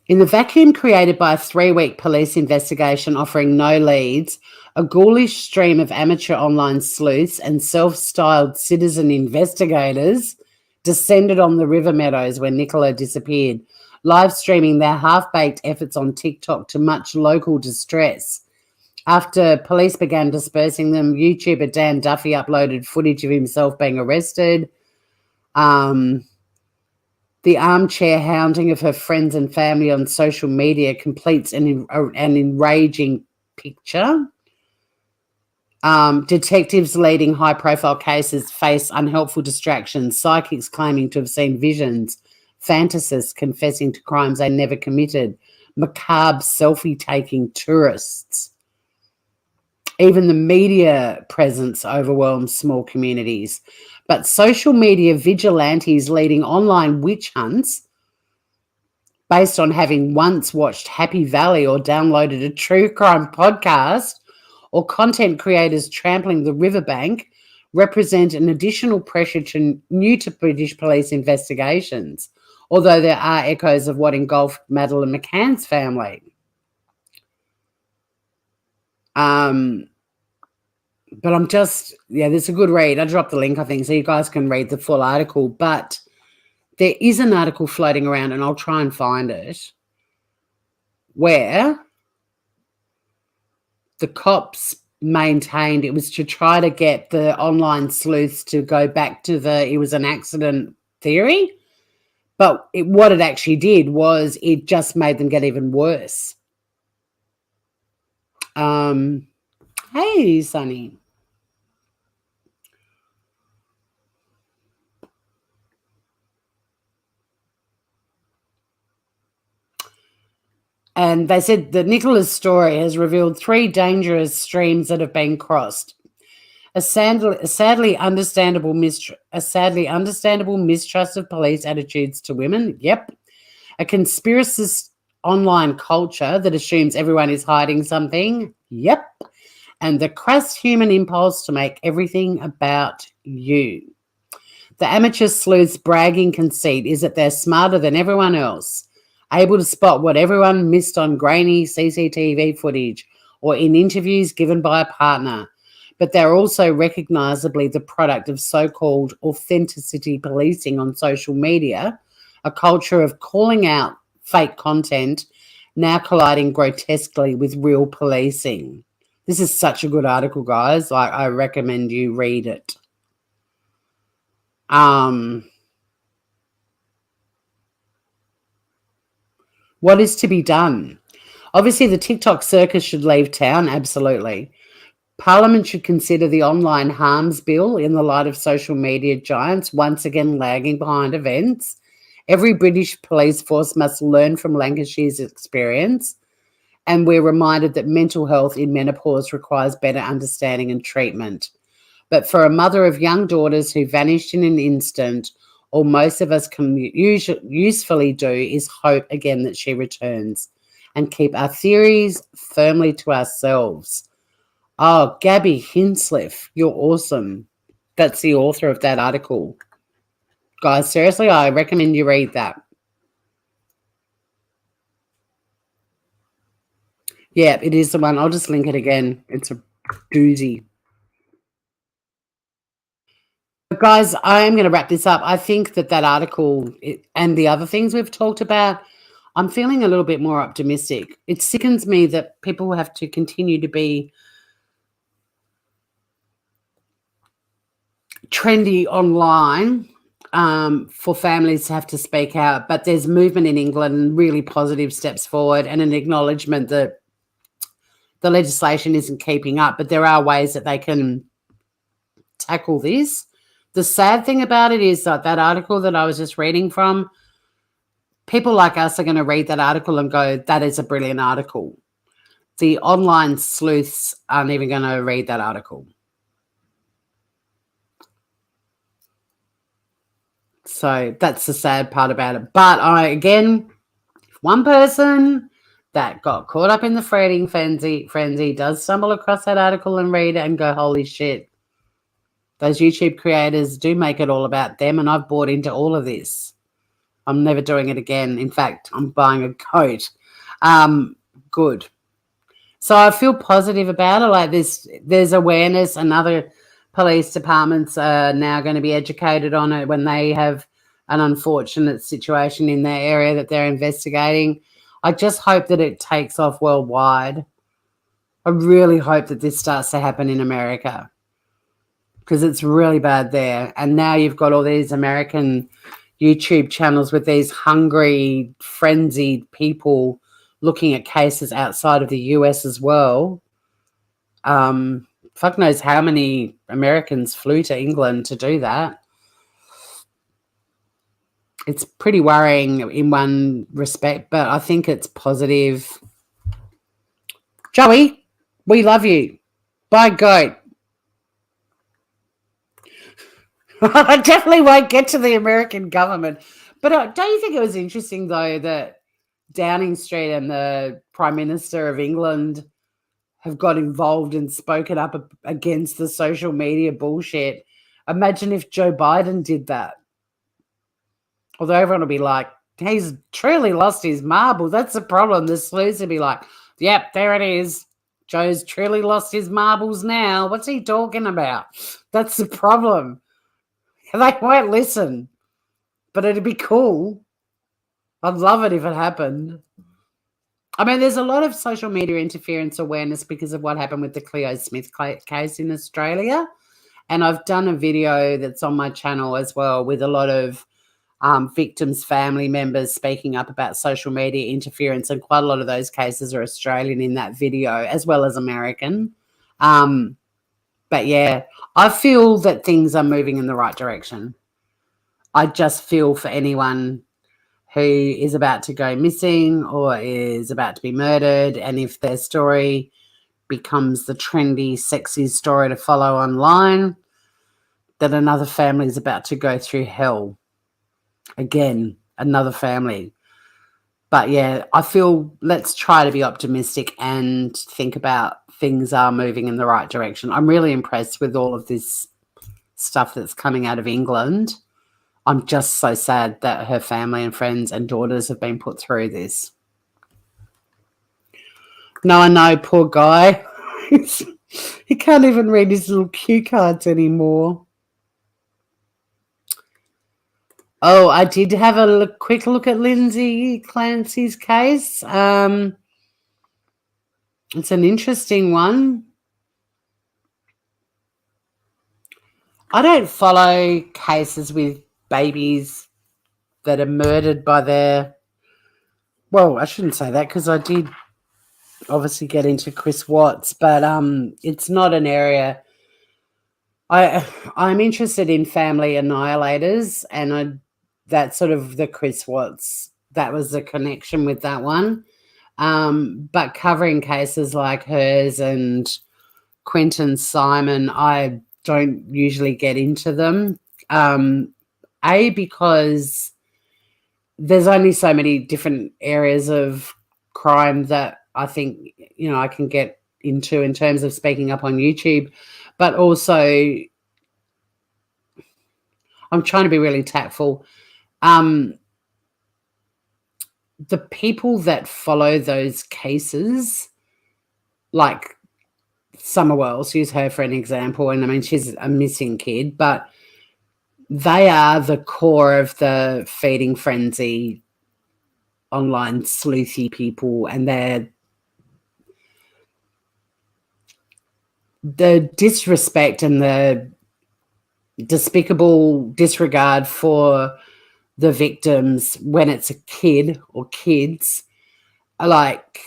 In the vacuum created by a 3-week police investigation offering no leads, a ghoulish stream of amateur online sleuths and self-styled citizen investigators descended on the river meadows where Nicola disappeared, live streaming their half-baked efforts on TikTok to much local distress. After police began dispersing them, YouTuber Dan Duffy uploaded footage of himself being arrested. The armchair hounding of her friends and family on social media completes an enraging picture. Detectives leading high-profile cases face unhelpful distractions, psychics claiming to have seen visions, fantasists confessing to crimes they never committed, macabre selfie-taking tourists. Even the media presence overwhelms small communities. But social media vigilantes leading online witch hunts based on having once watched Happy Valley or downloaded a true crime podcast, or content creators trampling the riverbank represent an additional pressure new to British police investigations, although there are echoes of what engulfed Madeleine McCann's family. But I'm just, there's a good read. I dropped the link, I think, so you guys can read the full article. But there is an article floating around, and I'll try and find it, where the cops maintained it was to try to get the online sleuths to go back to it was an accident theory. But what it actually did was it just made them get even worse. Hey, Sonny. And they said that Nicola's story has revealed 3 dangerous streams that have been crossed. A sadly understandable mistrust of police attitudes to women. Yep. A conspiracist online culture that assumes everyone is hiding something. Yep. And the crass human impulse to make everything about you. The amateur sleuth's bragging conceit is that they're smarter than everyone else, able to spot what everyone missed on grainy CCTV footage or in interviews given by a partner. But they're also recognisably the product of so-called authenticity policing on social media, a culture of calling out fake content now colliding grotesquely with real policing. This is such a good article, guys. I recommend you read it. What is to be done? Obviously, the TikTok circus should leave town, absolutely. Parliament should consider the online harms bill in the light of social media giants once again lagging behind events. Every British police force must learn from Lancashire's experience, and we're reminded that mental health in menopause requires better understanding and treatment. But for a mother of young daughters who vanished in an instant, all most of us can usefully do is hope again that she returns and keep our theories firmly to ourselves. Oh, Gabby Hinsliff, you're awesome. That's the author of that article. Guys, seriously, I recommend you read that. Yeah, it is the one. I'll just link it again. It's a doozy. But guys, I am going to wrap this up. I think that article and the other things we've talked about, I'm feeling a little bit more optimistic. It sickens me that people have to continue to be trendy online for families to have to speak out. But there's movement in England and really positive steps forward and an acknowledgement that the legislation isn't keeping up, but there are ways that they can tackle this. The sad thing about it is that article that I was just reading from, people like us are going to read that article and go, that is a brilliant article. The online sleuths aren't even going to read that article. So that's the sad part about it. But again, one person that got caught up in the fretting frenzy does stumble across that article and read it and go, holy shit. Those YouTube creators do make it all about them, and I've bought into all of this. I'm never doing it again. In fact, I'm buying a coat. Good. So I feel positive about it. Like there's awareness, and other police departments are now going to be educated on it when they have an unfortunate situation in their area that they're investigating. I just hope that it takes off worldwide. I really hope that this starts to happen in America, because it's really bad there. And now you've got all these American YouTube channels with these hungry, frenzied people looking at cases outside of the US as well. Fuck knows how many Americans flew to England to do that. It's pretty worrying in one respect, but I think it's positive. Joey, we love you. Bye, goat. I definitely won't get to the American government. But don't you think it was interesting, though, that Downing Street and the Prime Minister of England have got involved and spoken up against the social media bullshit? Imagine if Joe Biden did that. Although everyone will be like, he's truly lost his marbles. That's the problem. The sleuths will be like, yep, there it is. Joe's truly lost his marbles now. What's he talking about? That's the problem. They won't listen, but it'd be cool. I'd love it if it happened. I mean, there's a lot of social media interference awareness because of what happened with the Cleo Smith case in Australia. And I've done a video that's on my channel as well with a lot of victims' family members speaking up about social media interference. And quite a lot of those cases are Australian in that video, as well as American. But yeah, I feel that things are moving in the right direction. I just feel for anyone who is about to go missing or is about to be murdered, and if their story becomes the trendy, sexy story to follow online, that another family is about to go through hell. Again, another family. But yeah, I feel let's try to be optimistic and think about things are moving in the right direction. I'm really impressed with all of this stuff that's coming out of England. I'm just so sad that her family and friends and daughters have been put through this. No, I know, poor guy. He can't even read his little cue cards anymore. Oh, I did have a quick look at Lindsay Clancy's case. It's an interesting one. I don't follow cases with babies that are murdered by their... Well, I shouldn't say that because I did obviously get into Chris Watts, but it's not an area... I'm interested in family annihilators, and that's sort of the Chris Watts. That was the connection with that one. But covering cases like hers and Quentin Simon, I don't usually get into them. Because there's only so many different areas of crime that I think, I can get into in terms of speaking up on YouTube. But also, I'm trying to be really tactful. The people that follow those cases, like Summer Wells, use her for an example, and I mean, she's a missing kid, but they are the core of the feeding frenzy online sleuthy people, and they're the disrespect and the despicable disregard for the victims when it's a kid or kids, like,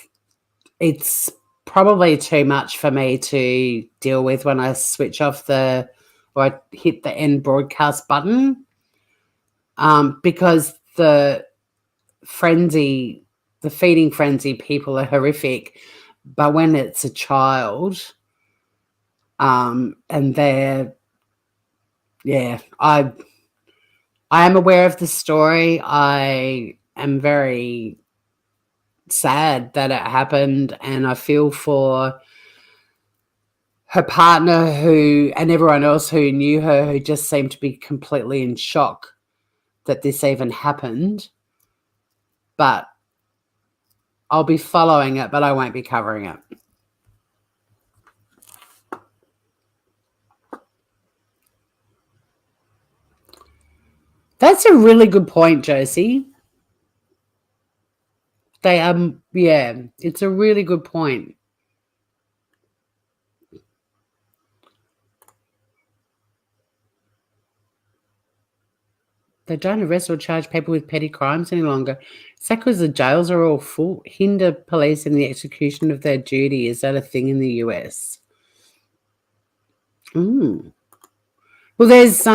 it's probably too much for me to deal with when I switch off or I hit the end broadcast button, because the feeding frenzy people are horrific. But when it's a child, and they're, yeah, I am aware of the story. I am very sad that it happened, and I feel for her partner and everyone else who knew her, who just seemed to be completely in shock that this even happened. But I'll be following it, but I won't be covering it. That's a really good point, Josie. Yeah, it's a really good point. They don't arrest or charge people with petty crimes any longer. Is that because the jails are all full? Hinder police in the execution of their duty. Is that a thing in the US? Well, there's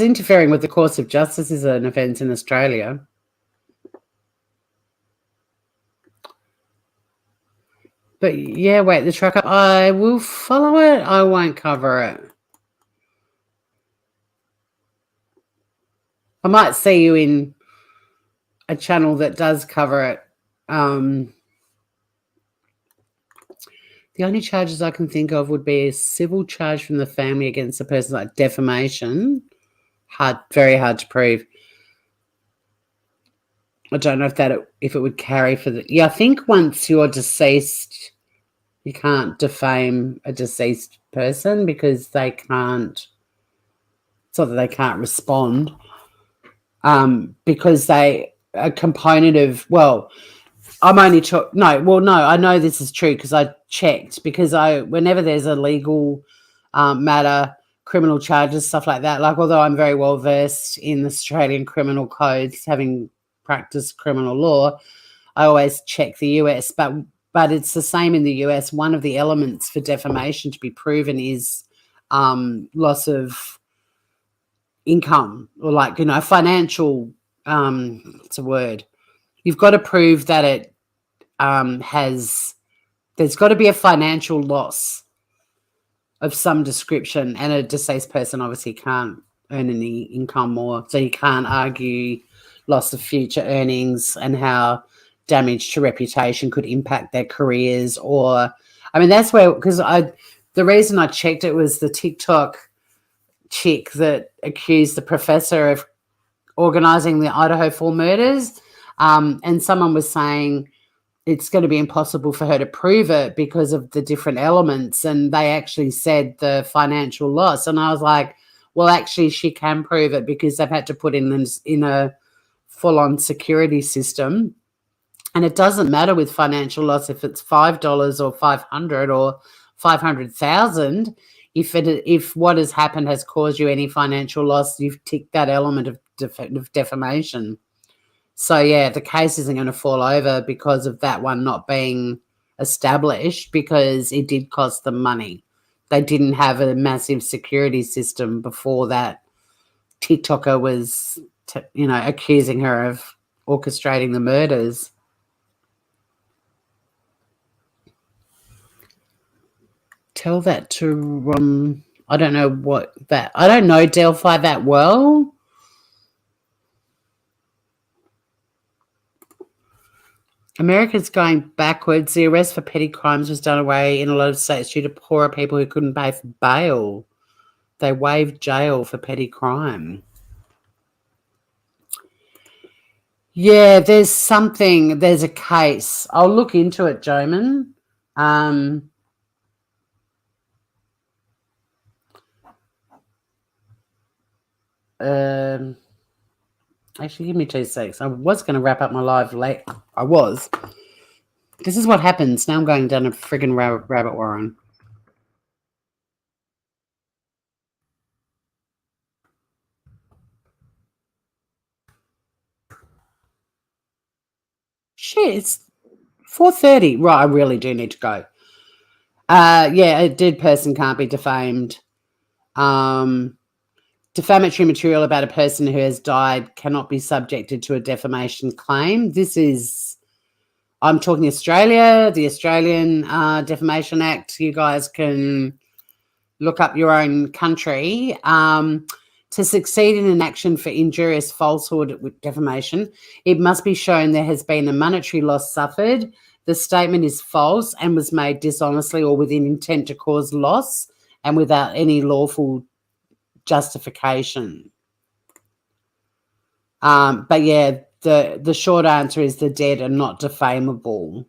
interfering with the course of justice is an offence in Australia. But yeah, wait, the truck up. I will follow it. I won't cover it. I might see you in a channel that does cover it. The only charges I can think of would be a civil charge from the family against the person, like defamation. Very hard to prove. I don't know if it would carry for the. Yeah, I think once you're deceased, you can't defame a deceased person because they can't. It's not that they can't respond. Because a component of, well, I'm only I know this is true because I checked, because whenever there's a legal matter, criminal charges, stuff like that, like, although I'm very well versed in Australian criminal codes, having practiced criminal law, I always check the US, but it's the same in the US. One of the elements for defamation to be proven is loss of income, or, like, financial, it's a word. You've got to prove that it there's got to be a financial loss of some description, and a deceased person obviously can't earn any income more, so you can't argue loss of future earnings and how damage to reputation could impact their careers. Or, I mean, that's where, because the reason I checked it was the TikTok chick that accused the professor of organising the Idaho 4 murders, and someone was saying it's going to be impossible for her to prove it because of the different elements, and they actually said the financial loss, and I was like, well, actually she can prove it because they've had to put in a full-on security system, and it doesn't matter with financial loss if it's $5 or 500 or 500,000. If what has happened has caused you any financial loss, you've ticked that element of defamation. So, yeah, the case isn't going to fall over because of that one not being established, because it did cost them money. They didn't have a massive security system before that TikToker was, accusing her of orchestrating the murders. Tell that to I don't know Delphi that well. America's going backwards. The arrest for petty crimes was done away in a lot of states due to poorer people who couldn't pay for bail. They waived jail for petty crime. Yeah, there's a case. I'll look into it, Joman. Actually, give me 2 seconds. I was going to wrap up my live late. I was. This is what happens. Now I'm going down a friggin' rabbit warren. Shit, it's 4:30. Right, I really do need to go. Yeah, a dead person can't be defamed. Defamatory material about a person who has died cannot be subjected to a defamation claim. I'm talking Australia, the Australian Defamation Act. You guys can look up your own country. To succeed in an action for injurious falsehood with defamation, it must be shown there has been a monetary loss suffered, the statement is false and was made dishonestly or with an intent to cause loss and without any lawful justification. But yeah, the short answer is the dead are not defamable.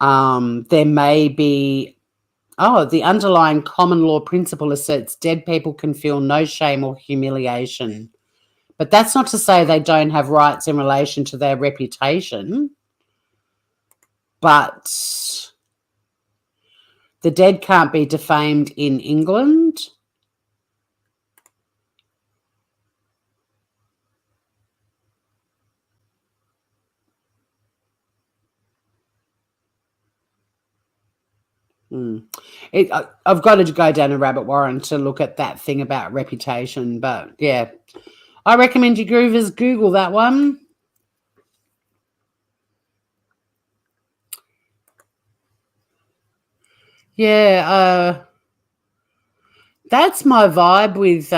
There may be... the underlying common law principle asserts dead people can feel no shame or humiliation. But that's not to say they don't have rights in relation to their reputation. But the dead can't be defamed in England. I've got to go down a rabbit warren to look at that thing about reputation. But yeah, I recommend you groovers Google that one. Yeah, that's my vibe with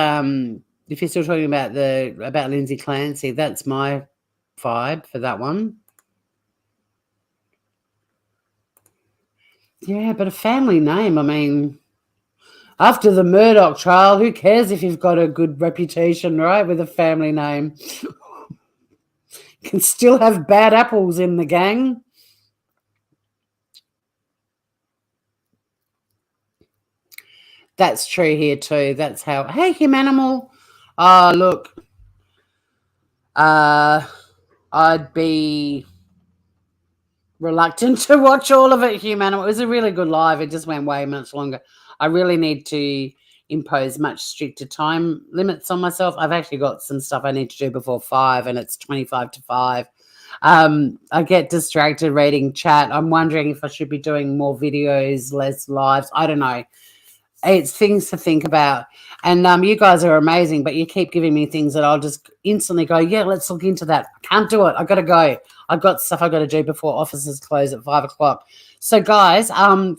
if you're still talking about Lindsay Clancy, that's my vibe for that one. Yeah, but a family name, I mean, after the Murdoch trial, who cares if you've got a good reputation, right, with a family name? You can still have bad apples in the gang. That's true here too. That's how... Hey, Humanimal. Look, I'd be reluctant to watch all of it, Humanimal. It was a really good live. It just went way much longer. I really need to impose much stricter time limits on myself. I've actually got some stuff I need to do before 5, and it's 25 to 5. I get distracted reading chat. I'm wondering if I should be doing more videos, less lives. I don't know. It's things to think about. And you guys are amazing, but you keep giving me things that I'll just instantly go, yeah, let's look into that. I can't do it. I got to go. I've got stuff I got to do before offices close at 5 o'clock. So, guys,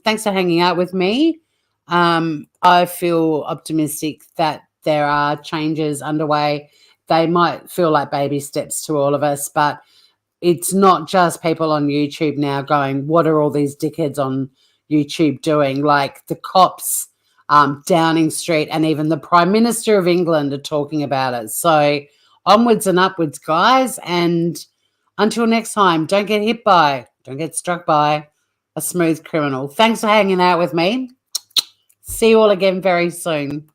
thanks for hanging out with me. I feel optimistic that there are changes underway. They might feel like baby steps to all of us, but it's not just people on YouTube now going, what are all these dickheads on YouTube doing? Like the cops, Downing Street, and even the Prime Minister of England are talking about it. So onwards and upwards, guys. And until next time, don't get struck by a smooth criminal. Thanks for hanging out with me. See you all again very soon.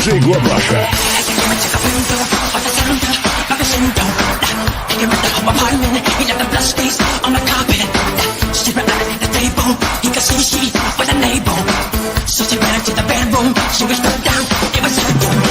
DJ Gorbacha. So she ran to the bedroom, she was struck down, it was